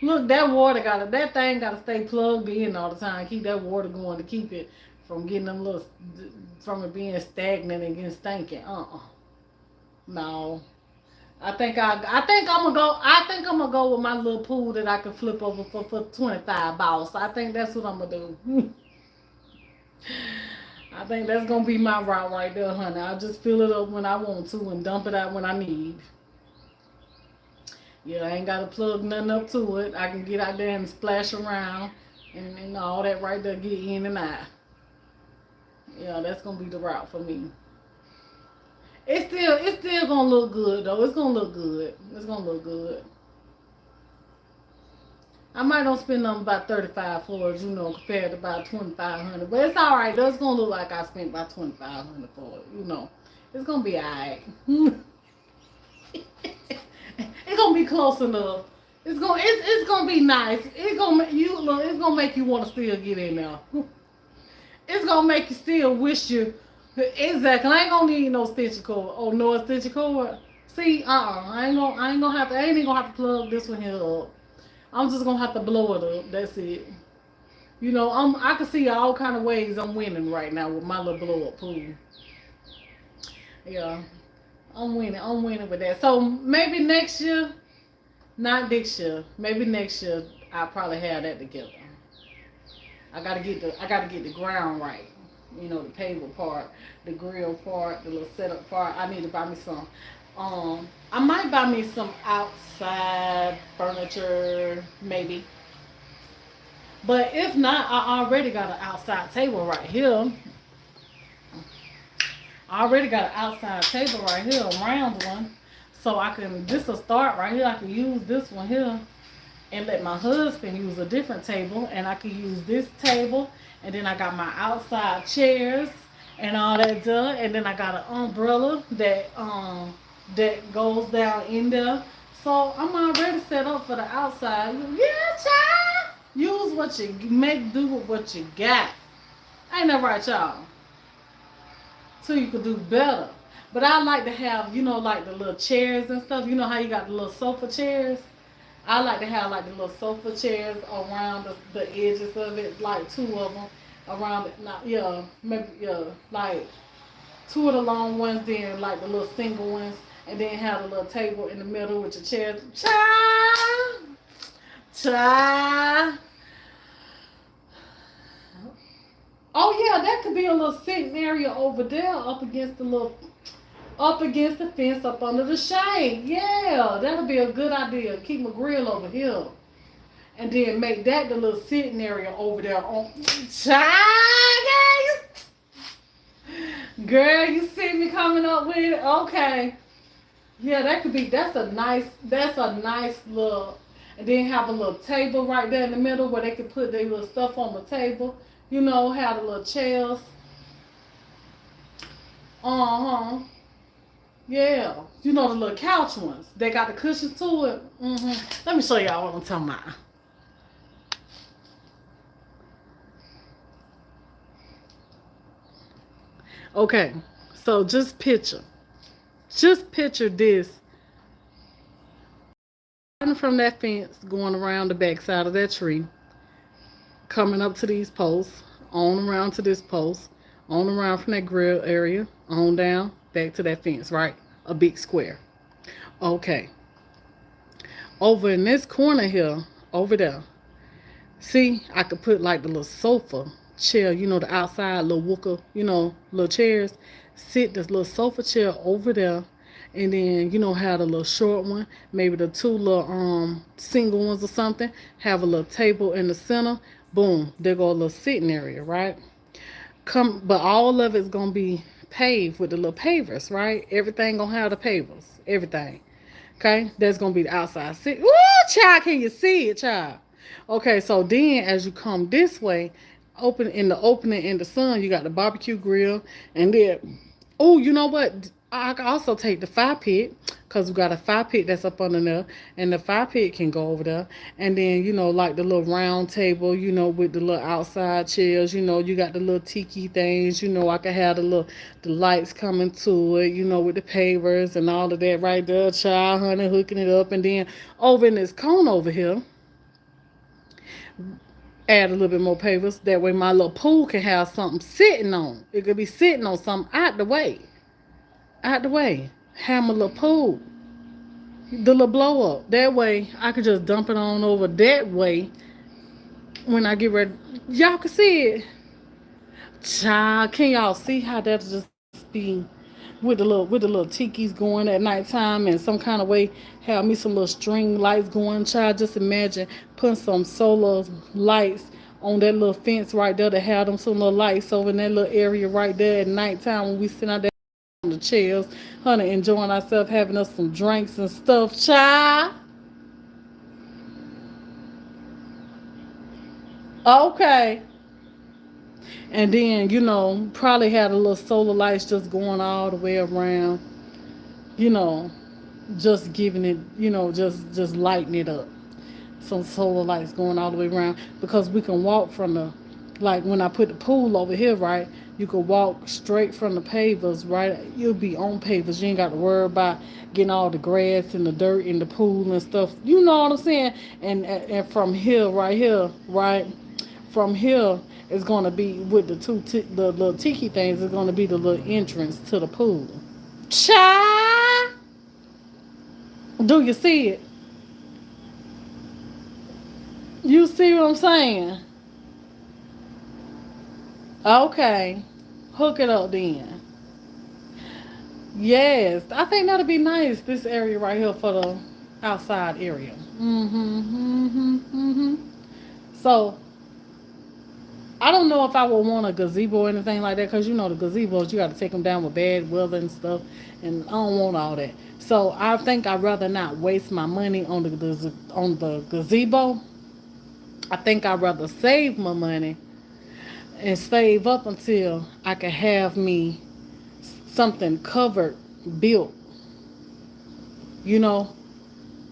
Look, that thing gotta stay plugged in all the time. Keep that water going to keep it from getting them little, from it being stagnant and getting stinking. No. I think I'm gonna go with my little pool that I can flip over for 25 balls. I think that's what I'm gonna do. I think that's gonna be my route right there, honey. I'll just fill it up when I want to and dump it out when I need. Yeah, I ain't gotta plug nothing up to it. I can get out there and splash around and all that right there, get in and out. Yeah, that's gonna be the route for me. It's still gonna look good though. It's gonna look good. It's gonna look good. I might don't spend nothing about 35 for it, compared to about 2,500. But it's all right. It's gonna look like I spent about 2,500 for it. It's gonna be all right. It's gonna be close enough. It's gonna be nice. It's gonna make you want to still get in there. It's gonna make you still wish you. Exactly. I ain't gonna need no stitching cord. Oh no, a stitching cord. See, I ain't even gonna have to plug this one here up. I'm just gonna have to blow it up. That's it. I can see all kind of ways I'm winning right now with my little blow up pool. Yeah, I'm winning. I'm winning with that. So maybe next year, not this year. Maybe next year I'll probably have that together. I gotta get the ground right. The table part, the grill part, the little setup part. I need to buy me some. I might buy me some outside furniture, maybe. But if not, I already got an outside table right here. I already got an outside table right here, a round one. So this will start right here. I can use this one here and let my husband use a different table. And I can use this table. And then I got my outside chairs and all that done. And then I got an umbrella that goes down in there. So I'm already set up for the outside. Yeah, child. Use what you do with what you got. Ain't that right, y'all? So you can do better. But I like to have, like the little chairs and stuff. You know how you got the little sofa chairs? I like to have like the little sofa chairs around the edges of it, like 2 of them around it. Like 2 of the long ones, then like the little single ones, and then have a little table in the middle with your chairs. Child. Oh yeah, that could be a little sitting area over there up against the fence up under the shade. Yeah, that'll be a good idea. Keep my grill over here. And then make that the little sitting area over there on child. Girl, you see me coming up with it? Okay. Yeah, that's a nice little, and then have a little table right there in the middle where they can put their little stuff on the table. Have the little chairs. Yeah, the little couch ones. They got the cushions to it. Let me show y'all what I'm talking about. Okay, so just picture this. From that fence, going around the back side of that tree, coming up to these posts, on around to this post, on around from that grill area, on down, back to that fence, right? A big square. Okay. Over in this corner here, over there, see, I could put like the little sofa chair, the outside little wooker, little chairs. Sit this little sofa chair over there, and then, have a little short one, maybe the 2 little single ones or something, have a little table in the center. Boom, there go a little sitting area, right? But all of it's gonna be paved with the little pavers, right? Everything gonna have the pavers, everything. Okay, that's gonna be the outside sit. Woo, child, can you see it, child? Okay, so then as you come this way, opening in the sun, you got the barbecue grill, and then, oh, you know what? I can also take the fire pit, because we got a fire pit that's up under there, and the fire pit can go over there. And then, like the little round table, with the little outside chairs, you got the little tiki things, I can have the lights coming to it, with the pavers and all of that right there, child, honey, hooking it up. And then over in this cone over here, Add a little bit more pavers. That way my little pool can have something sitting on. It could be sitting on something out the way. Out the way. Have my little pool. The little blow up. That way I could just dump it on over that way when I get ready. Y'all can see it. Child, can y'all see how that'll just be with the little tikis going at nighttime and some kind of way have me some little string lights going. Child, just imagine putting some solar lights on that little fence right there to have them some little lights over in that little area right there at nighttime when we sit out there on the chairs, honey, enjoying ourselves, having us some drinks and stuff. Child. Okay. And then, probably had a little solar lights just going all the way around, you know, just giving it, just lighting it up. Some solar lights going all the way around because we can walk from the, like when I put the pool over here, right? You could walk straight from the pavers, right? You'll be on pavers. You ain't got to worry about getting all the grass and the dirt in the pool and stuff. You know what I'm saying? And from here, right here, right? From here is going to be with the little tiki things. Is going to be the little entrance to the pool. Cha! Do you see it? You see what I'm saying? Okay. Hook it up then. Yes. I think that'll be nice, this area right here for the outside area. So, I don't know if I would want a gazebo or anything like that because the gazebos, you got to take them down with bad weather and stuff. And I don't want all that. So, I think I'd rather not waste my money on the gazebo. I think I'd rather save my money and save up until I can have me something covered, built, you know,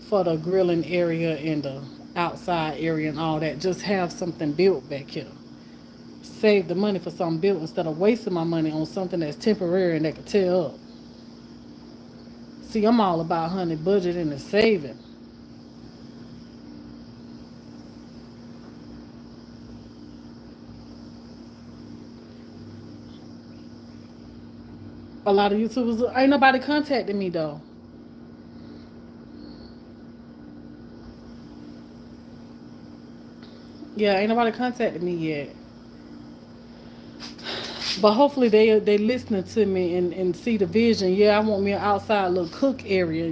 for the grilling area and the outside area and all that. Just have something built back here. Save the money for something built instead of wasting my money on something that's temporary and that can tear up. See, I'm all about, honey, budgeting and saving. A lot of YouTubers, ain't nobody contacted me though. Yeah, ain't nobody contacted me yet. But hopefully they listening to me and see the vision. Yeah, I want me an outside little cook area,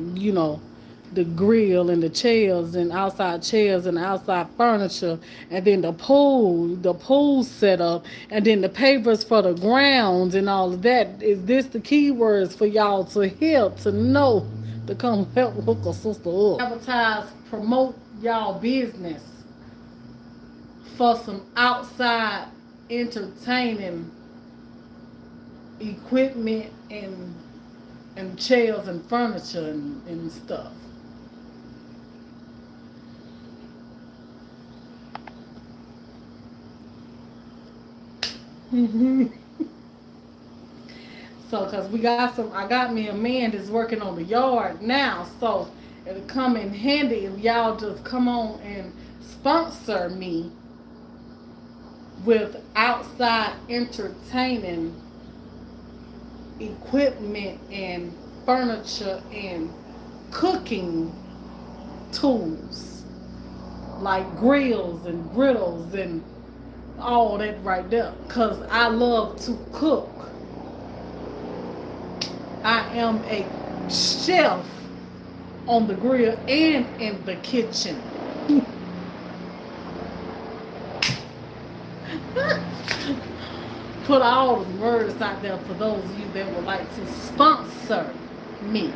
the grill and the chairs and outside chairs and outside furniture, and then the pool set up, and then the papers for the grounds and all of that. Is this the keywords for y'all to hear, to know, to come help hook a sister up? Advertise, promote y'all business for some outside entertaining equipment and chairs and furniture and stuff. So, cause I got me a man that's working on the yard now, so it'll come in handy if y'all just come on and sponsor me with outside entertaining equipment and furniture and cooking tools like grills and griddles and all that right there, because I love to cook. I am a chef on the grill and in the kitchen. Put all the words out there for those of you that would like to sponsor me.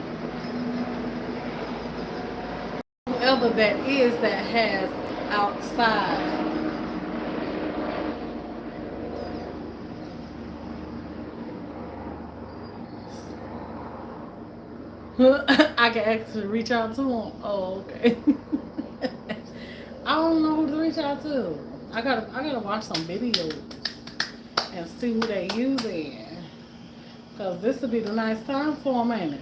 Whoever that is that has outside I can actually reach out to them. Oh, okay. I don't know who to reach out to. I gotta watch some videos and see who they using. Cause this would be the nice time for them, ain't it?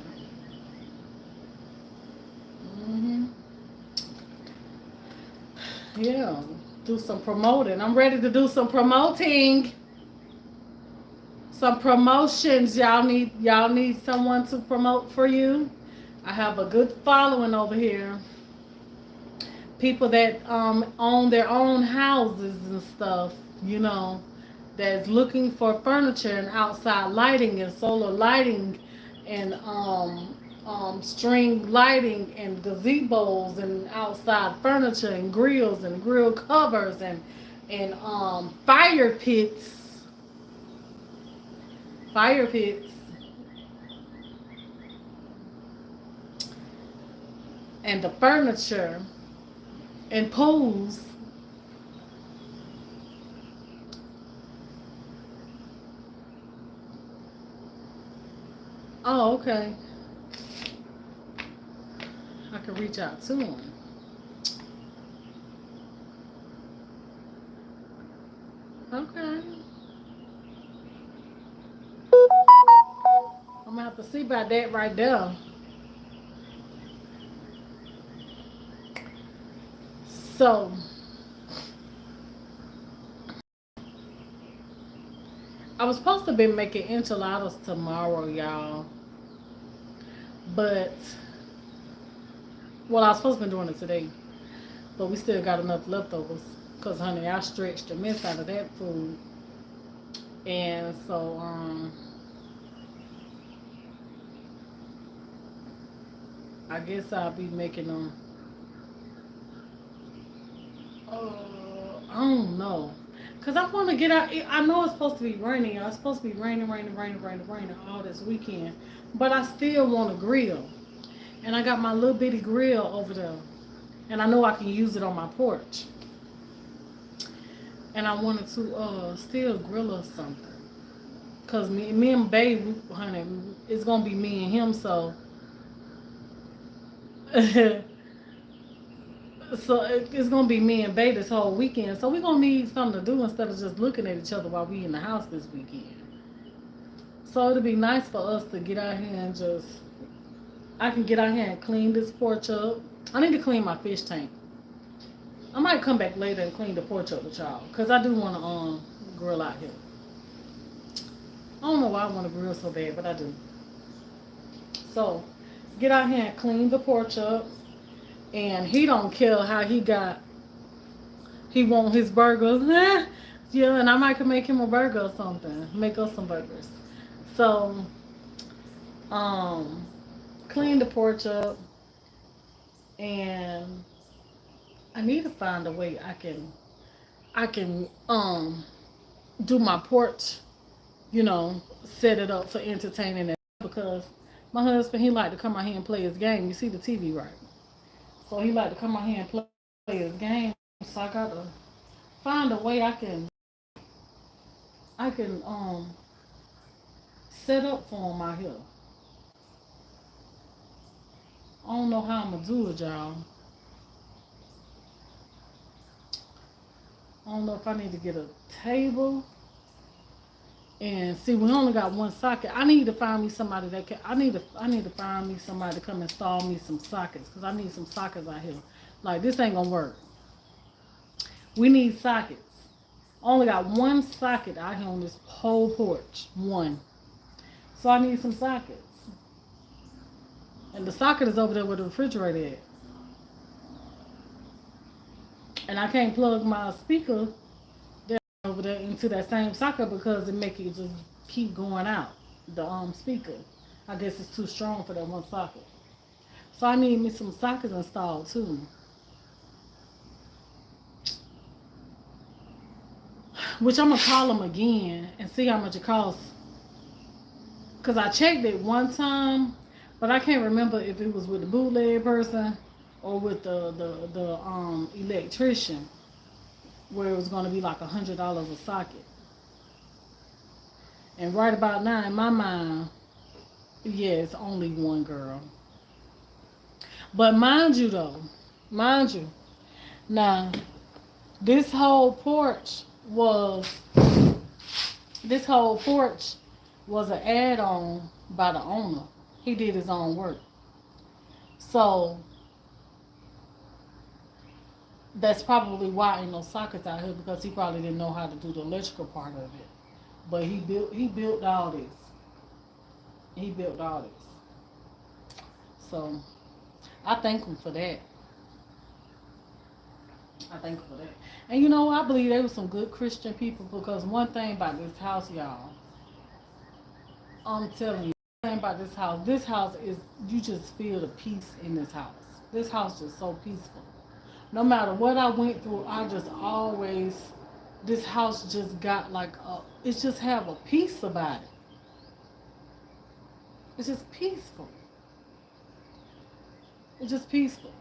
Yeah. do some promoting. I'm ready to do some promoting. Some promotions. Y'all need someone to promote for you. I have a good following over here. People that own their own houses and stuff, you know, that's looking for furniture and outside lighting and solar lighting and string lighting and gazebos and outside furniture and grills and grill covers and fire pits and the furniture and pools. Oh, okay. I can reach out to them. Okay. I'm gonna have to see about that right there. So I was supposed to be making enchiladas tomorrow, y'all. But well, I was supposed to be doing it today. But we still got enough leftovers. Cause honey, I stretched the mess out of that food. And so I guess I'll be making them. I don't know. Cause I want to get out. I know it's supposed to be raining. It's supposed to be raining all this weekend. But I still want to grill. And I got my little bitty grill over there. And I know I can use it on my porch. And I wanted to still grill or something. Cause me and Babe, honey, it's gonna be me and him. So, so it's gonna be me and Babe this whole weekend. So we're gonna need something to do instead of just looking at each other while we in the house this weekend. So it'll be nice for us to get out here and just. I can get out here and clean this porch up. I need to clean my fish tank. I might come back later and clean the porch up with y'all, cause I do want to grill out here. I don't know why I want to grill so bad, but I do. So, get out here and clean the porch up. And he don't care how he want his burgers. Yeah, and I might could make him a burger or something. Make us some burgers. So, um, clean the porch up. And I need to find a way I can do my porch, set it up for entertaining it because my husband he like to come out here and play his game. You see the TV right? So he like to come out here and play his game. So I gotta find a way I can set up for him out here. I don't know how I'm gonna do it, y'all. I don't know if I need to get a table. And see, we only got one socket. I need to find me somebody that can. I need to find me somebody to come install me some sockets because I need some sockets out here. Like this ain't gonna work. We need sockets. I only got one socket out here on this whole porch. One. So I need some sockets. And the socket is over there where the refrigerator at. And I can't plug my speaker over there into that same socket because it make it just keep going out. The speaker. I guess it's too strong for that one socket. So I need me some sockets installed too. Which I'm gonna call them again and see how much it costs. Cause I checked it one time, but I can't remember if it was with the bootleg person or with the electrician, where it was gonna be like $100 a socket. And right about now, in my mind, yeah, it's only one girl. But mind you, though, mind you, now this whole porch was this whole porch was an add-on by the owner. He did his own work. So That's probably why ain't no sockets out here because he probably didn't know how to do the electrical part of it. But he built all this. He built all this. So I thank him for that. I thank him for that. And you know, I believe they were some good Christian people because one thing about this house, y'all, I'm telling you, one thing about this house is you just feel the peace in this house. This house is so peaceful. No matter what I went through, I just always, this house just got like it just have a peace about it. It's just peaceful. It's just peaceful.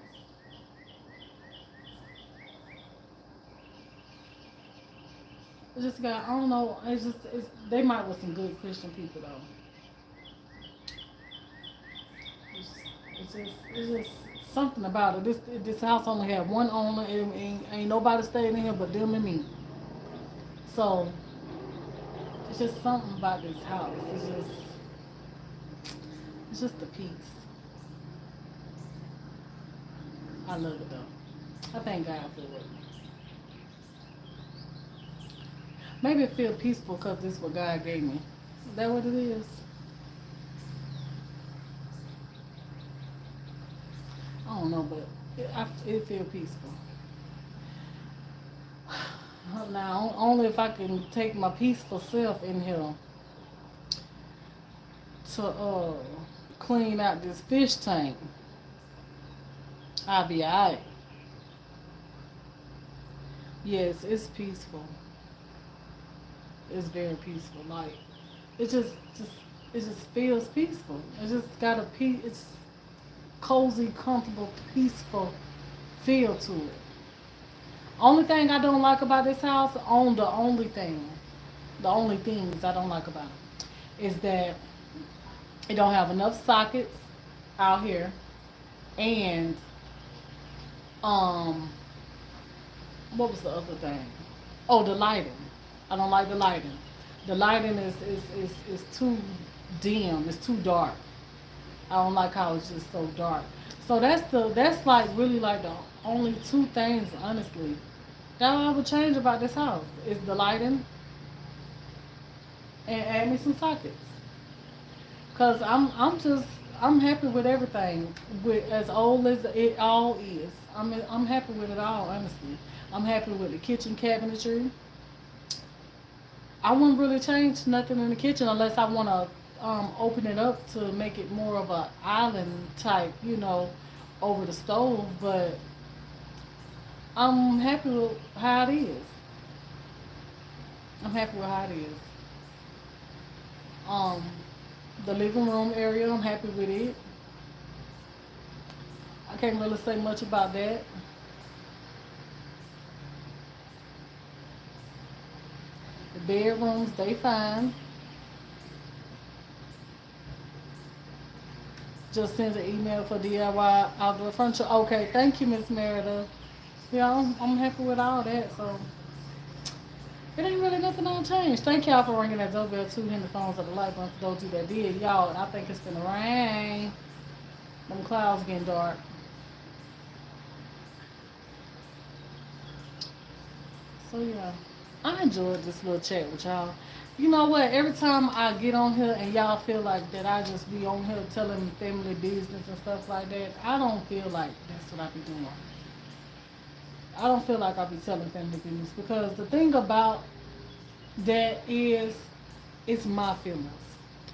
It just got, I don't know, they might with some good Christian people though. It's just something about it. This house only had one owner. Ain't nobody staying in here but them and me. So it's just something about this house. It's just the peace. I love it though. I thank God for it. Maybe it feel peaceful because this is what God gave me. Is that what it is? I don't know, but it feel peaceful. Now, only if I can take my peaceful self in here to clean out this fish tank, I'll be alright. Yes, it's peaceful. It's very peaceful. Like just it just feels peaceful. It just got a peace. It's cozy, comfortable, peaceful feel to it. Only thing I don't like about this house, the only things I don't like about it, is that it don't have enough sockets out here, and um, what was the other thing? Oh, the lighting. I don't like the lighting. The lighting is too dim. It's too dark. I don't like how it's just so dark. So that's like really like the only two things honestly that I would change about this house is the lighting and add me some sockets. Cause I'm happy with everything. With as old as it all is, I'm happy with it all honestly. I'm happy with the kitchen cabinetry. I wouldn't really change nothing in the kitchen unless I want to open it up to make it more of a island type, over the stove. But I'm happy with how it is. I'm happy with how it is. Um, the living room area, I'm happy with it. I can't really say much about that. The bedrooms, they fine. Just send an email for DIY outdoor furniture. Okay, thank you, Miss Merida. Yeah, I'm happy with all that. So it ain't really nothing on change. Thank y'all for ringing that doorbell too, hitting the phones of the light button for those of you that did. Y'all, I think it's gonna rain. Them clouds getting dark. So yeah, I enjoyed this little chat with y'all. You know what? Every time I get on here and y'all feel like that I just be on here telling family business and stuff like that, I don't feel like that's what I be doing. I don't feel like I be telling family business because the thing about that is it's my feelings.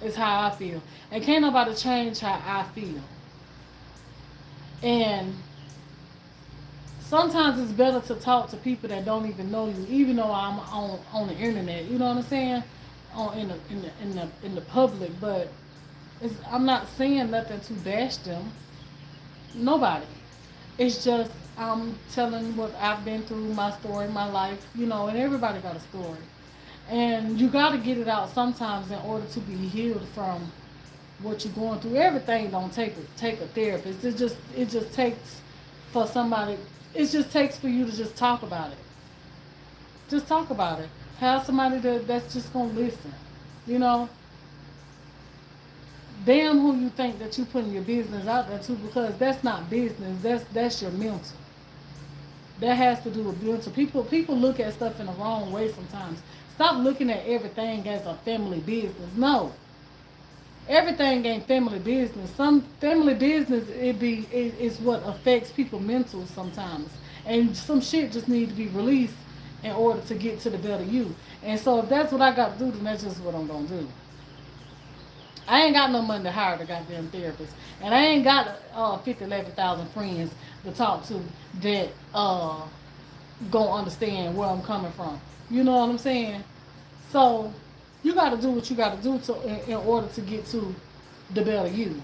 It's how I feel. And can't nobody change how I feel. And sometimes it's better to talk to people that don't even know you, even though I'm on the internet. You know what I'm saying? On in the public, but I'm not saying nothing to bash them. Nobody. It's just I'm telling what I've been through, my story, my life. And everybody got a story, and you got to get it out sometimes in order to be healed from what you're going through. Everything don't take a therapist. It just takes for somebody. It just takes for you to just talk about it. Just talk about it. Have somebody that's just gonna listen. You know, damn who you think that you putting your business out there to because that's not business. That's your mental. That has to do with mental. People look at stuff in the wrong way sometimes. Stop looking at everything as a family business. No, everything ain't family business. Some family business is what affects people mental sometimes, and some shit just need to be released in order to get to the better you. And so if that's what I got to do, then that's just what I'm gonna do. I ain't got no money to hire the goddamn therapist, and I ain't got 50, 11,000 friends to talk to that gonna understand where I'm coming from. You know what I'm saying? So you got to do what you got to do in order to get to the better you.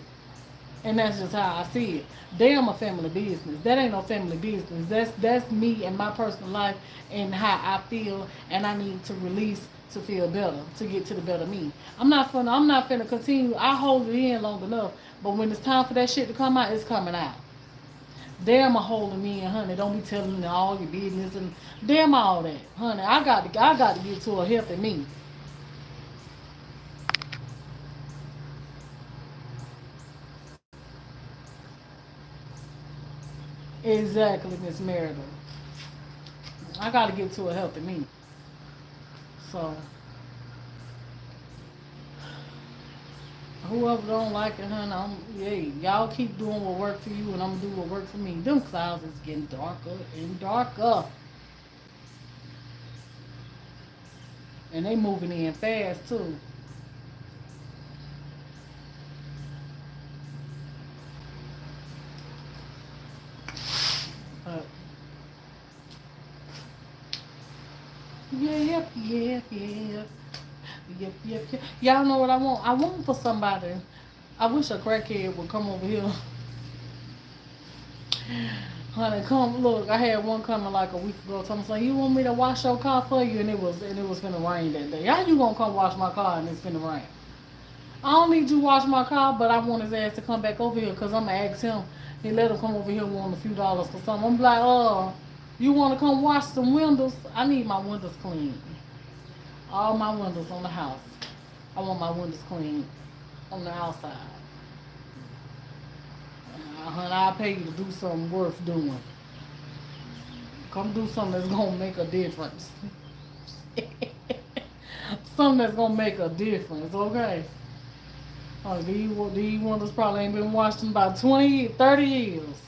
And that's just how I see it. Damn a family business. That ain't no family business. That's me and my personal life and how I feel, and I need to release to feel better, to get to the better me. I'm not finna continue. I hold it in long enough, but when it's time for that shit to come out, it's coming out. Damn a holding me in, honey. Don't be telling me all your business and damn all that, honey. I got to get to a healthy me. Exactly, Miss Meredith. I got to get to a healthy me. So whoever don't like it, honey, yeah, y'all keep doing what work for you, and I'm gonna do what work for me. Them clouds is getting darker and darker, and they moving in fast too. But yeah, yep. Y'all know what I want? I want for somebody. I wish a crackhead would come over here. Honey, come look. I had one coming like a week ago. Told me, "So you want me to wash your car for you?" And it was finna rain that day. How you gonna come wash my car and it's finna rain? I don't need you to wash my car, but I want his ass to come back over here because I'm gonna ask him. He let him come over here and want a few dollars for something. I'm like, you want to come wash some windows? I need my windows clean. All my windows on the house. I want my windows clean on the outside. Honey, I'll pay you to do something worth doing. Come do something that's gonna make a difference. Something that's gonna make a difference, okay? Oh, these windows probably ain't been washed in about 20, 30 years.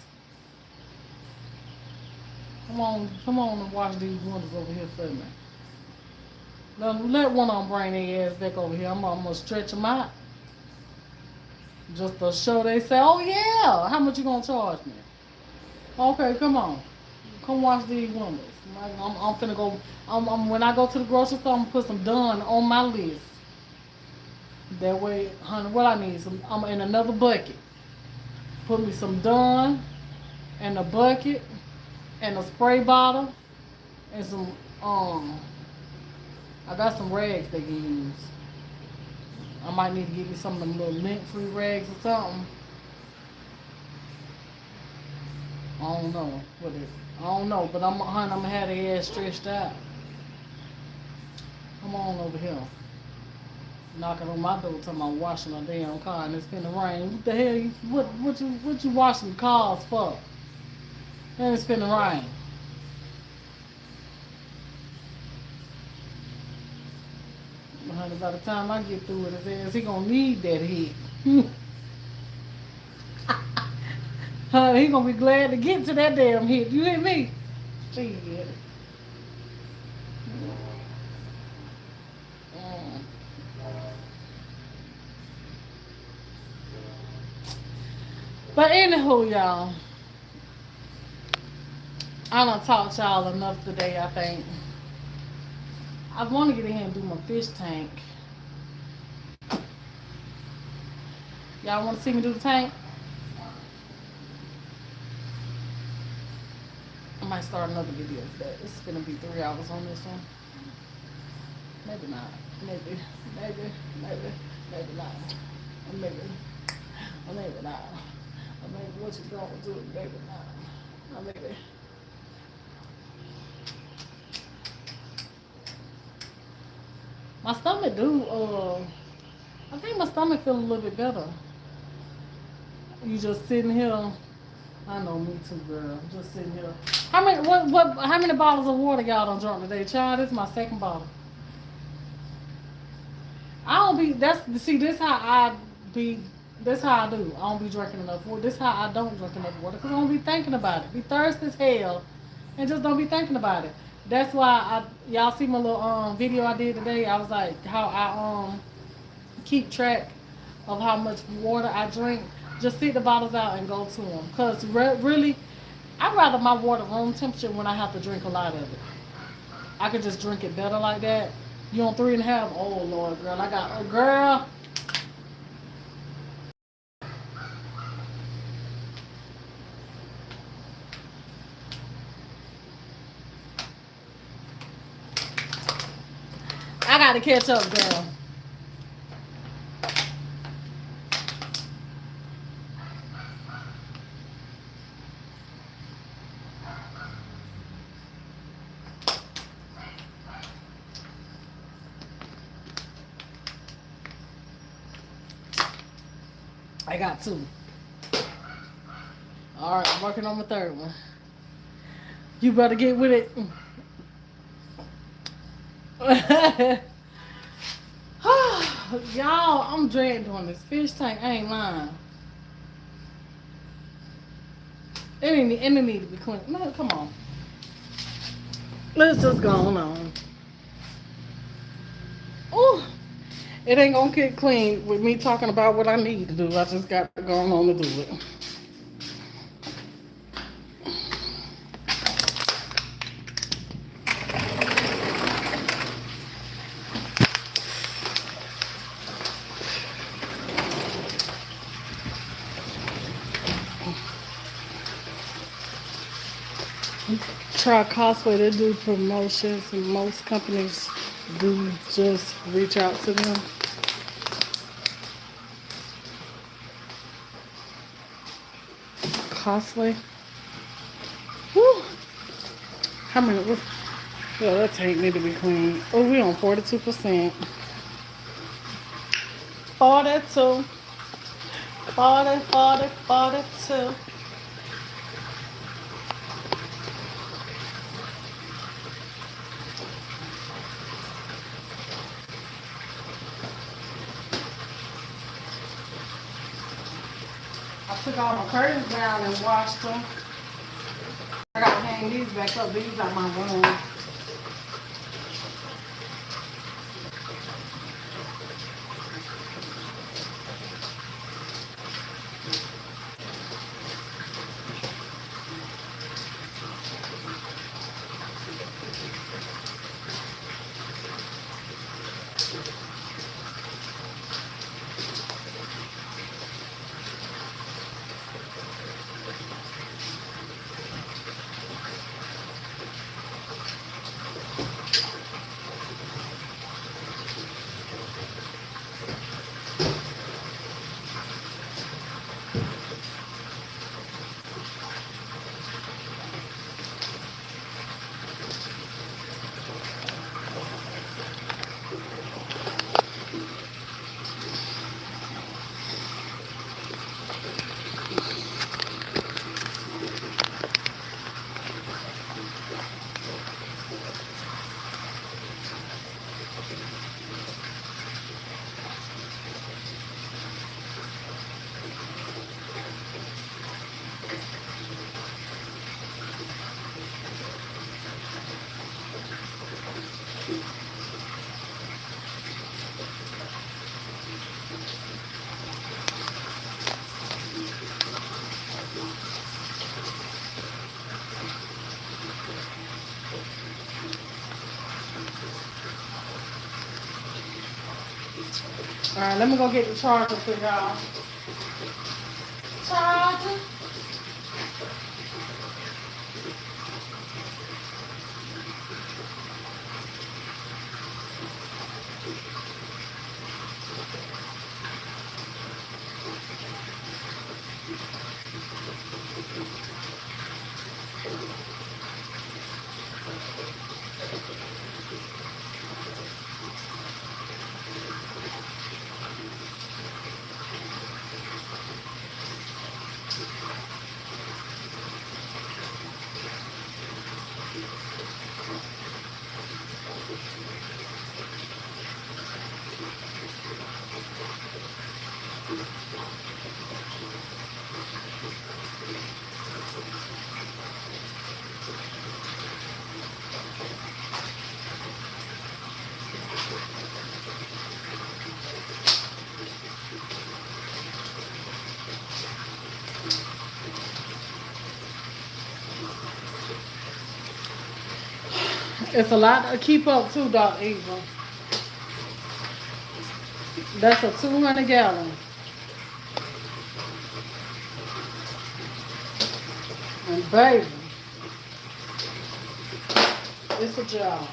Come on and wash these windows over here for me. Let one of them bring their ass back over here. I'm gonna stretch them out. Just to show they say, oh yeah, how much you gonna charge me? Okay, come on. Come wash these windows. I'm finna go, when I go to the grocery store, I'm gonna put some done on my list. That way, honey, what I need, I'm in another bucket. Put me some done in a bucket and a spray bottle and some, I got some rags they can use. I might need to give you some of them little lint-free rags or something. I don't know what it. I don't know, but I'm gonna have their ass stretched out. Come on over here, knocking on my door, talking about washing a damn car and it's finna rain. What the hell? What you washing cars for? And it's finna rain. Honey, by the time I get through with his ass, he gonna need that hit. Honey, he gonna be glad to get to that damn hit. You hear me? Shit. Mm. But anywho, y'all, I done talked y'all enough today, I think. I want to get in here and do my fish tank. Y'all want to see me do the tank? I might start another video today. It's gonna be 3 hours on this one. Maybe not. Maybe not. Or maybe not. Or maybe what you gonna do? Maybe not. Or maybe. My stomach I think my stomach feel a little bit better. You just sitting here I know, me too, girl. Just sitting here. How many bottles of water y'all done drunk today, child? This is my second bottle. I don't be. This how I be. This how I do. I don't be drinking enough water. This how I don't drink enough water because I don't be thinking about it. Be thirsty as hell, and just don't be thinking about it. That's why y'all see my little video I did today. I was like how I keep track of how much water I drink. Just sit the bottles out and go to them. Cause really, I'd rather my water room temperature when I have to drink a lot of it. I could just drink it better like that. You on 3.5? Oh Lord, girl, I got girl. I gotta catch up, girl. I got 2. All right, I'm working on my 3rd one. You better get with it. Y'all, I'm dragged on this fish tank. I ain't lying. It need to be clean. No, come on. Let's just go on. Oh, it ain't gonna get clean with me talking about what I need to do. I just got to go on to do it. Try Costway, they do promotions, and most companies do just reach out to them. Costway. Woo. How many? Well, that tank need to be clean. Oh, we on 42%. 42. 42. I took all my curtains down and washed them. I gotta hang these back up. These are my room. All right, let me go get the charger for y'all. Charger. It's a lot to keep up too, Dr. Eva. That's a 200 gallon. And baby, it's a job.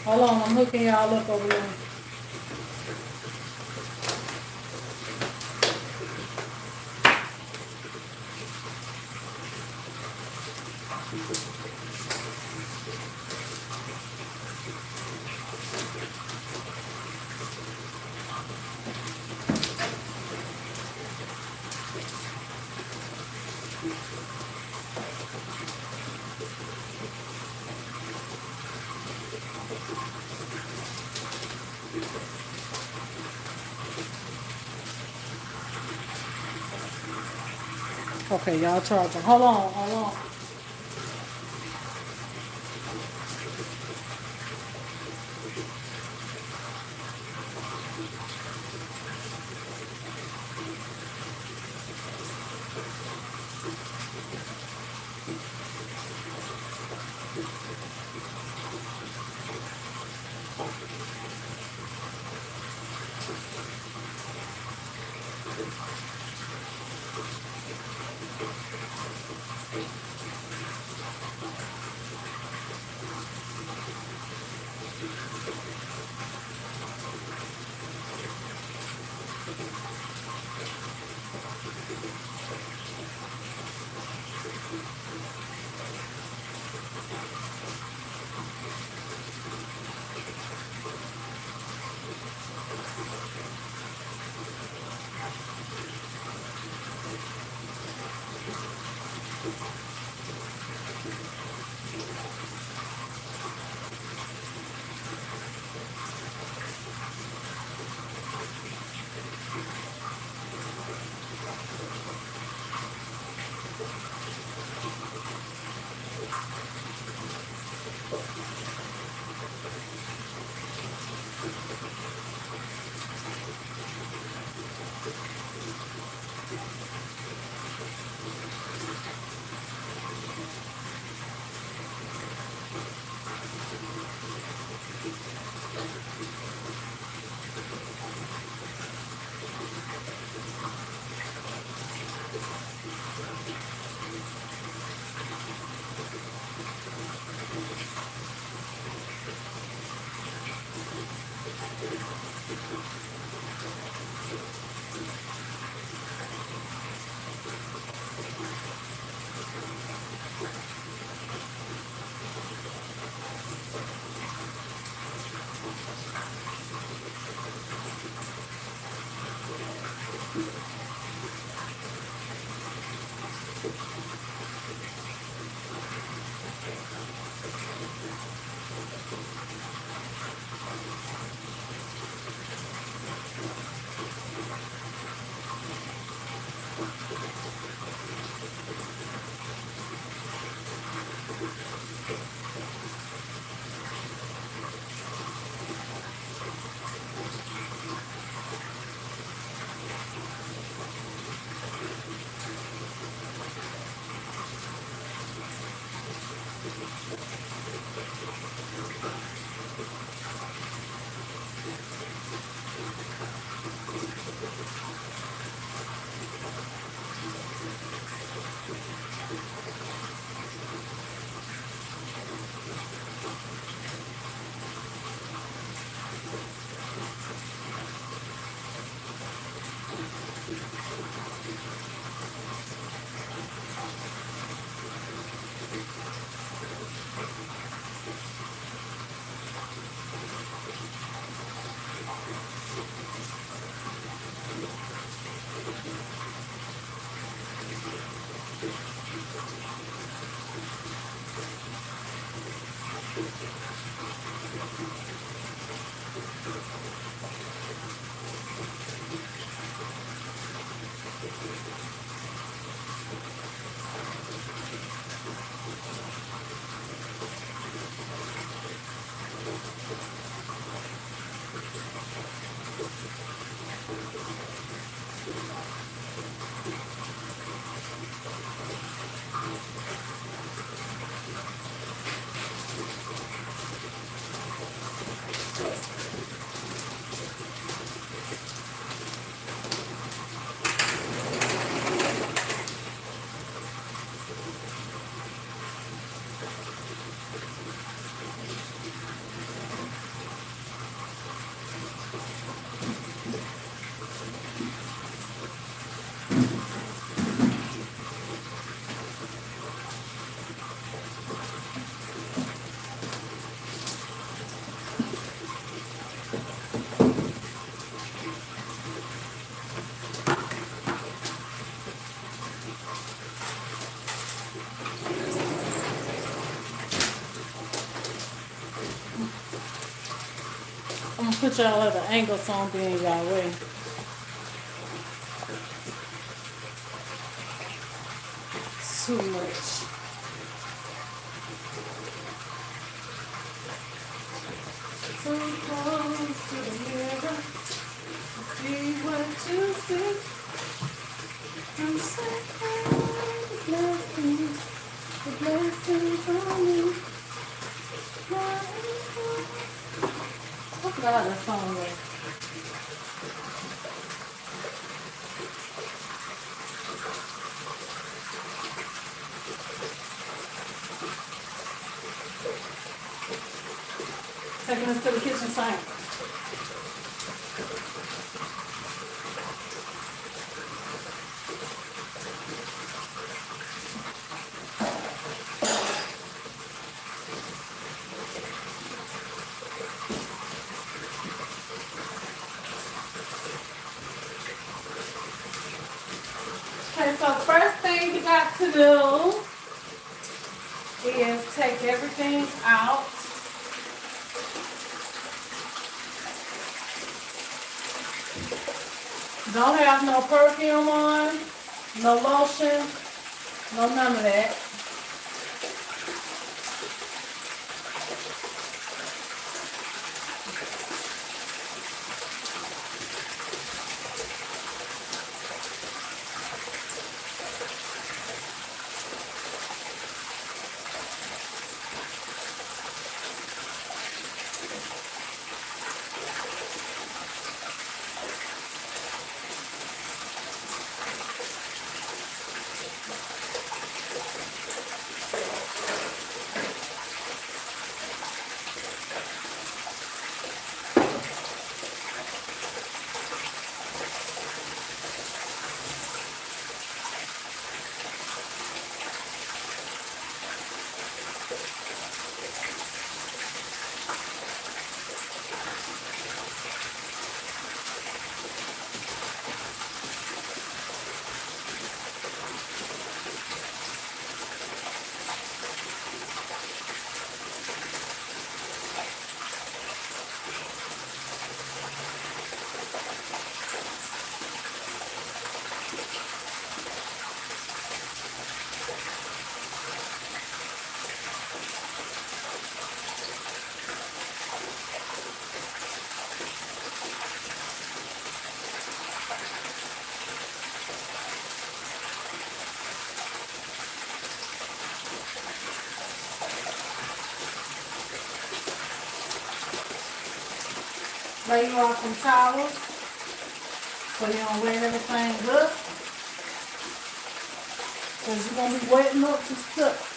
Hold on, I'm hooking y'all up over there. Okay, y'all charging. Hold on, hold on. I'm gonna put y'all at an angle so I'm being y'all way. Too much. Too close to the mirror. See what you see. I'm so proud of the blessings on me. I forgot that song was. Taking us to the kitchen sink. Okay, so first thing you got to do is take everything out. Don't have no perfume on, no lotion, no none of that. Lay you off some towels so you don't wet everything up. Because you're going to be wetting up some stuff.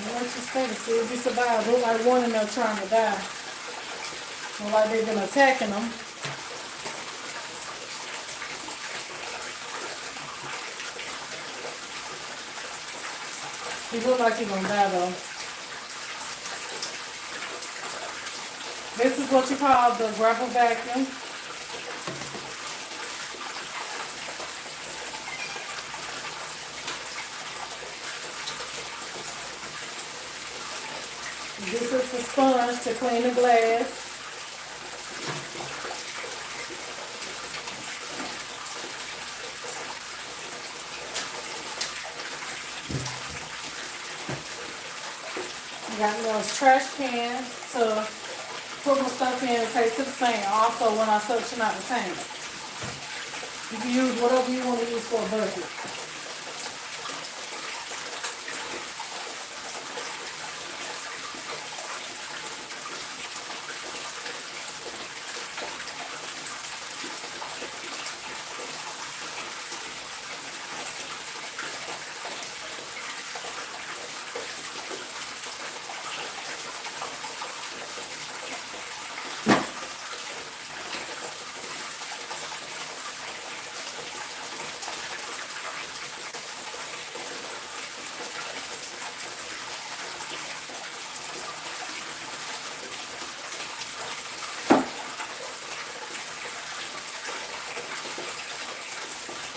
Let's just stay to see if he survived. Look like one in there trying to die. Look like they've been attacking him. He look like he's gonna die though. This is what you call the grapple vacuum. This is the sponge to clean the glass. I got a little trash can to put my stuff in and take to the sink. Also, when I suction out the tank, you can use whatever you want to use for a bucket.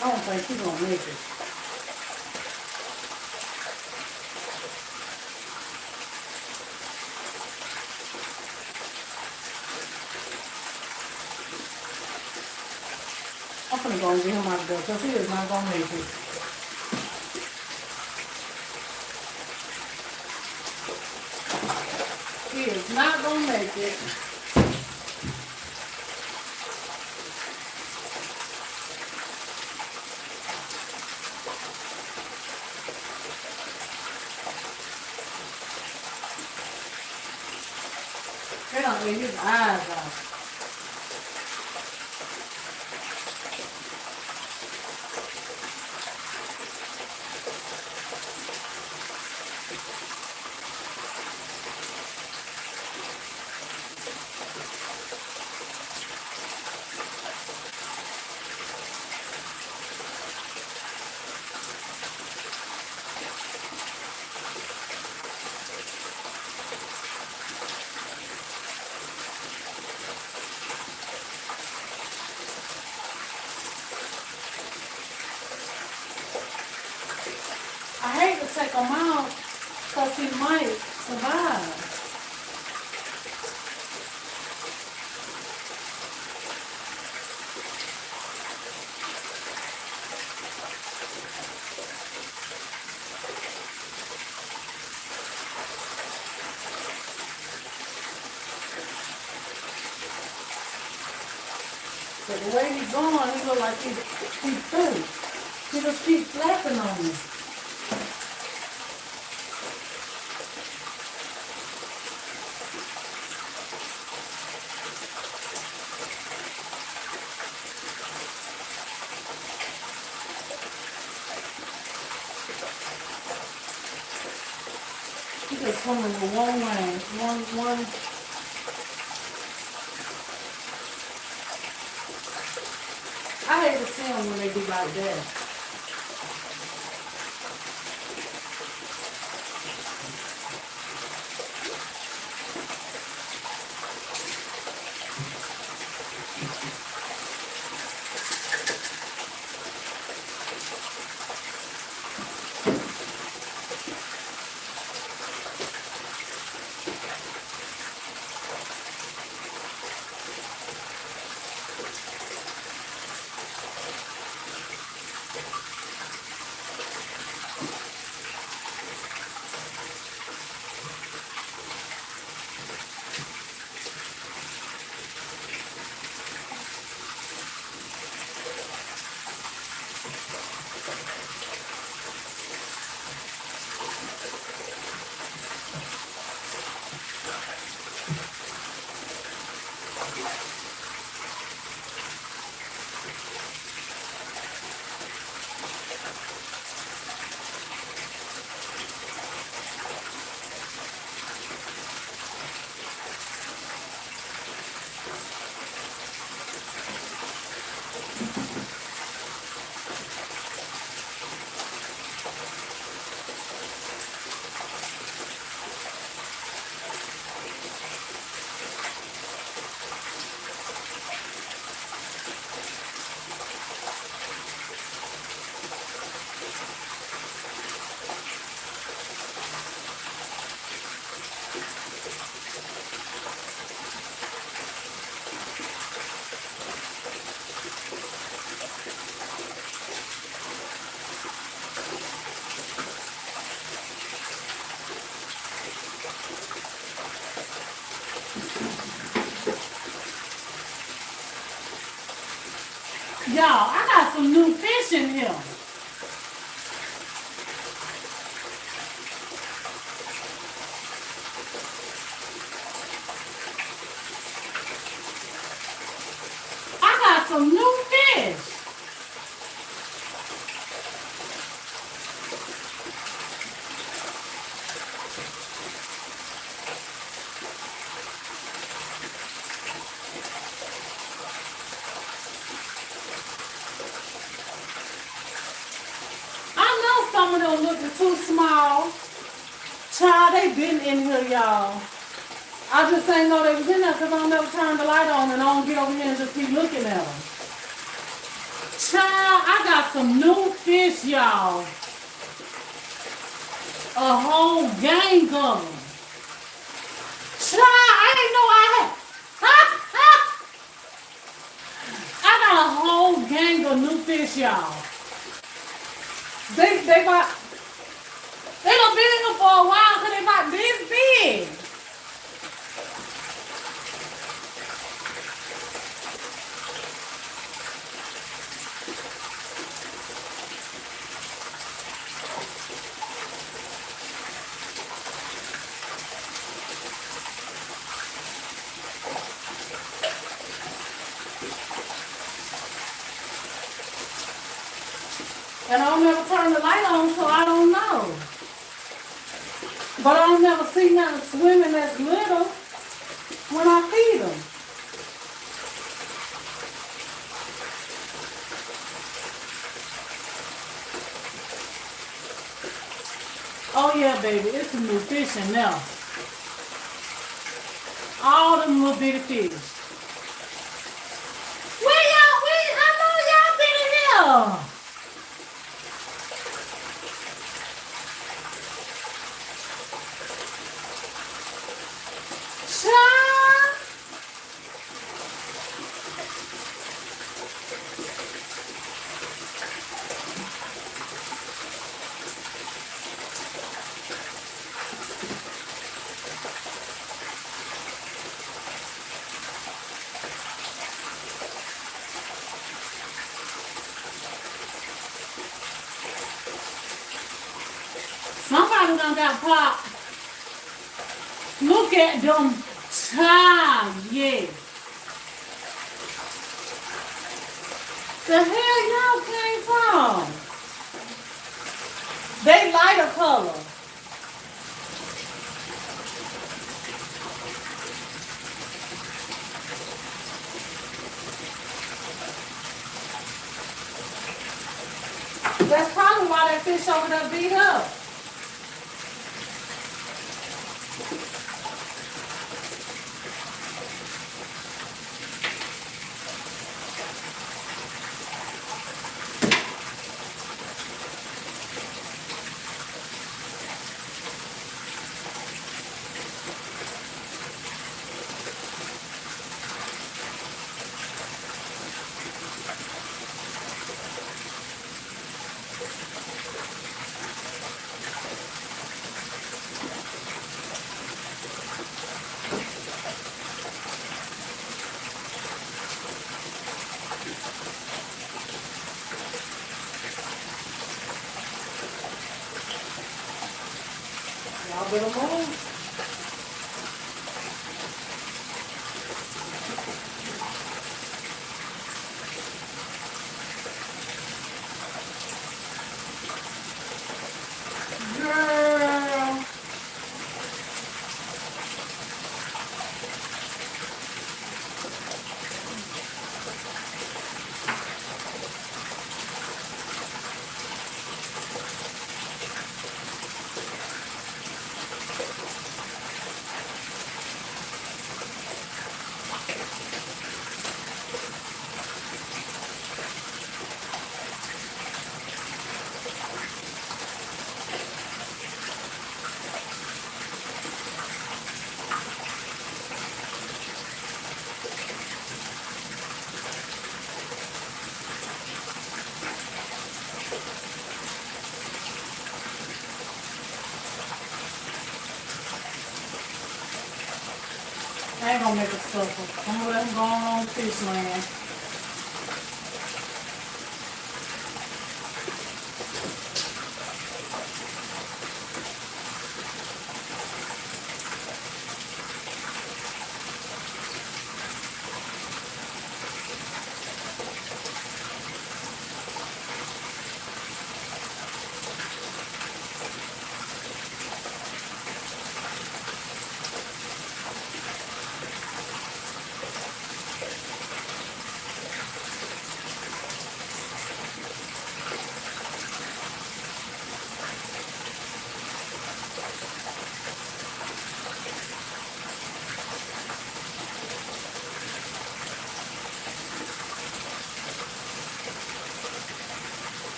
I don't think he's gonna make it. I'm gonna go and get him out of there because he is not gonna make it. He is not gonna make it. They don't get his eyes out. I hate to take him out because he might survive. But the way he's going, it looks like he's through. He just keeps flapping on me. He's just swimming with one lane, one. I hate to see them when they do like that. y'all, I got some new fish in here. I got some new fish. Some of them looking too small. Child, they been in here, y'all. I just ain't know they was in there because I don't never turn the light on and I don't get over here and just keep looking at them. Child, I got some new fish, y'all. A whole gang of them. Child, I didn't know I had. I got a whole gang of new fish, y'all. They done been in them for a while because they about this big. And I don't never turn the light on, so I don't know. But I don't never see nothing swimming that's little when I feed them. Oh yeah, baby, it's some new fish in there. All them little bitty fish. Where y'all? I know y'all been in here. Somebody done got popped. Look at them child, yes. The hell y'all came from? They lighter color. That's probably why that fish over there beat up. Y'all better move. Girl. I ain't gonna make it suffer. I'm gonna let him go on fish land.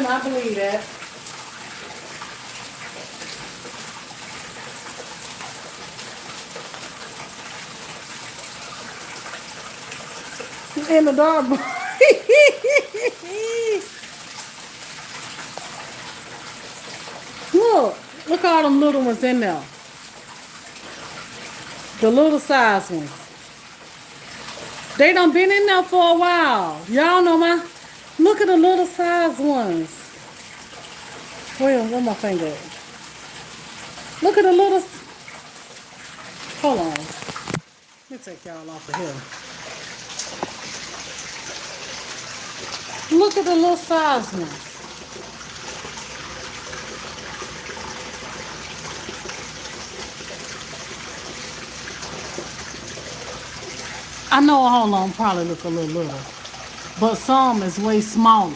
cannot believe that. In the dark. Look all them little ones in there. The little size ones. They done been in there for a while. Y'all know my. Look at the little size ones. Where my finger at? Look at the little. Hold on. Let me take y'all off of here. Look at the little size ones. I know hold on probably look a little, but some is way smaller.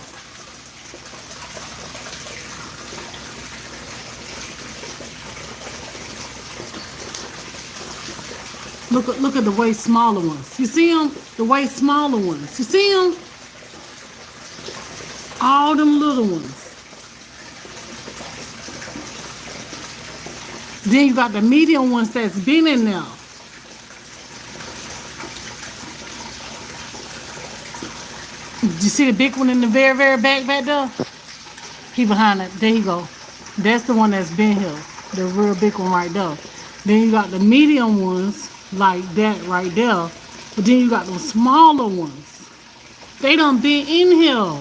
Look at the way smaller ones. You see them? The way smaller ones. You see them? All them little ones. Then you got the medium ones that's been in there. You see the big one in the very, very back there? He behind it. There you go. That's the one that's been here. The real big one right there. Then you got the medium ones like that right there. But then you got those smaller ones. They done been in here.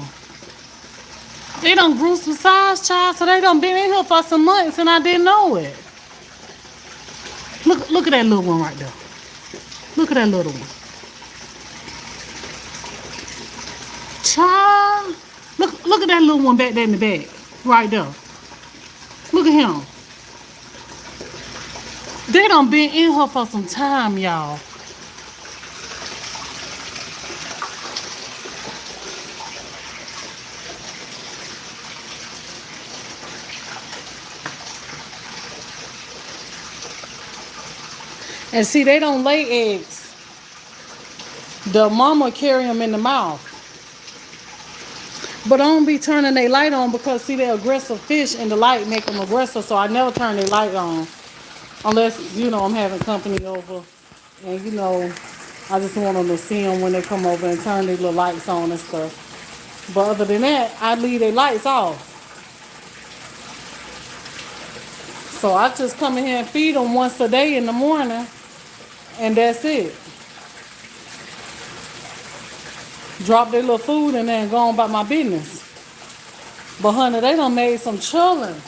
They done grew some size, child, so they done been in here for some months and I didn't know it. Look at that little one right there. Look at that little one. Child, look at that little one back there in the back, right there. Look at him. They done been in here for some time, y'all. And see, they don't lay eggs. The mama carry them in the mouth. But I don't be turning their light on because, see, they're aggressive fish and the light make them aggressive. So I never turn their light on. Unless, you know, I'm having company over. And, you know, I just want them to see them when they come over and turn their little lights on and stuff. But other than that, I leave their lights off. So I just come in here and feed them once a day in the morning. And that's it. Drop their little food and then go on about my business. But honey, they done made some chillin'.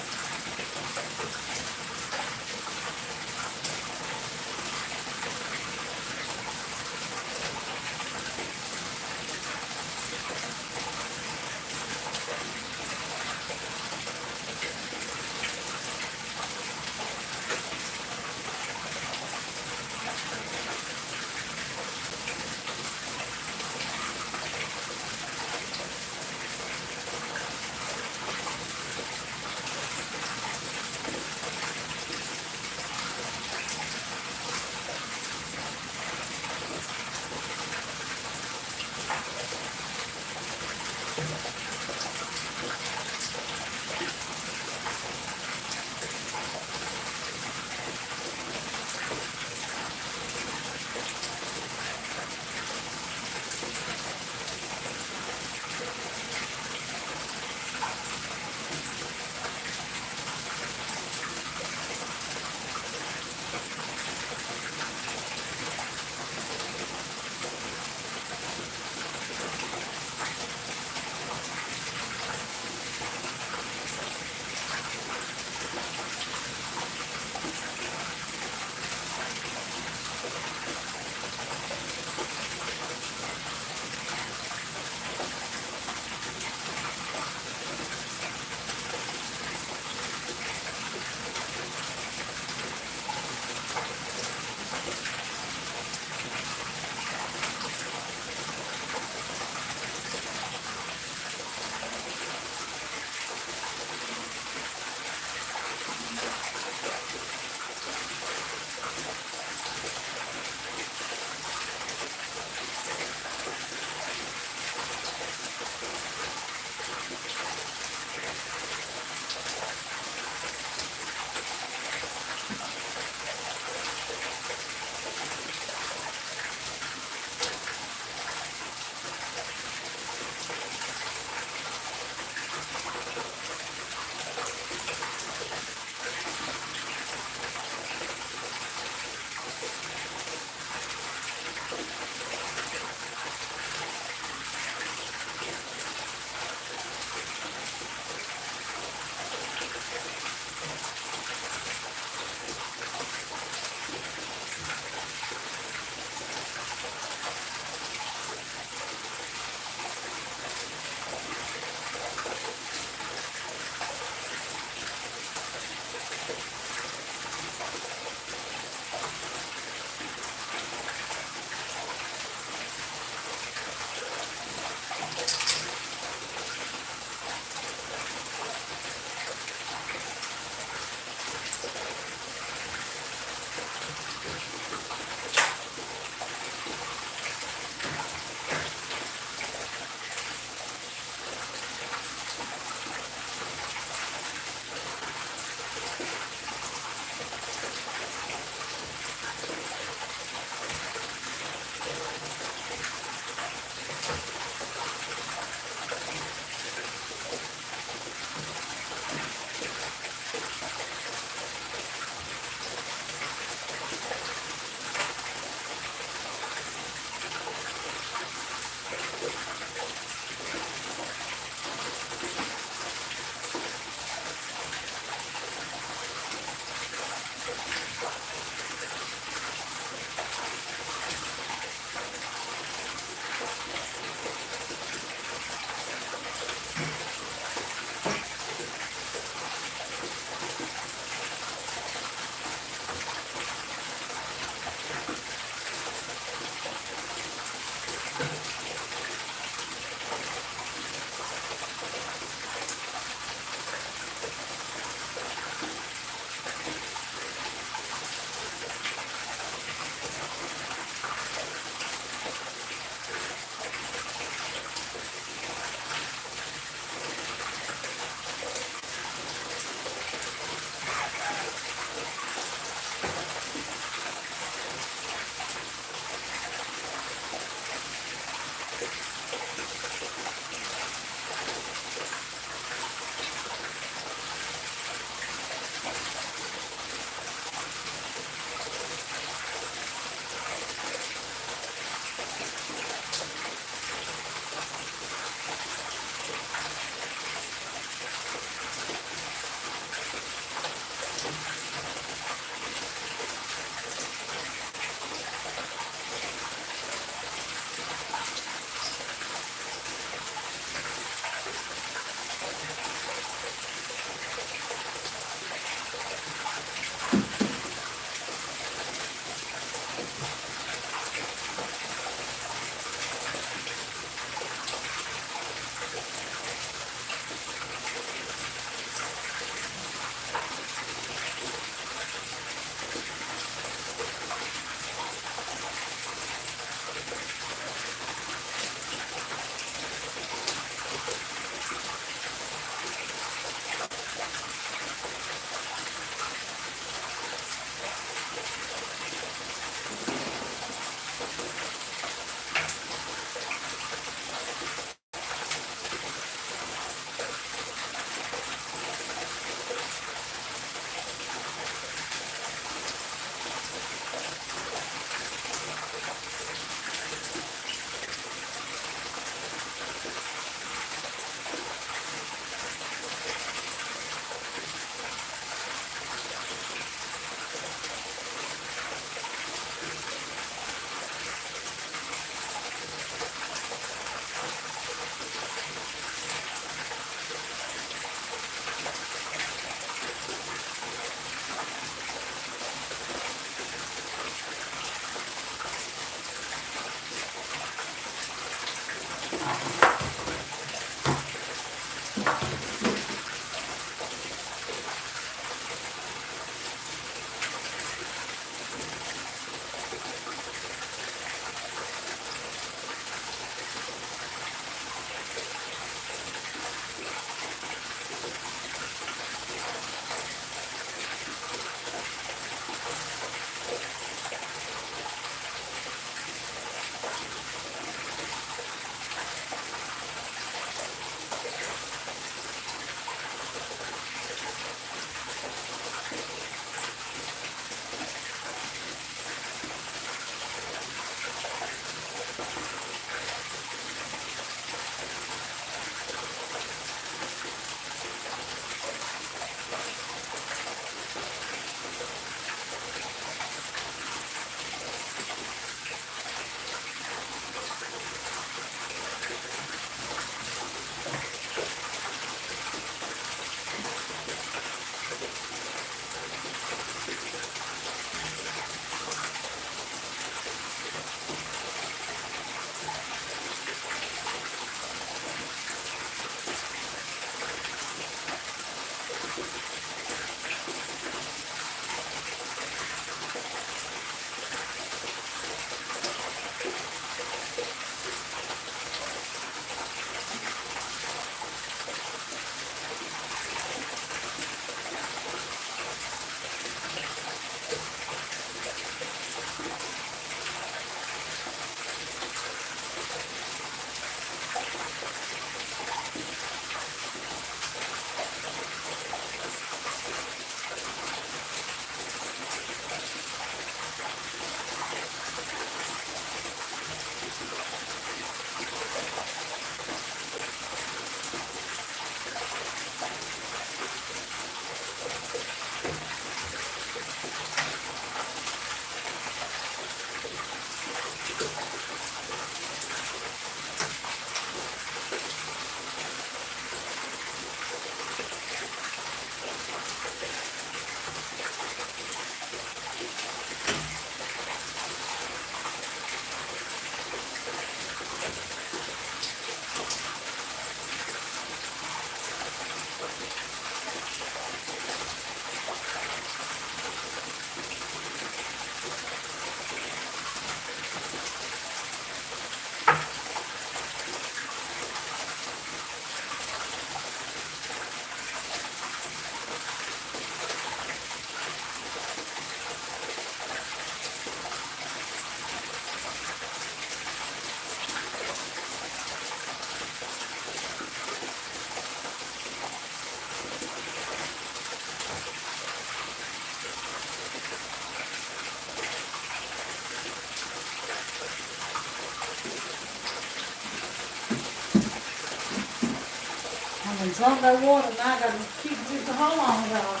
I'm gonna drunk that water now. I gotta keep this. Hold on, y'all.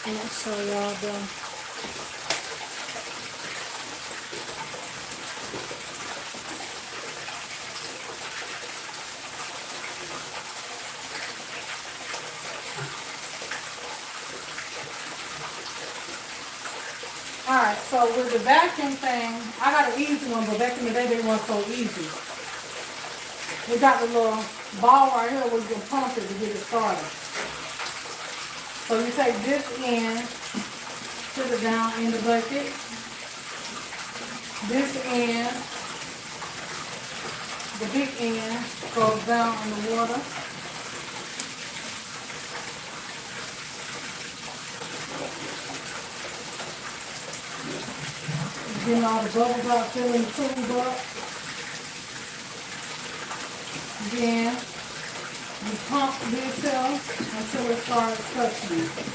Make sure y'all done. Alright, so with the vacuum thing, I got an easy one, but back in the day they weren't so easy. We got the little ball right here where you can pump it to get it started. So you take this end, put it down in the bucket. This end, the big end, goes down in the water. Getting all the bubbles out, filling the tube up. Then you pump this up until it starts suctioning.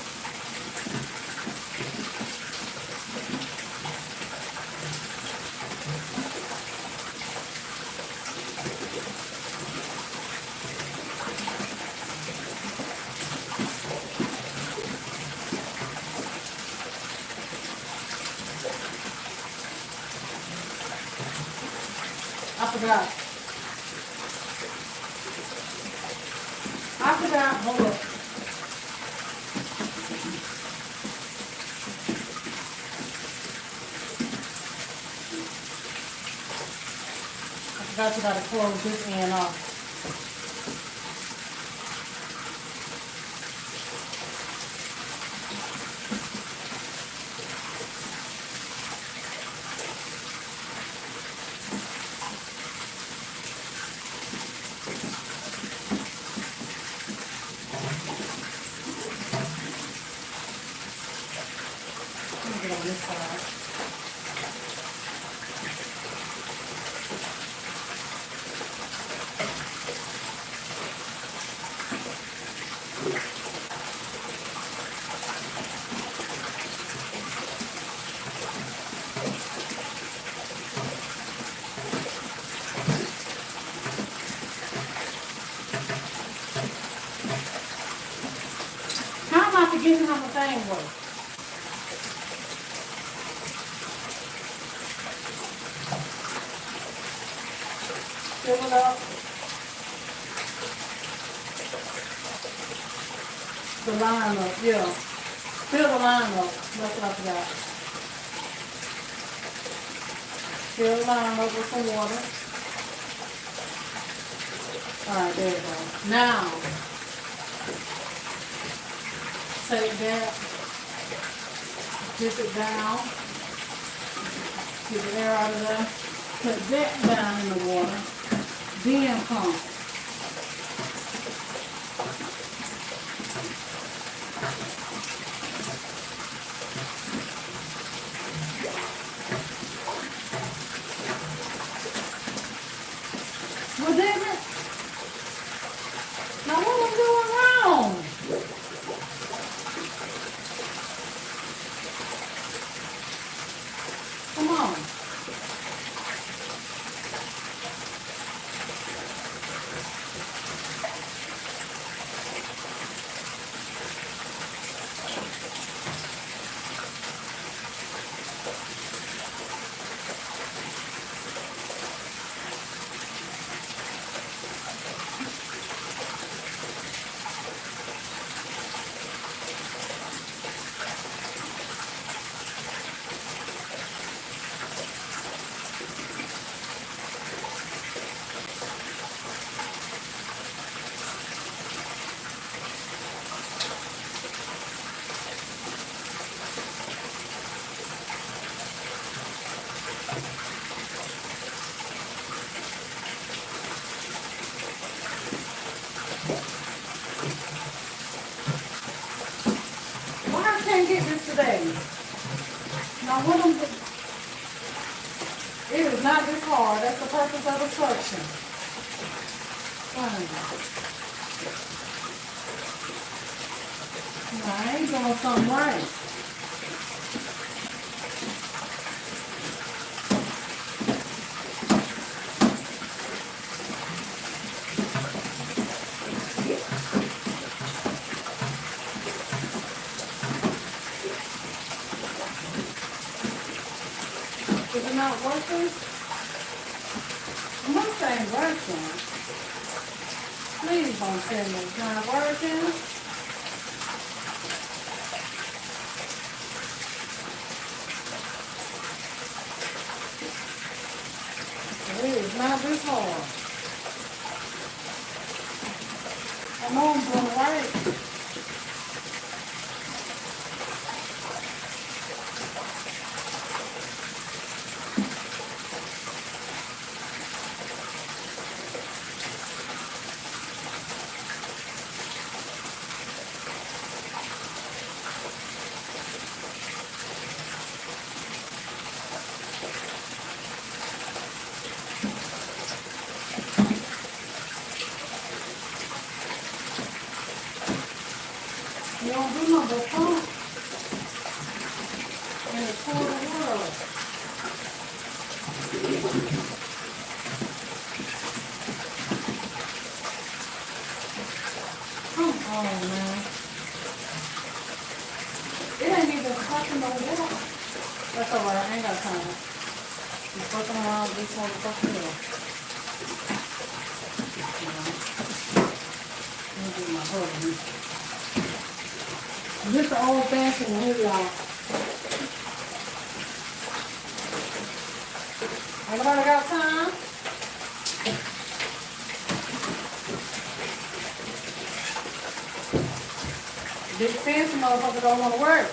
Hold up. I forgot you gotta close this end off. Get on this side. How am I forgetting how the thing works? Fill it up. The line up, yeah. Fill the line up. That's what I forgot. Fill the line up with some water. Alright, there you go. Now, take that, dip it down, get the air out of there, put that down in the water, then pump. Well, damn it. Now what am I doing wrong? Come on. Why I can't get this today? Now what I'm doing, it is not this hard. That's the purpose of the suction. Fine. Now, I ain't doing something right. Is it not working? I must ain't working. Please don't tell me it's not working. It's not this hard. I know I'm doing it right. You don't do nothing but pump in the total world. Come on, man. It ain't even fucking no water. That's alright, I ain't got time. Just fucking around with this motherfucking hill. Let me do my husband. This is old fashioned here, y'all. Anybody got time? Big fancy motherfucker don't want to work.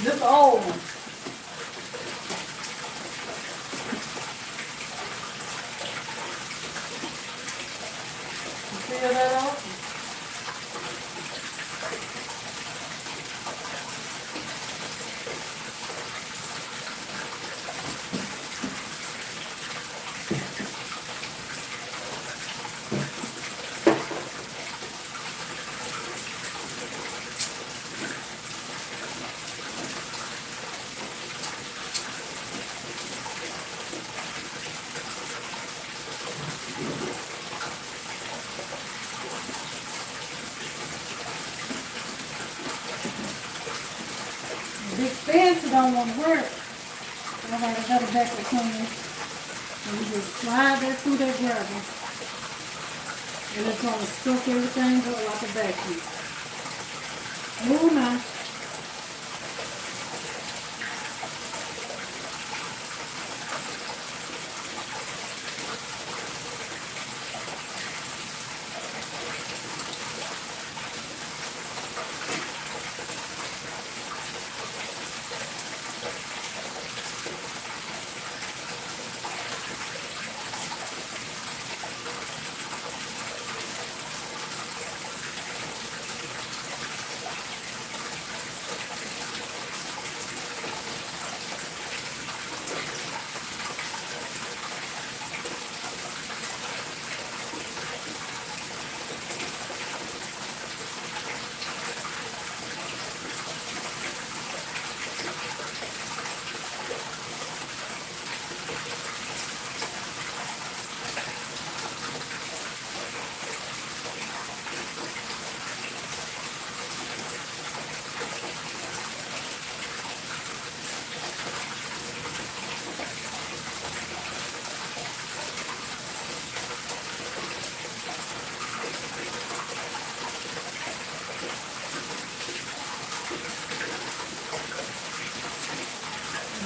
This is the old one. You feel that out? Big fancy don't want to work. I got a vacuum cleaner. And you just slide that through that gravel. And it's going to suck everything up like a vacuum. Move now.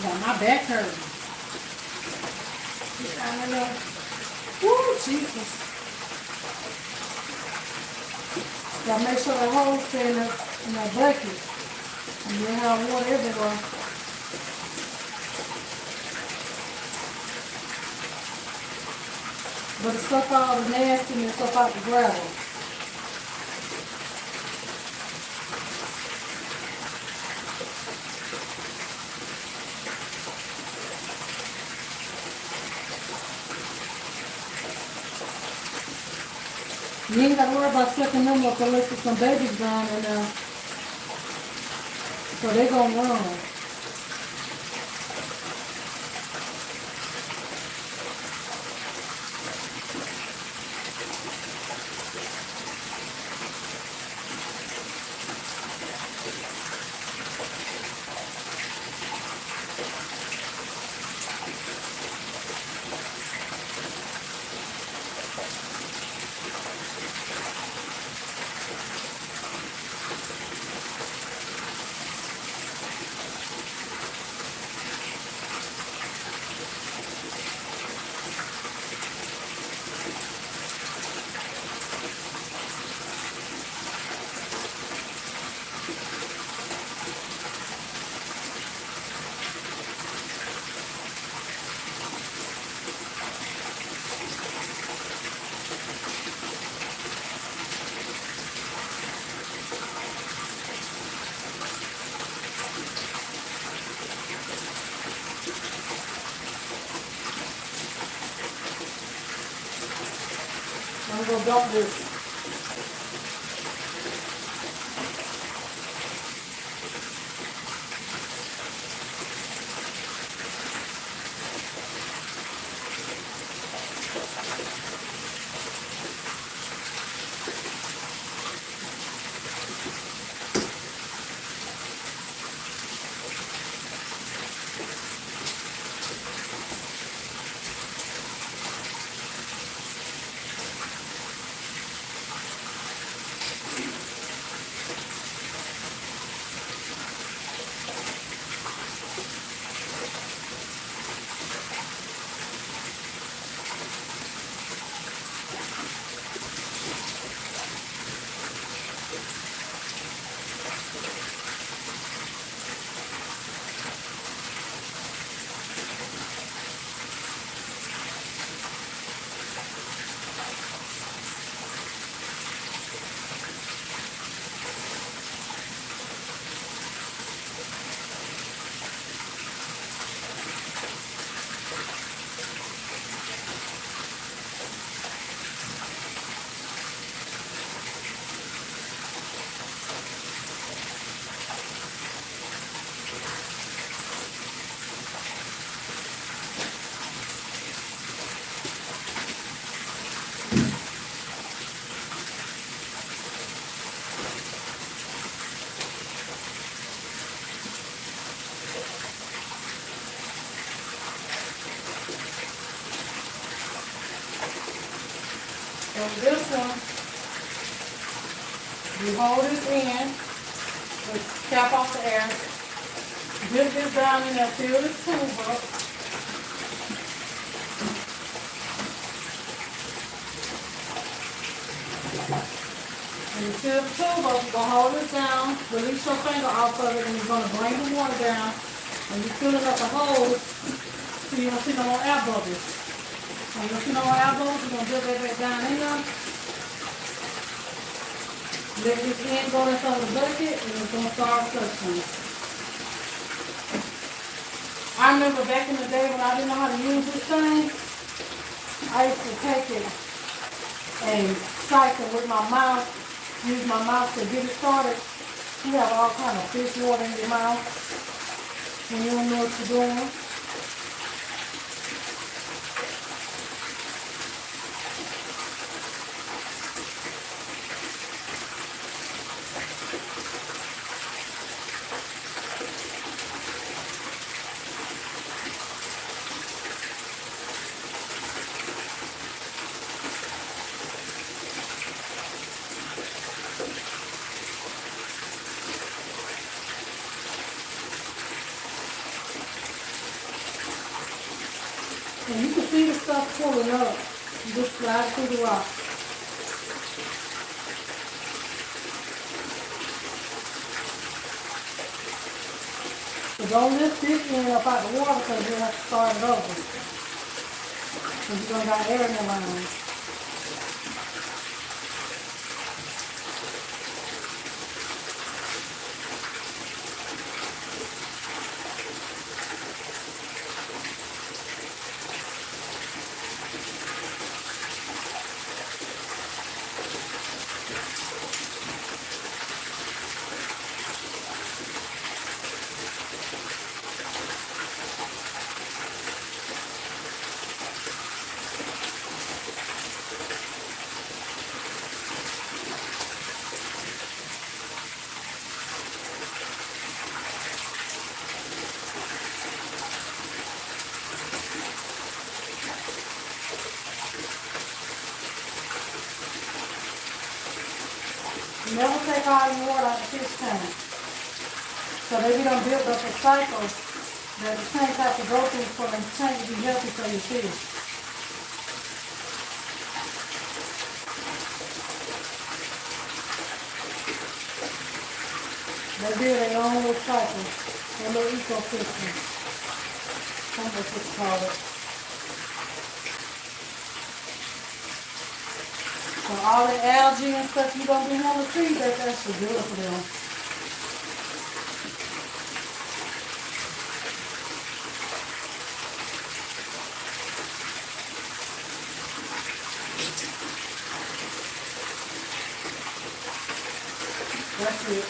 Got my back hurting. Woo, Jesus. Gotta make sure the hose stay in that bucket. And you have water everywhere. But it's stuff all the nastiness stuff out the gravel. You ain't got to worry about sucking them up unless there's some babies down in there. So they gonna run. dump this. So this one, you hold this in, with cap off the air, dip this down in there, fill this tube up. When you fill the tube up, you're going to hold it down, release your finger off of it, and you're going to bring the water down, and you're filling up the hose so you don't see no more air bubbles. When you don't see no more air bubbles, you're going to dip that back down in there. Let this end go inside the bucket, and it's going to start suctioning. I remember back in the day when I didn't know how to use this thing, I used to take it and cycle with my mouth, use my mouth to get it started. You have all kind of fish water in your mouth when you don't know what you're doing. And you can see the stuff pulling up. You just slide through the rock. So don't lift this end up out the water because you'll have to start it over. Because you're going to got air in the line. Never take all your water out the fish tank. So they don't build up a cycle that the tanks have to go through for the tank to be healthy for your fish. They build their own little cycle, their little ecosystem. That's what it's called. So all the algae and stuff you don't be able to see, that's actually good for them. That's it.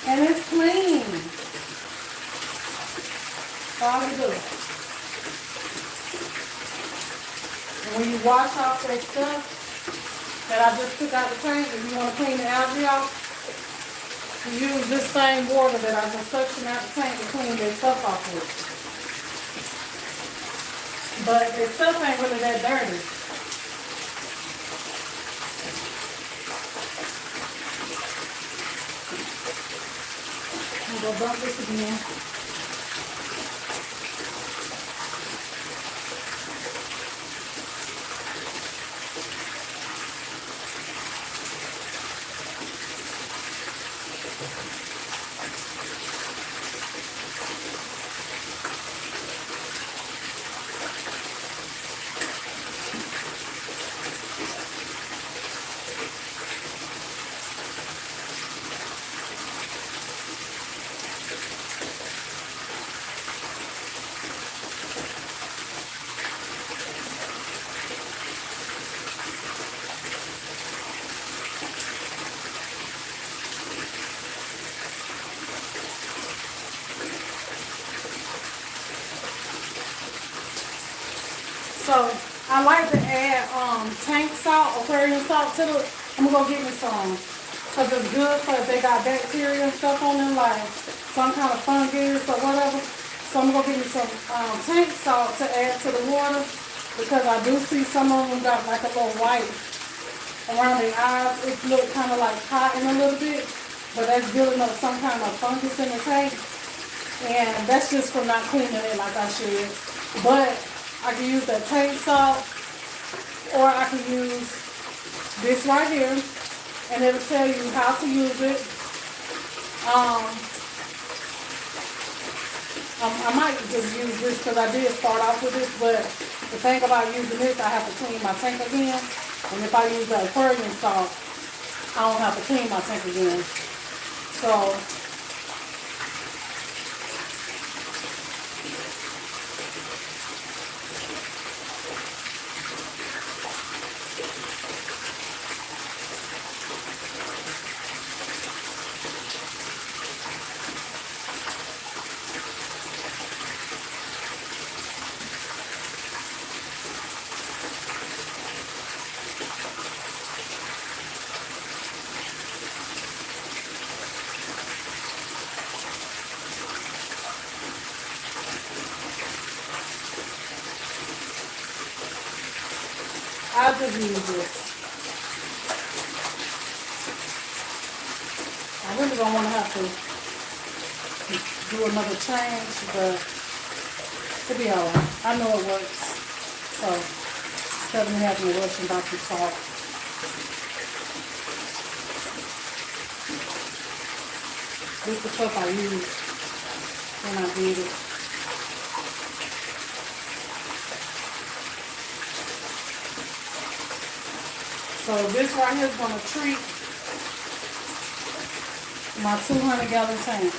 And it's clean. That's all you do. And when you wash off that stuff that I just took out the tank, if you want to clean the algae off, you use this same water that I just suctioned out the tank to clean that stuff off with. But the stuff ain't really that dirty. I'm gonna dump this again. So I like to add tank salt, aquarium salt to it. I'm gonna go get me some. Cause it's good because they got bacteria and stuff on them, like some kind of fungus or whatever. So I'm gonna go get me some tank salt to add to the water because I do see some of them got like a little white around their eyes. It look kind of like cotton a little bit, but that's building up some kind of fungus in the tank. And that's just from not cleaning it like I should. But I can use that tank salt, or I can use this right here, and it'll tell you how to use it. I might just use this because I did start off with this, but the thing about using this, I have to clean my tank again. And if I use the aquarium salt, I don't have to clean my tank again. So I'll just use this. I really don't want to have to do another change, but it'll be alright. I know it works. So instead of me having to rush and buy some salt. This is the stuff I used when I did it. So this right here is going to treat my 200-gallon tank.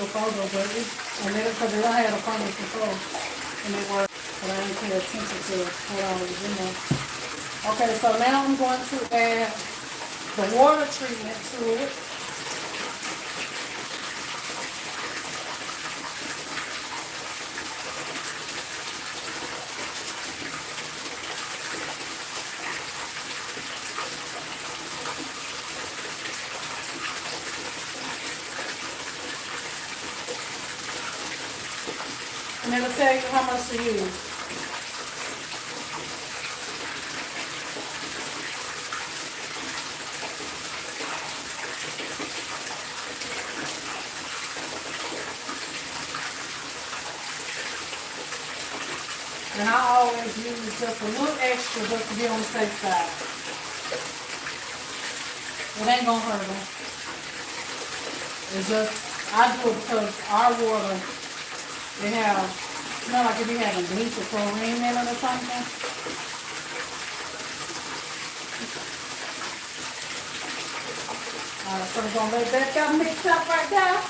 a photo, but and then because they don't have a furnace before, and it worked, but I didn't pay attention to what I was in there. Okay, so now I'm going to add the water treatment to it. And it'll tell you how much to use. And I always use just a little extra just to be on the safe side. It ain't gonna hurt them. It's just, I do it because our water, they have, smell like if you having bleach or chlorine in it or something. Alright, so we're gonna let that guy mix up right there.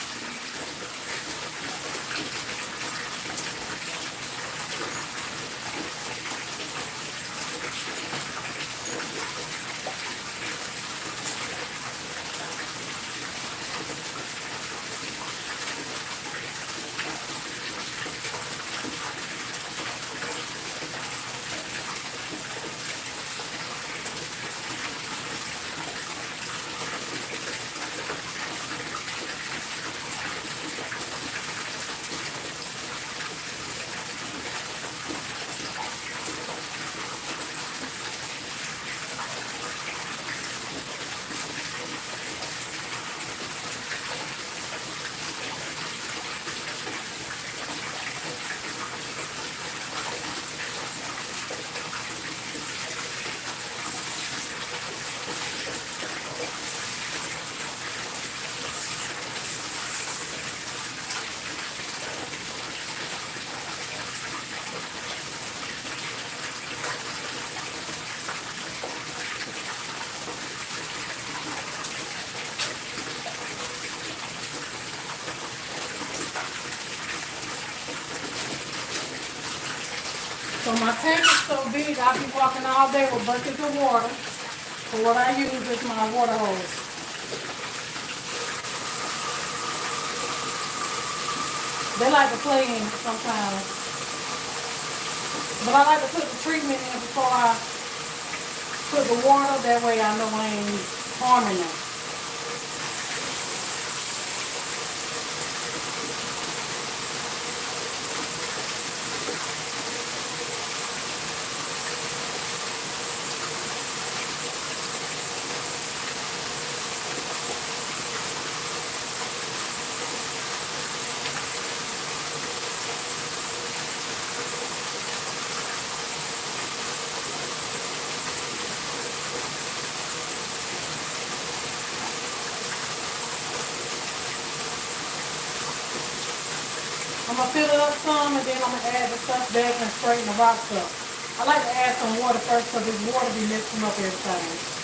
So my tank is so big, I'll be walking all day with buckets of water. So what I use is my water hose. They like to play in it sometimes. But I like to put the treatment in before I put the water. That way I know I ain't harming them. I'm going to fill it up some and then I'm going to add the stuff back and straighten the rocks up. I like to add some water first because this water be mixing up everything.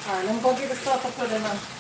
All right, let me go get the stuff and put it in.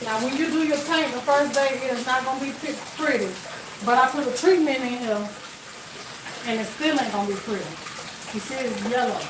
Now, when you do your tank, the first day it's not gonna be pretty, but I put a treatment in here, and it still ain't gonna be pretty. You see, it's yellow.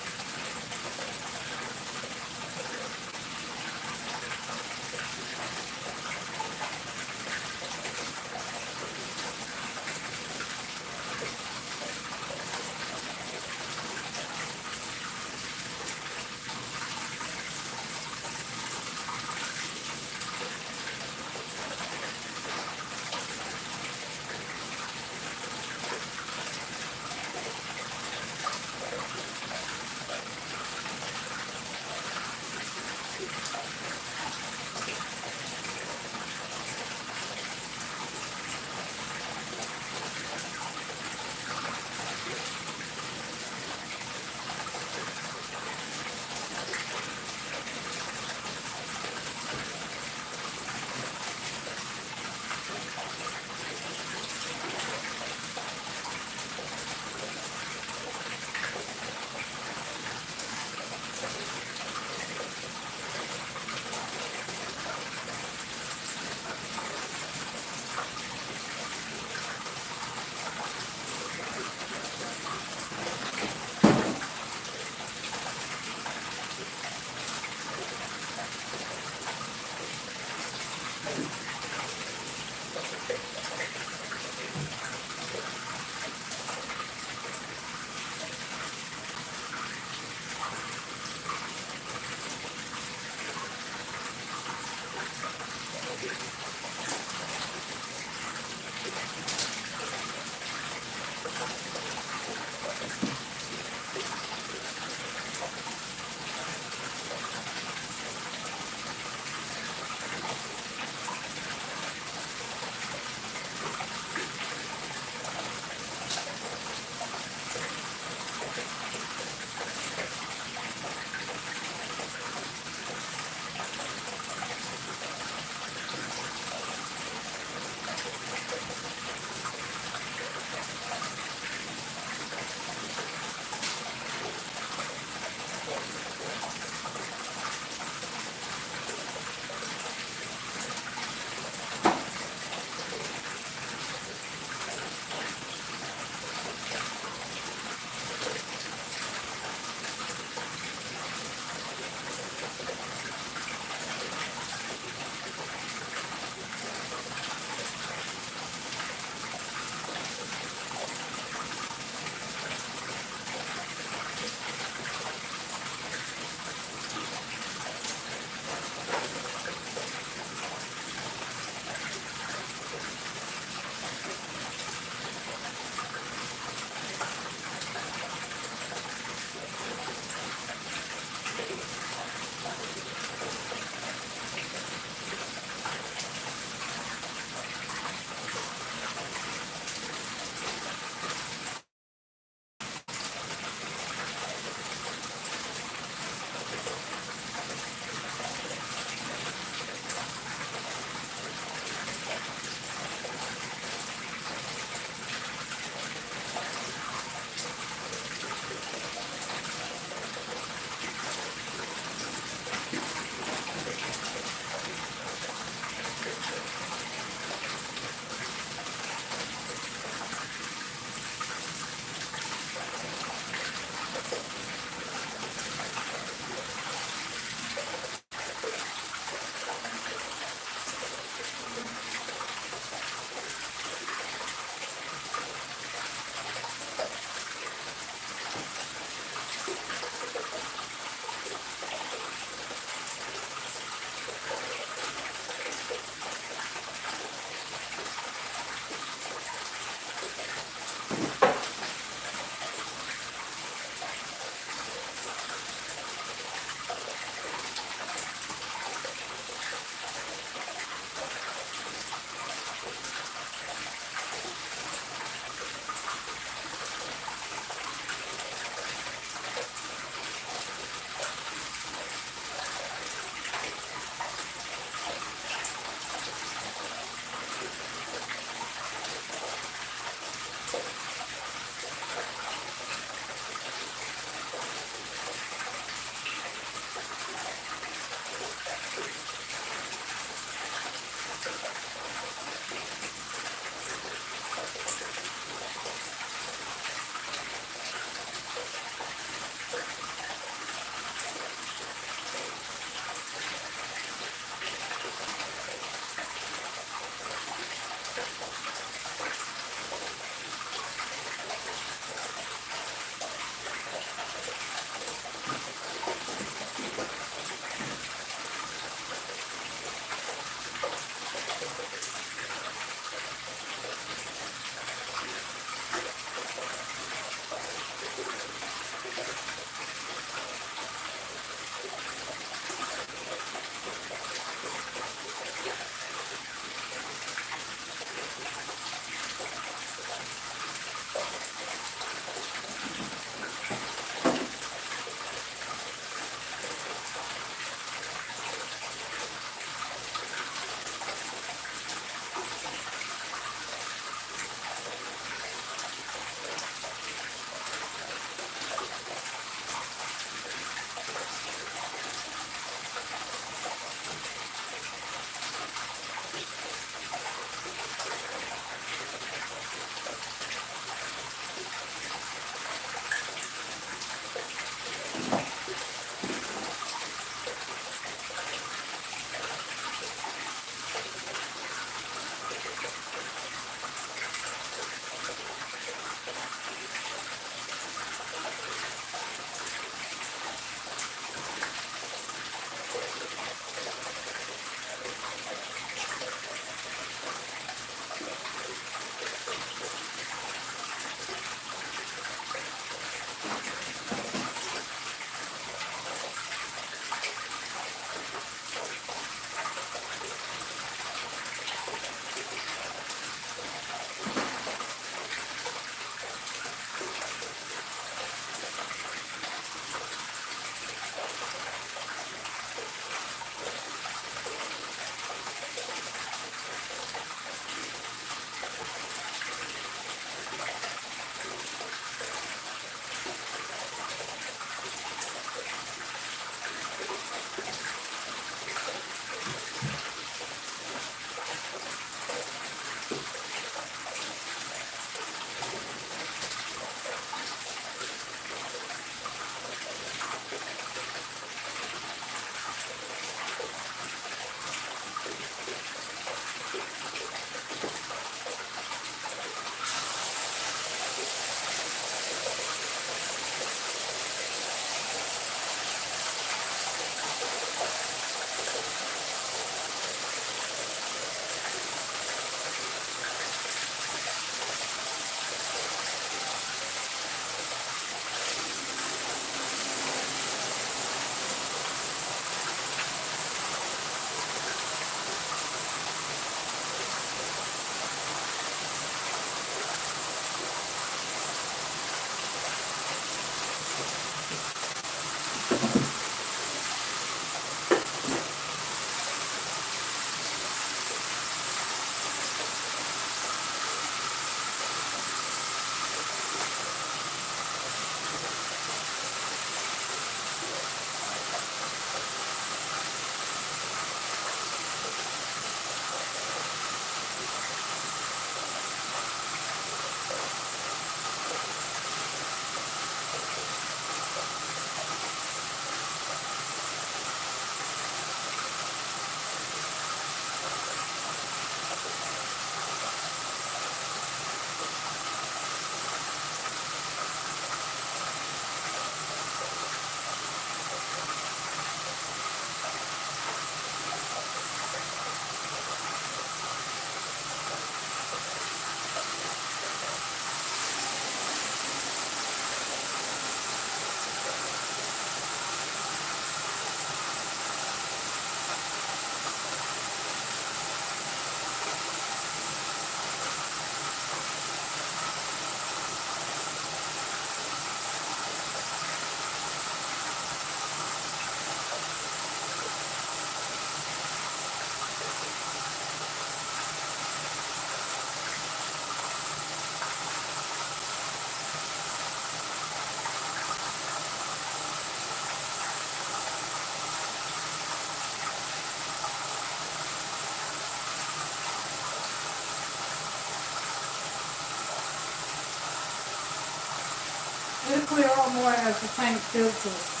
it clear up more as the tank filters.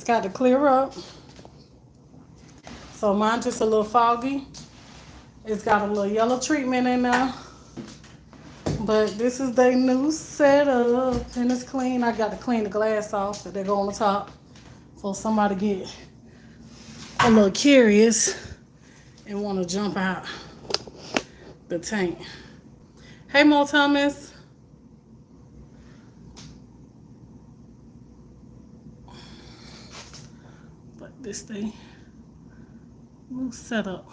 It's got to clear up. So mine just a little foggy. It's got a little yellow treatment in there. But this is their new setup and it's clean. I got to clean the glass off that they go on the top for somebody get a little curious and want to jump out the tank. Hey, Mo Thomas. But this thing, new setup.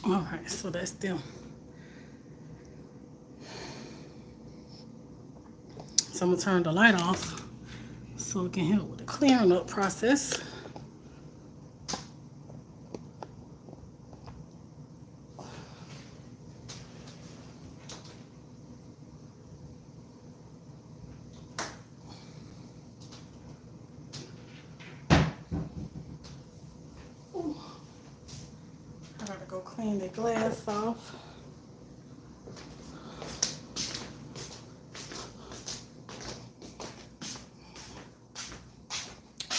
All right, so that's them. So I'm gonna turn the light off so it can help with the clearing up process. I gotta go clean the glass off.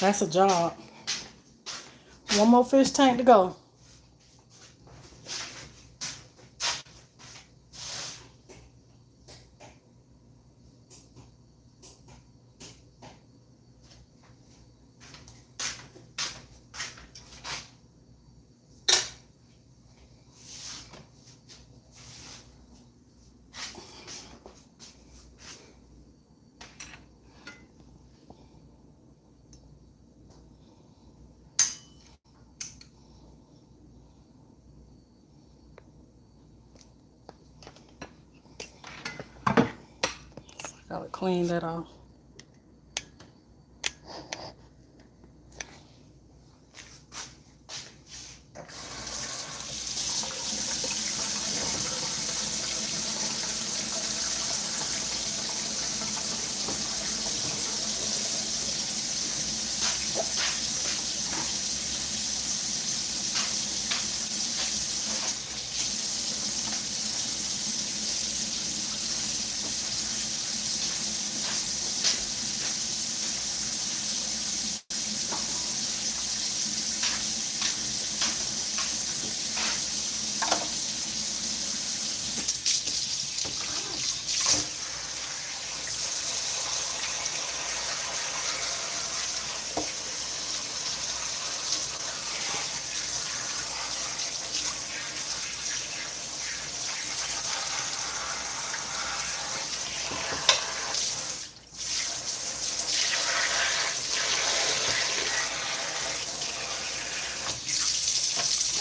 That's a job. One more fish tank to go. Gotta clean that off.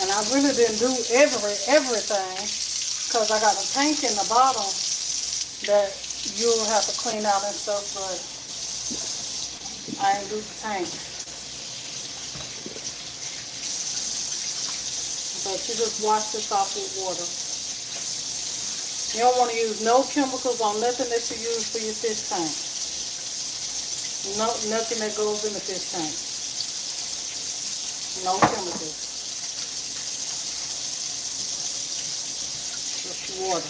And I really didn't do everything because I got a tank in the bottom that you'll have to clean out and stuff, but I ain't do the tank. But you just wash this off with water. You don't want to use no chemicals on nothing that you use for your fish tank. No, nothing that goes in the fish tank. No chemicals. Just water.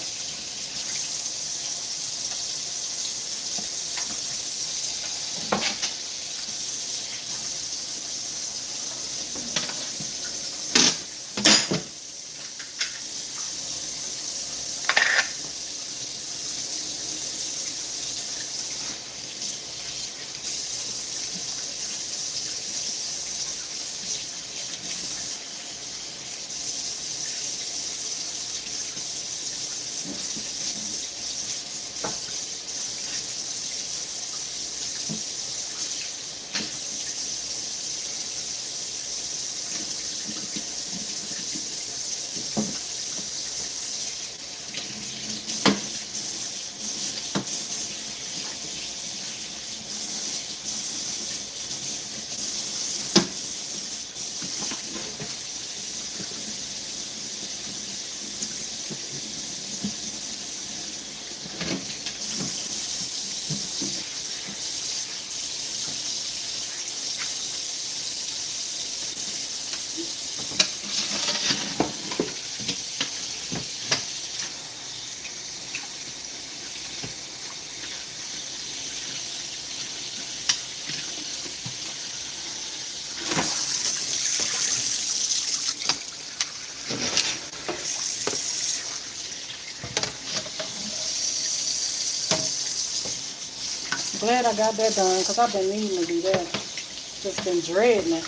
glad I got that done because I've been needing to do that. Just been dreading it.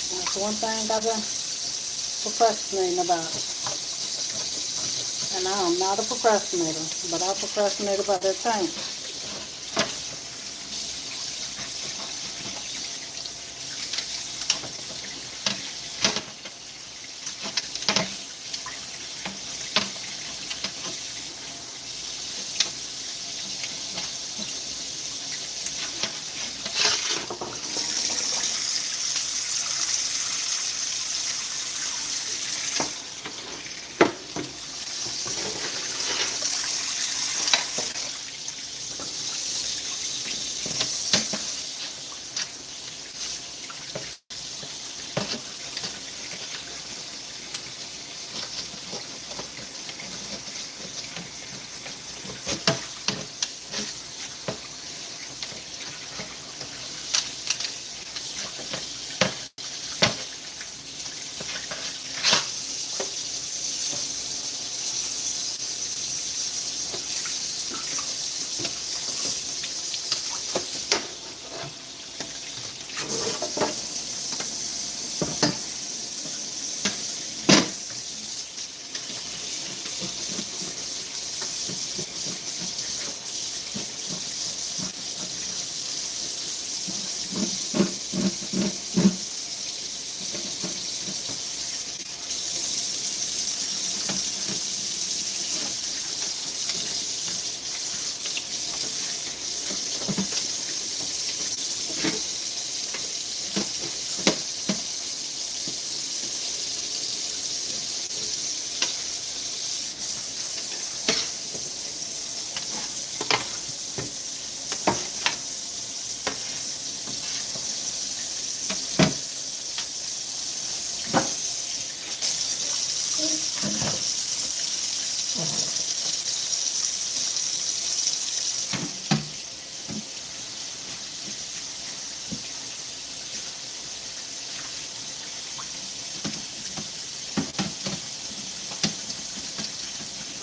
That's one thing I've been procrastinating about. And I am not a procrastinator, but I procrastinate about that tank.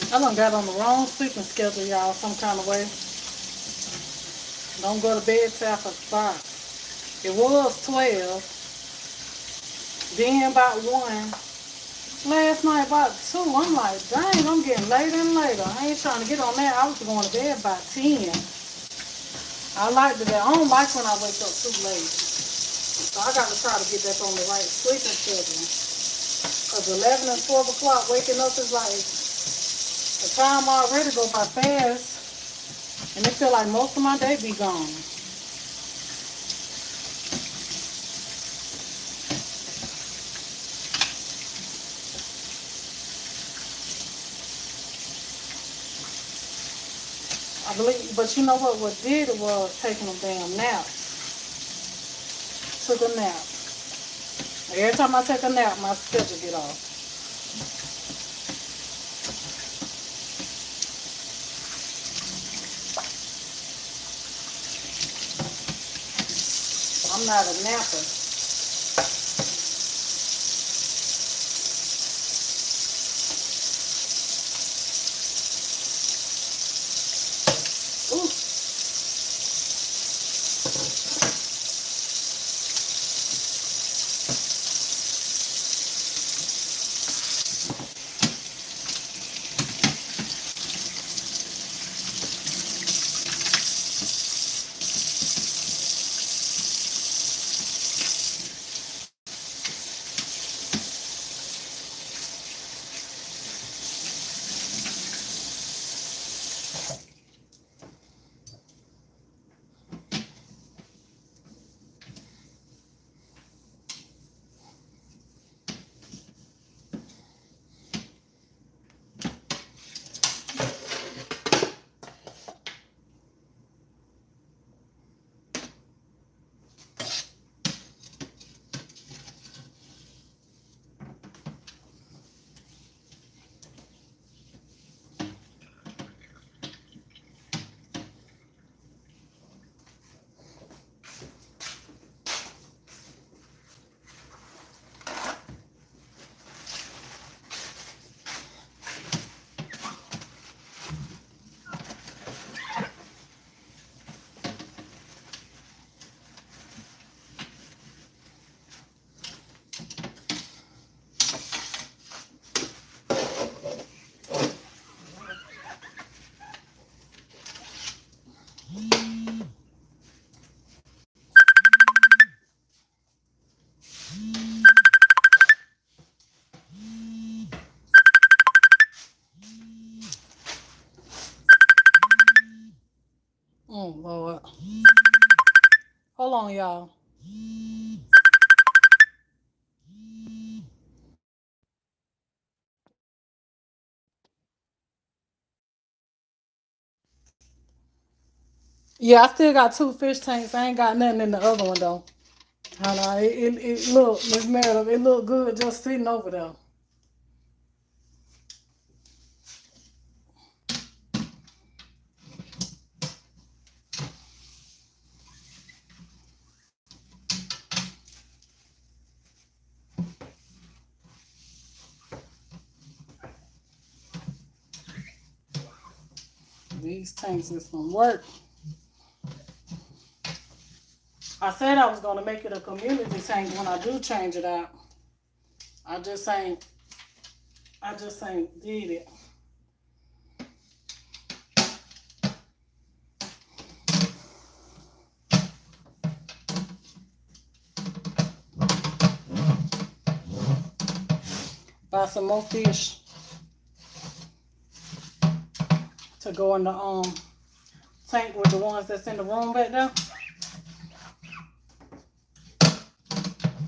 I done got on the wrong sleeping schedule, y'all, some kind of way. Don't go to bed till after 5. It was 12. Then about 1. Last night about 2. I'm like, dang, I'm getting later and later. I ain't trying to get on that. I was going to bed by 10. I like that. I don't like when I wake up too late. So I got to try to get back on the right sleeping schedule. Because 11 and 12 o'clock waking up is like, the time already go by fast. And it feel like most of my day be gone. I believe, but you know what did it was taking a damn nap. Took a nap. Every time I take a nap, my schedule get off. I'm not a napper. Ooh. Oh, Lord. Hold on, y'all. Yeah, I still got 2 fish tanks. I ain't got nothing in the other one, though. Hold on. It look, Miss Meredith, it look good just sitting over there. These tanks is from work. I said I was gonna make it a community tank when I do change it out. I just ain't did it. Buy some more fish to go in the tank with the ones that's in the room back there.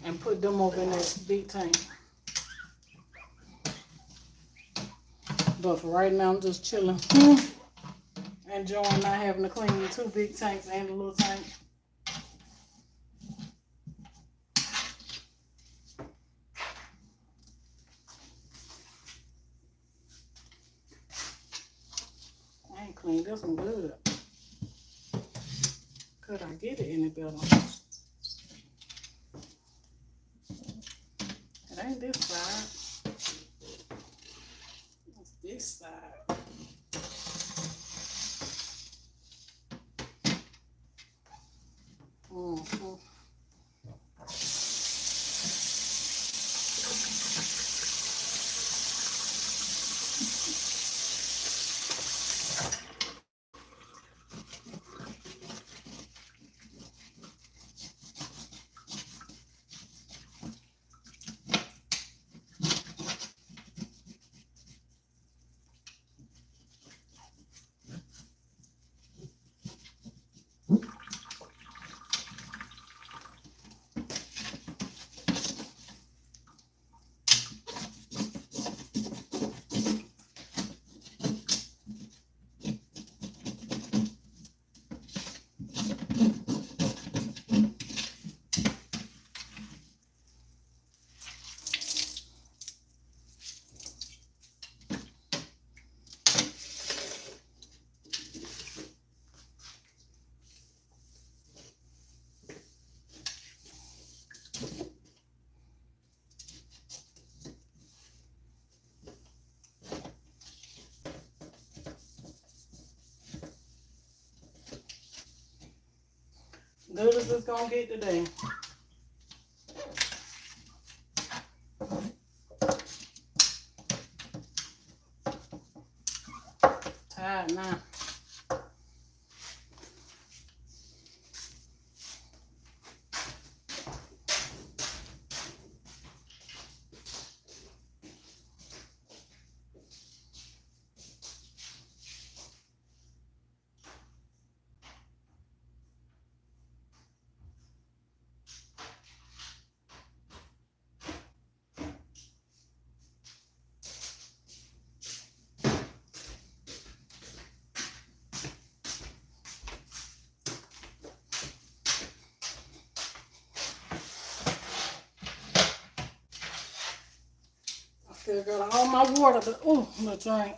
And put them over in that big tank. But for right now, I'm just chilling. Enjoying not having to clean 2 big tanks and a little tank. I ain't cleaned this one good. Could I get it any better? It ain't this side. It's this side. Mm-hmm. Good as it's gonna get today. Tired now. Still got all my water, but ooh, the drink.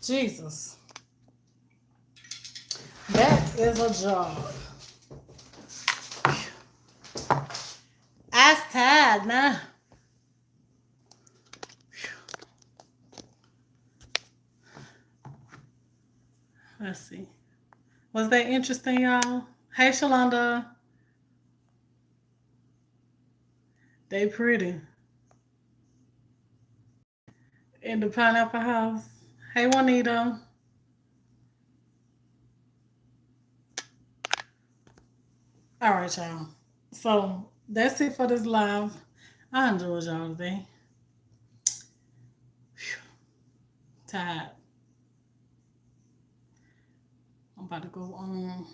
Jesus. That is a job. I'm tired now. Let's see. Was that interesting, y'all? Hey, Shalonda. They pretty. In the pineapple house. Hey, Juanita. All right, y'all. So that's it for this live. I enjoyed y'all today. Whew. Tired. I'm about to go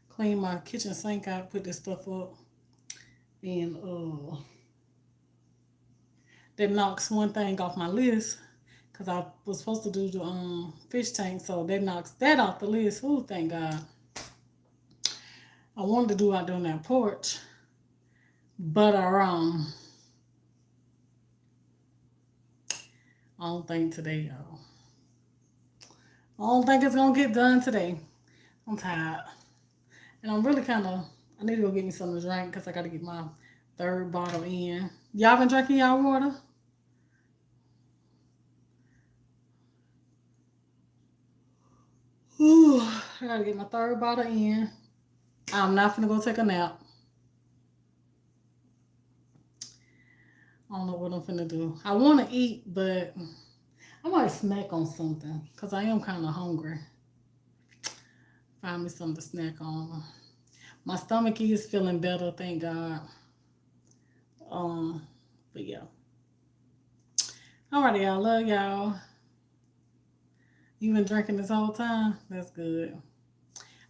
clean my kitchen sink out, put this stuff up, and that knocks one thing off my list because I was supposed to do the fish tank, so that knocks that off the list. Oh, thank God. I wanted to do out there on that porch, but I don't think today, y'all. I don't think it's gonna get done today. I'm tired, and I'm really I need to go get me something to drink because I got to get my 3rd bottle in. Y'all been drinking y'all water? Ooh, I gotta get my 3rd bottle in. I'm not gonna go take a nap. I don't know what I'm finna do. I want to eat, but I might snack on something because I am kind of hungry. Find me something to snack on. My stomach is feeling better, thank God. But yeah. Alrighty, y'all. Love y'all. You been drinking this whole time? That's good.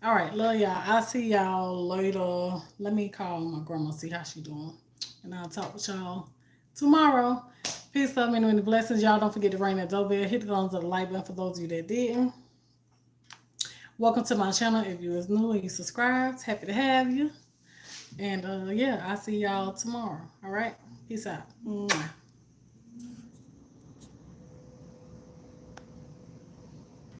All right, love y'all. I'll see y'all later. Let me call my grandma, see how she doing. And I'll talk with y'all tomorrow. Peace, love, many, many blessings. Y'all don't forget to ring that doorbell. Hit the thumbs up, the like button for those of you that didn't. Welcome to my channel. If you was new and you subscribed, happy to have you. And yeah, I'll see y'all tomorrow. All right? Peace out. Mwah.